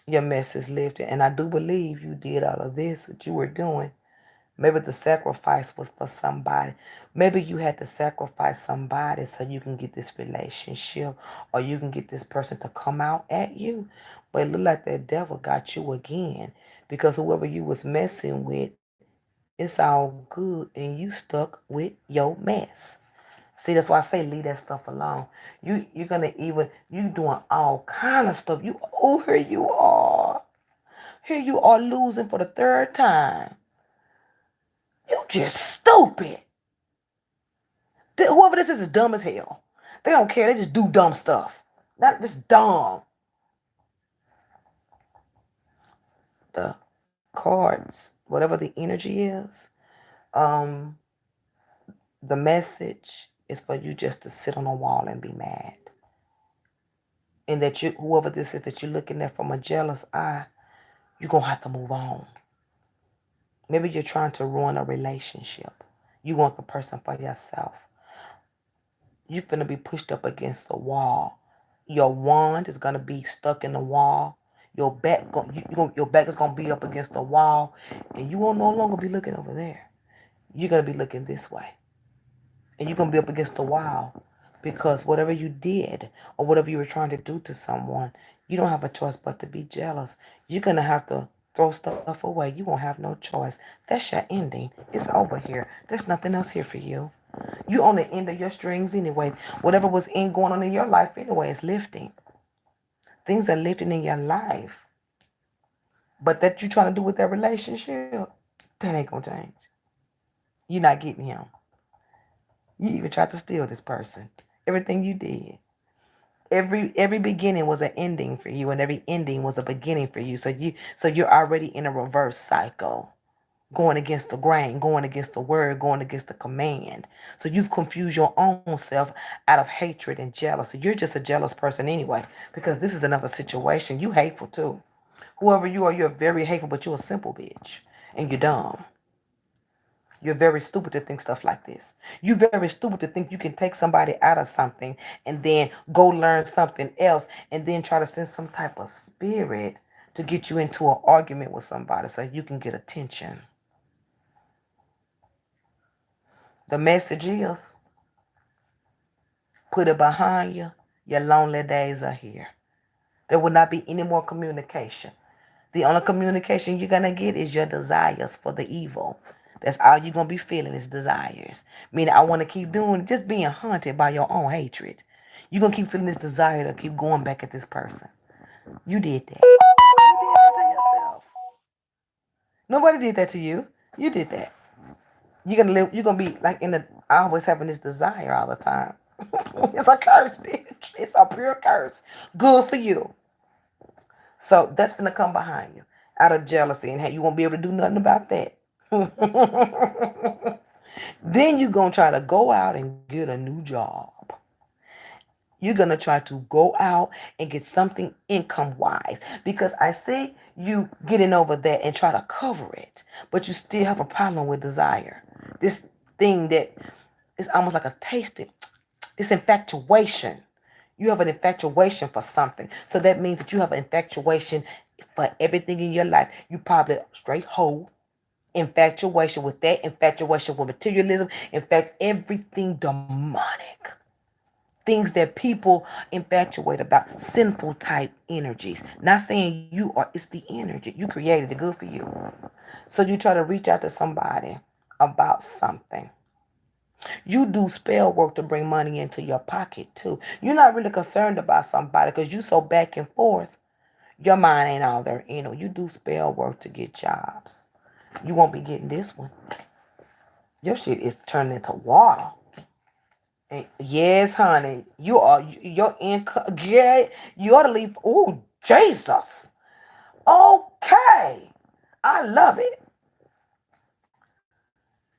Your mess is lifted. And I do believe you did all of this, what you were doing. Maybe the sacrifice was for somebody. Maybe you had to sacrifice somebody so you can get this relationship or you can get this person to come out at you. But it looked like that devil got you again because whoever you was messing with, it's all good and you stuck with your mess. See, that's why I say leave that stuff alone. You're gonna you doing all kind of stuff. Here you are. Here you are losing for the third time. You just stupid. Whoever this is dumb as hell. They don't care. They just do dumb stuff. Not just dumb. The cards, whatever the energy is, um, the message is for you just to sit on a wall and be mad. And that whoever this is that you're looking at from a jealous eye, you're going to have to move on. Maybe you're trying to ruin a relationship. You want the person for yourself. You're going to be pushed up against the wall. Your wand is going to be stuck in the wall. Your back is going to be up against the wall. And you will no longer be looking over there. You're going to be looking this way. And you're going to be up against the wall. Because whatever you did or whatever you were trying to do to someone, you don't have a choice but to be jealous. You're going to have to throw stuff away. You won't have no choice. That's your ending. It's over here. There's nothing else here for you. You on the end of your strings anyway. Whatever was going on in your life anyway is lifting. Things are lifting in your life. But that you're trying to do with that relationship, that ain't going to change. You're not getting him. You even tried to steal this person. Everything you did. Every beginning was an ending for you, and every ending was a beginning for you. So you're already in a reverse cycle. Going against the grain, going against the word, going against the command. So you've confused your own self out of hatred and jealousy. You're just a jealous person anyway, because this is another situation. You hateful too. Whoever you are, you're very hateful, but you're a simple bitch. And you're dumb. You're very stupid to think stuff like this. You're very stupid to think you can take somebody out of something and then go learn something else and then try to send some type of spirit to get you into an argument with somebody so you can get attention. The message is, put it behind you. Your lonely days are here. There will not be any more communication. The only communication you're going to get is your desires for the evil. That's all you're going to be feeling is desires. Meaning I want to keep doing, just being haunted by your own hatred. You're going to keep feeling this desire to keep going back at this person. You did that. You did that to yourself. Nobody did that to you. You did that. You're gonna be like in the always having this desire all the time. It's a curse, bitch. It's a pure curse. Good for you. So that's gonna come behind you out of jealousy, and you won't be able to do nothing about that. Then you're gonna try to go out and get a new job. You're gonna try to go out and get something income wise, because I see you getting over that and try to cover it, but you still have a problem with desire. This thing that is almost like a tasting. It's infatuation. You have an infatuation for something. So that means that you have an infatuation for everything in your life. You probably straight hoe infatuation with that, infatuation with materialism, in fact, everything demonic. Things that people infatuate about, sinful type energies. Not saying you are, it's the energy. You created it, good for you. So you try to reach out to somebody about something. You do spell work to bring money into your pocket too. You're not really concerned about somebody because you so back and forth. Your mind ain't all there. You do spell work to get jobs. You won't be getting this one. Your shit is turning into water. And yes, honey, your income. Yeah, you ought to leave. Oh, Jesus. Okay, I love it.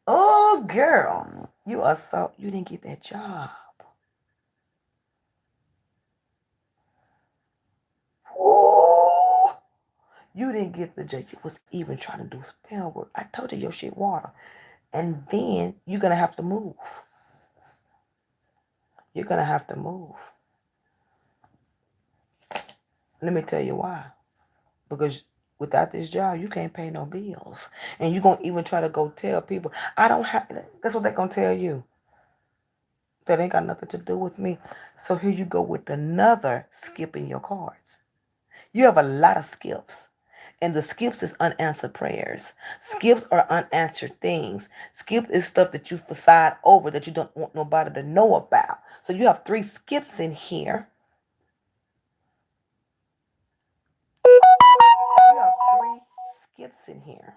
Oh, girl, you didn't get that job. Ooh, you didn't get the job. You was even trying to do spell work. I told you your shit water. And then you're gonna have to move. You're gonna have to move. Let me tell you why. Because without this job, you can't pay no bills. And you're going to even try to go tell people, I don't have, that's what they're going to tell you. That ain't got nothing to do with me. So here you go with another skip in your cards. You have a lot of skips. And the skips is unanswered prayers. Skips are unanswered things. Skip is stuff that you facade over that you don't want nobody to know about. So you have 3 skips in here. You have 3 skips in here.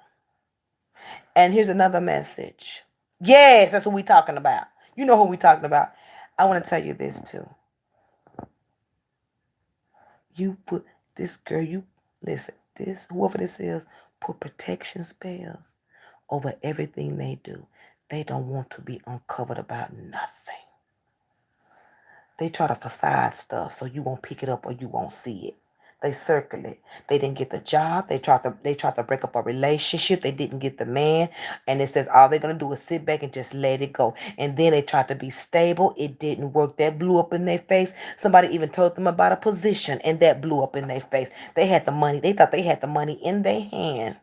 And here's another message. Yes, that's what we talking about. You know who we talking about. I want to tell you this too. You put this girl, listen, whoever this is, put protection spells over everything they do. They don't want to be uncovered about nothing. They try to facade stuff so you won't pick it up or you won't see it. They circle it. They didn't get the job. They tried to break up a relationship. They didn't get the man. And it says all they're gonna do is sit back and just let it go. And then they tried to be stable. It didn't work. That blew up in their face. Somebody even told them about a position and that blew up in their face. They had the money. They thought they had the money in their hand.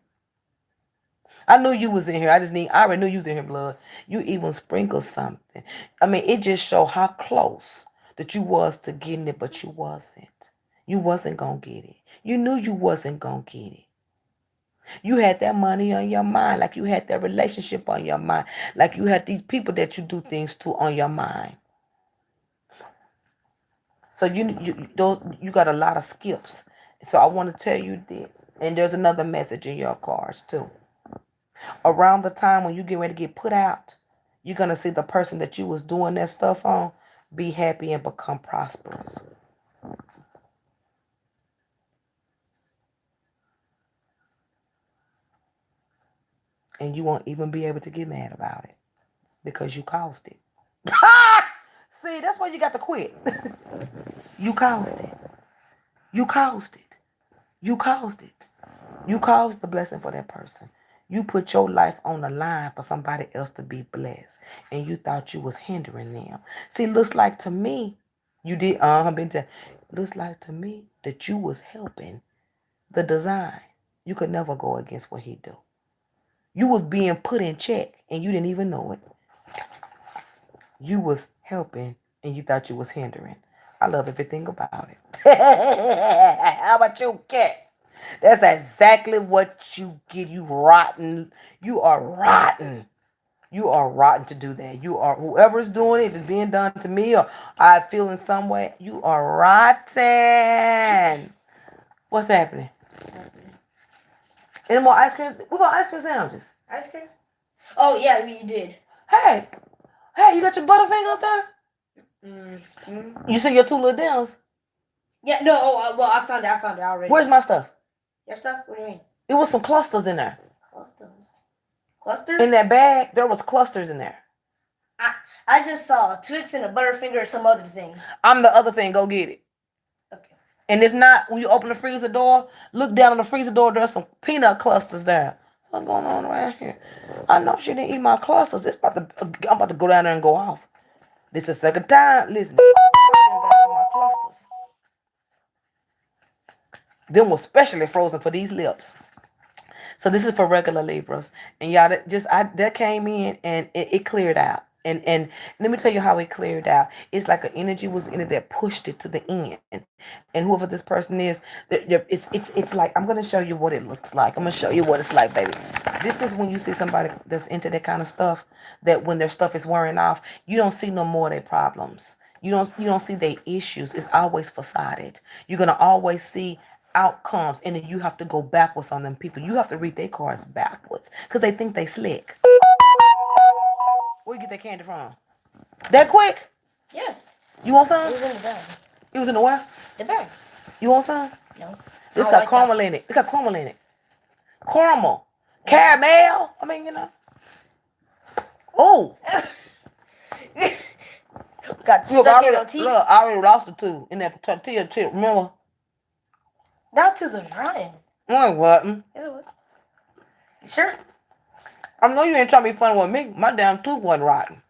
I knew you was in here. I already knew you was in here, blood. You even sprinkled something. I mean, it just showed how close that you was to getting it, but you wasn't. You wasn't gonna get it. You knew you wasn't gonna get it. You had that money on your mind, like you had that relationship on your mind, like you had these people that you do things to on your mind. So you got a lot of skips. So I want to tell you this, and there's another message in your cards too. Around the time when you get ready to get put out, you're gonna see the person that you was doing that stuff on be happy and become prosperous. And you won't even be able to get mad about it because you caused it. See, that's why you got to quit. You caused it. You caused it. You caused it. You caused the blessing for that person. You put your life on the line for somebody else to be blessed. And you thought you was hindering them. See, looks like to me, you did, looks like to me that you was helping the design. You could never go against what he do. You was being put in check and you didn't even know it. You was helping and you thought you was hindering. I love everything about it. How about you, cat? That's exactly what you get. You rotten. You are rotten. You are rotten to do that. You are whoever's doing it, if it's being done to me or I feel in some way, you are rotten. What's happening? Any more ice cream? What about ice cream sandwiches? Ice cream? Oh, yeah, you did. Hey, you got your Butterfinger up there? Mm-hmm. You see your two little dinners? Yeah, no, well, I found it already. Where's my stuff? Your stuff? What do you mean? It was some clusters in there. Clusters? In that bag, there was clusters in there. I just saw a Twix and a Butterfinger or some other thing. I'm the other thing. Go get it. Okay. And if not, when you open the freezer door, look down on the freezer door. There's some peanut clusters there. What's going on around here? I know she didn't eat my clusters. I'm about to go down there and go off. This is the second time. Listen. My clusters. Them was specially frozen for these lips. So this is for regular Libras, and y'all that came in and it cleared out. And let me tell you how it cleared out. It's like an energy was in it that pushed it to the end. And whoever this person is, it's like I'm gonna show you what it looks like. I'm gonna show you what it's like, baby. This is when you see somebody that's into that kind of stuff. That when their stuff is wearing off, you don't see no more of their problems. You don't see their issues. It's always facaded. You're gonna always see outcomes, and then you have to go backwards on them people. You have to read their cards backwards because they think they slick. Where you get that candy from? That quick? Yes. You want some? It was in the bag. It was in the where? The bag. You want some? No. This got caramel in it. It got caramel in it. Caramel. Caramel. I mean, you know. Oh. Got stuck in your teeth. Look, I already lost the tooth in that tortilla chip. Remember? That tooth was rotten. No, it wasn't. Yes, it was. You sure? I know you ain't trying to be funny with me. My damn tooth wasn't rotten.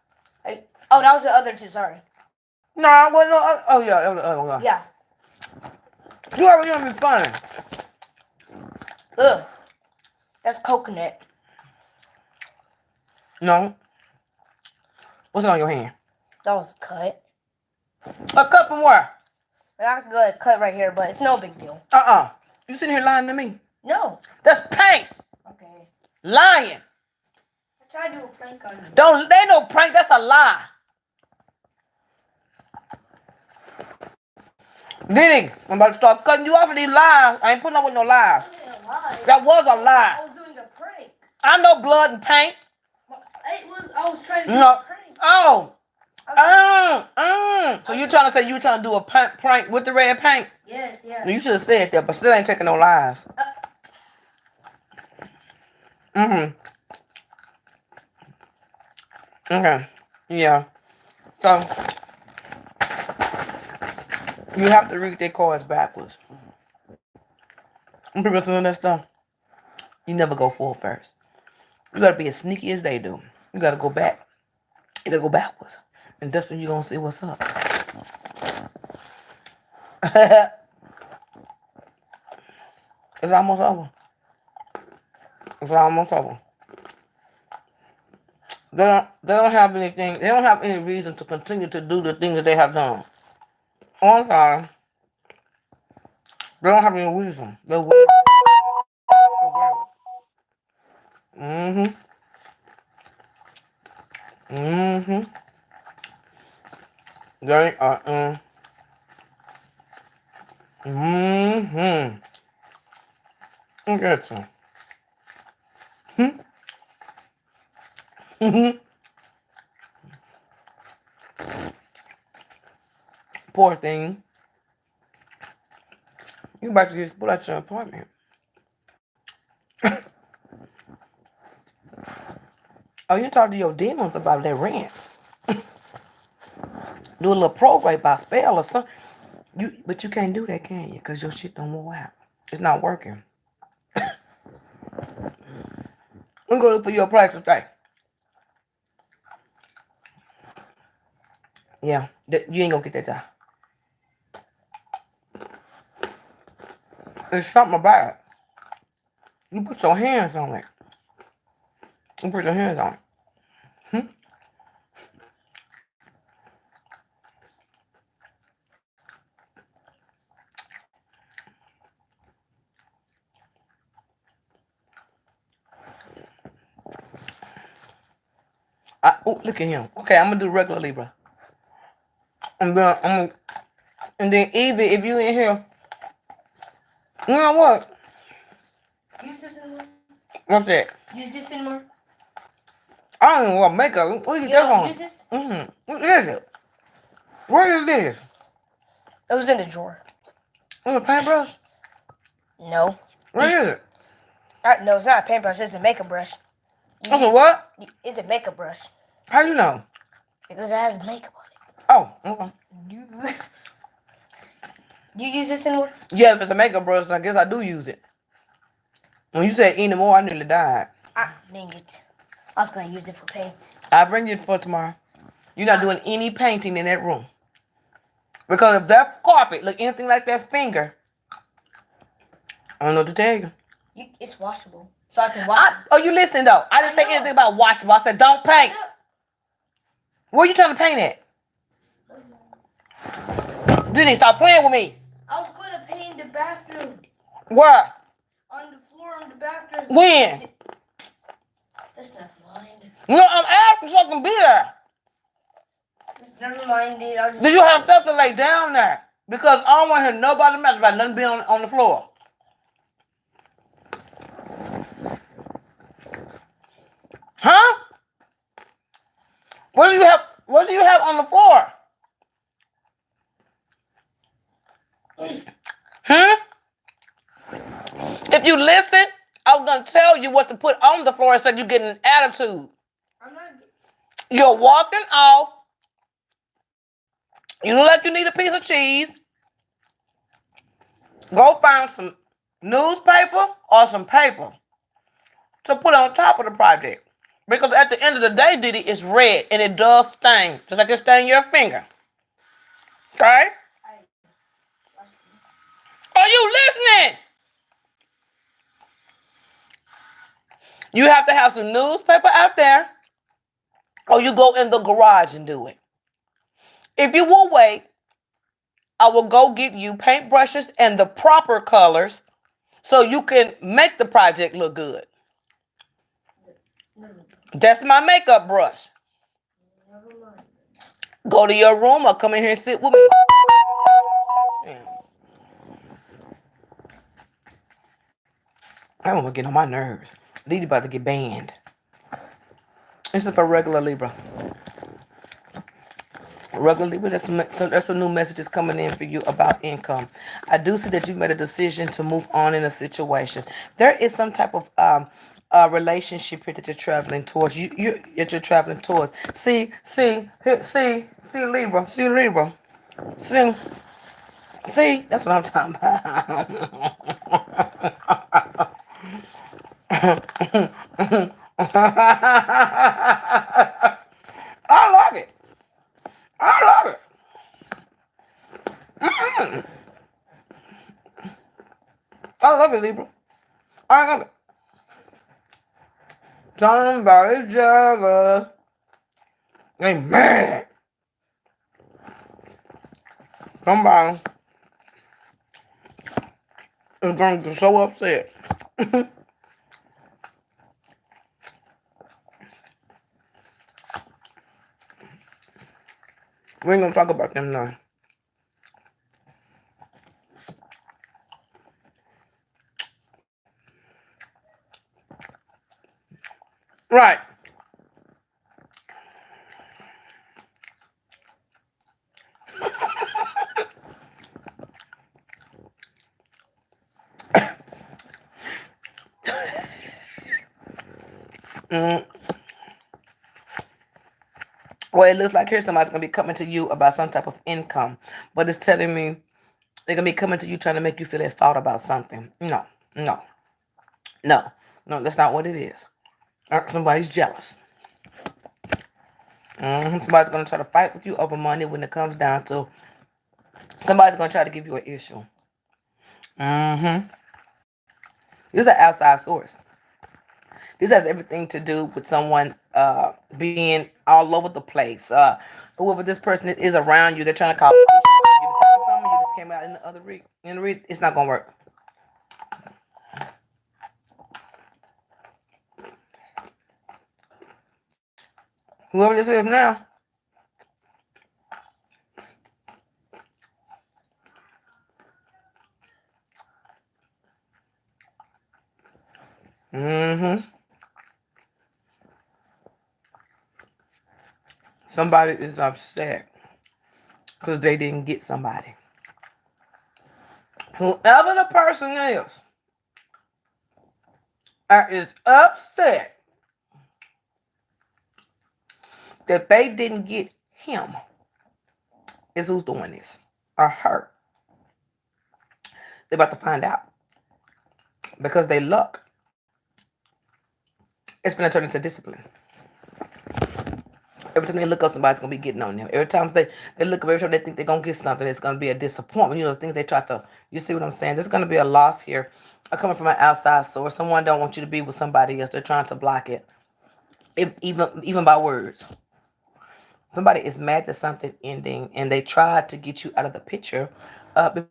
Oh, that was the other tooth. Sorry. No, I wasn't. Oh, yeah. That was the other one. Yeah. You already gonna be funny. Ugh. That's coconut. No. What's it on your hand? That was cut. A cut from where? That's good. Cut right here, but it's no big deal. You sitting here lying to me? No. That's paint. Okay. Lying. I tried to do a prank on you. They ain't no prank. That's a lie. Diddy, I'm about to start cutting you off of these lies. I ain't putting up with no lies. That was a lie. I was doing a prank. I know blood and paint. I was trying to do a prank. Oh. So you trying to say you trying to do a prank with the red paint? Yes. You should have said that, but still ain't taking no lies. Okay. Yeah. So you have to read their cards backwards. When people saying that stuff, you never go full first. You gotta be as sneaky as they do. You gotta go back. You gotta go backwards. And that's when you're gonna see what's up. It's almost over. It's almost over. They don't have anything. They don't have any reason to continue to do the things that they have done. Oh, I'm sorry. They don't have any reason. They're weird. They are. Look at you. Poor thing. You about to just put out your apartment. Oh, you talk to your demons about that rent. Do a little prograde by spell or something. But you can't do that, can you? Because your shit don't move out. It's not working. I'm going to look for your price today. Yeah, you ain't going to get that job. There's something about it. You put your hands on it. You put your hands on it. Oh, look at him. Okay, I'm gonna do regular Libra. And then Evie, if you in here, you know what? Use this anymore. What's that? Use this anymore. I don't even want makeup. What is You that don't on? use this? What is it? Where is this? It was in the drawer. On a paintbrush? No. Where is it? No, it's not a paintbrush. It's a makeup brush. That's a what? It's a makeup brush. How you know? Because it has makeup on Oh, okay. it. You use this anymore? Yeah, if it's a makeup brush, I guess I do use it. When you said anymore, I nearly died. Dang it. I was going to use it for paint. I'll bring you for tomorrow. You're not doing any painting in that room. Because if that carpet look anything like that finger, I don't know what to tell you. It's washable. So I can wash it. Oh, you listen though. I didn't say anything about washable. I said don't paint. Where you trying to paint at? You need to stop playing with me. I was going to paint the bathroom. Where? On the floor in the bathroom. When? That's never mind. No, I'm asking so I can be there. Just never mind, dude. I'll just... Did you have stuff to lay down there? Because I don't want to hear nobody mess about nothing being on the floor. Huh? What do you have? What do you have on the floor? If you listen, I was gonna tell you what to put on the floor instead you getting an attitude. I'm not... You're walking off. You look like you need a piece of cheese. Go find some newspaper or some paper to put on top of the project. Because at the end of the day, Diddy, it's red and it does sting. Just like it sting your finger. Okay? Are you listening? You have to have some newspaper out there, or you go in the garage and do it. If you will wait, I will go get you paintbrushes and the proper colors so you can make the project look good. That's my makeup brush. Go to your room or come in here and sit with me. Damn. I'm gonna get on my nerves. Lily about to get banned. This is for regular Libra. Regular Libra, there's some new messages coming in for you about income. I do see that you've made a decision to move on in a situation. There is some type of relationship here that you're traveling towards. You're traveling towards. See Libra. See Libra. See, that's what I'm talking about. I love it. I love it. I love it, Libra. I love it. Somebody jealous. They mad. Somebody is going to get so upset. We ain't gonna talk about them now. Right. Well, it looks like here somebody's going to be coming to you about some type of income. But it's telling me they're going to be coming to you trying to make you feel at fault about something. No. That's not what it is. Somebody's jealous. Somebody's going to try to fight with you over money when it comes down to somebody's going to try to give you an issue. This is an outside source. This has everything to do with someone being all over the place. Whoever this person is around you, they're trying to cause issues. You just have something, you just came out in the other read. In the read, it's not gonna work. Whoever this is now. Mm-hmm. Somebody is upset because they didn't get somebody. Whoever the person is upset that they didn't get him is who's doing this. Or her. They're about to find out. Because they luck, it's going to turn into discipline. Every time they look up, somebody's going to be getting on them. Every time they look up, every time they think they're going to get something, it's going to be a disappointment. You know, the things they try to, you see what I'm saying? There's going to be a loss here coming from an outside source. Someone don't want you to be with somebody else. They're trying to block it, even by words. Somebody is mad at something ending, and they tried to get you out of the picture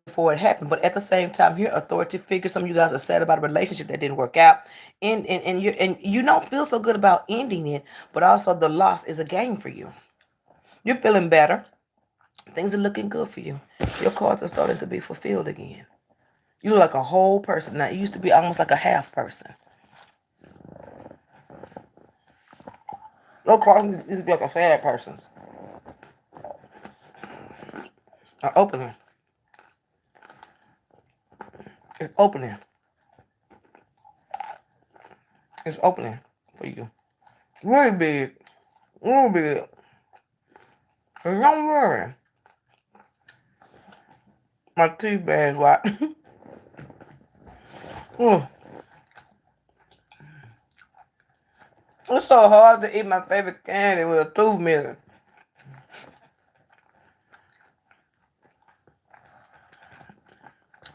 before it happened. But at the same time, here, authority figures, some of you guys are sad about a relationship that didn't work out, and you don't feel so good about ending it, but also the loss is a gain for you. You're feeling better. Things are looking good for you. Your cards are starting to be fulfilled again. You look like a whole person now. You used to be almost like a half person. Your cards used to be like a sad person's. Are opening. It's opening. It's opening for you. Really big. Really big. And don't worry. My teeth bad, right? It's so hard to eat my favorite candy with a tooth missing.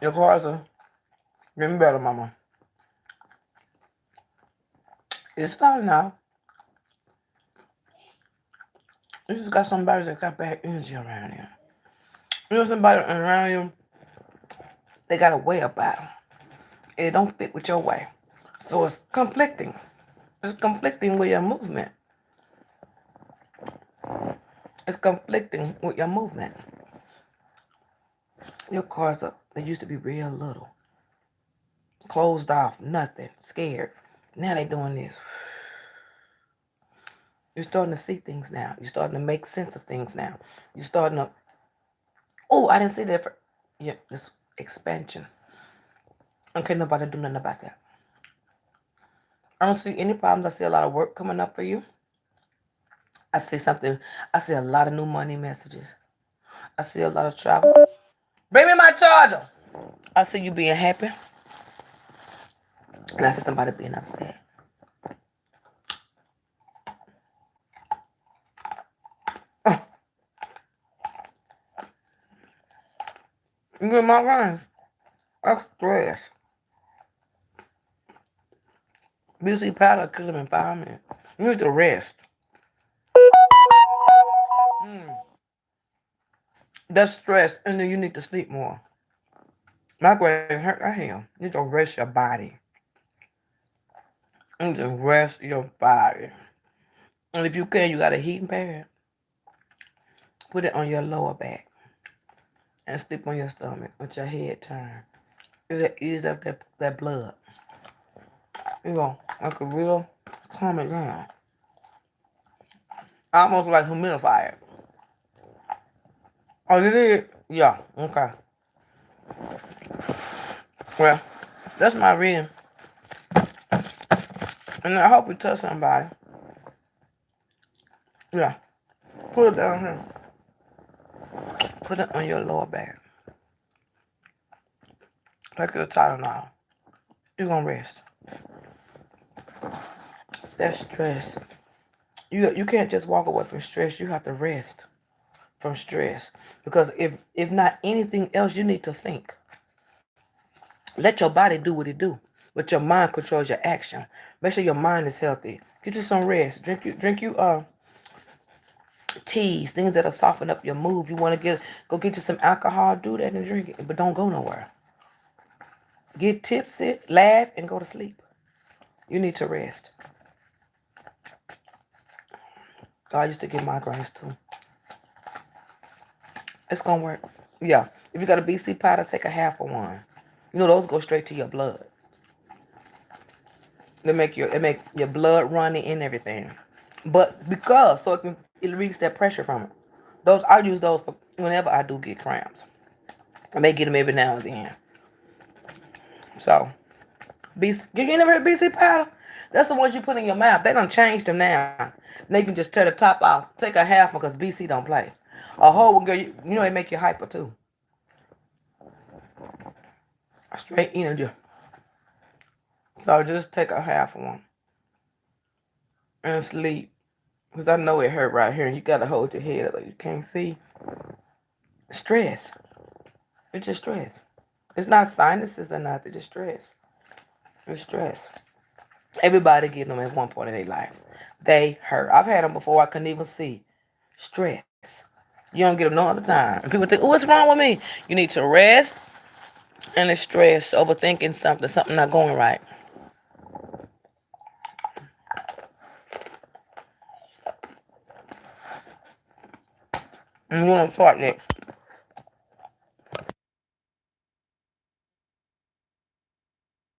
Your cards are getting better, mama. It's fine now. You just got somebody that got bad energy around you. You know somebody around you, they got a way about them. It don't fit with your way. So it's conflicting. It's conflicting with your movement. It's conflicting with your movement. Your cards are, they used to be real little. Closed off, nothing, scared. Now they doing this. You're starting to see things now. You're starting to make sense of things now. You're starting to, oh, I didn't see that for, yeah, this expansion. Okay, nobody do nothing about that. I don't see any problems. I see a lot of work coming up for you. I see something. I see a lot of new money messages. I see a lot of travel. Bring me my charger. I see you being happy. And I see somebody being upset. You get my range. That's stress. BC powder kill him in 5 minutes. You need to rest. That's stress, and then you need to sleep more. Migraine hurt your hand. You need to rest your body. You need to rest your body. And if you can, you got a heating pad. Put it on your lower back. And sleep on your stomach with your head turned. It'll ease up that blood. You know, like a real calm it down. Almost like humidify it. Oh, you did? Yeah, okay. Well, that's my reading. And I hope it touched somebody. Yeah. Put it down here. Put it on your lower back. Take your Tylenol. You're gonna rest. That's stress. You can't just walk away from stress. You have to rest from stress. Because if not anything else, you need to think. Let your body do what it do. But your mind controls your action. Make sure your mind is healthy. Get you some rest. Drink you teas, things that'll soften up your mood. You want to go get you some alcohol, do that and drink it. But don't go nowhere. Get tipsy, laugh, and go to sleep. You need to rest. I used to get migraines too. It's gonna work. Yeah. If you got a BC powder, take a half of one. You know those go straight to your blood. It make your blood running and everything. But because so it release that pressure from it. Those I use those for whenever I do get cramps. I may get them every now and then. So BC, you never heard BC powder? That's the ones you put in your mouth. They done changed them now. Now you can just tear the top off. Take a half one because BC don't play. A whole one, girl, you know they make you hyper too. A straight energy. So just take a half one and sleep. Because I know it hurt right here. And you got to hold your head up like you can't see. Stress. It's just stress. It's not sinuses or nothing. It's just stress. It's stress. Everybody get them at one point in their life. They hurt. I've had them before I couldn't even see. Stress. You don't get them no other time. And people think, oh, what's wrong with me? You need to rest and it's stress, overthinking something not going right. I'm going to start next.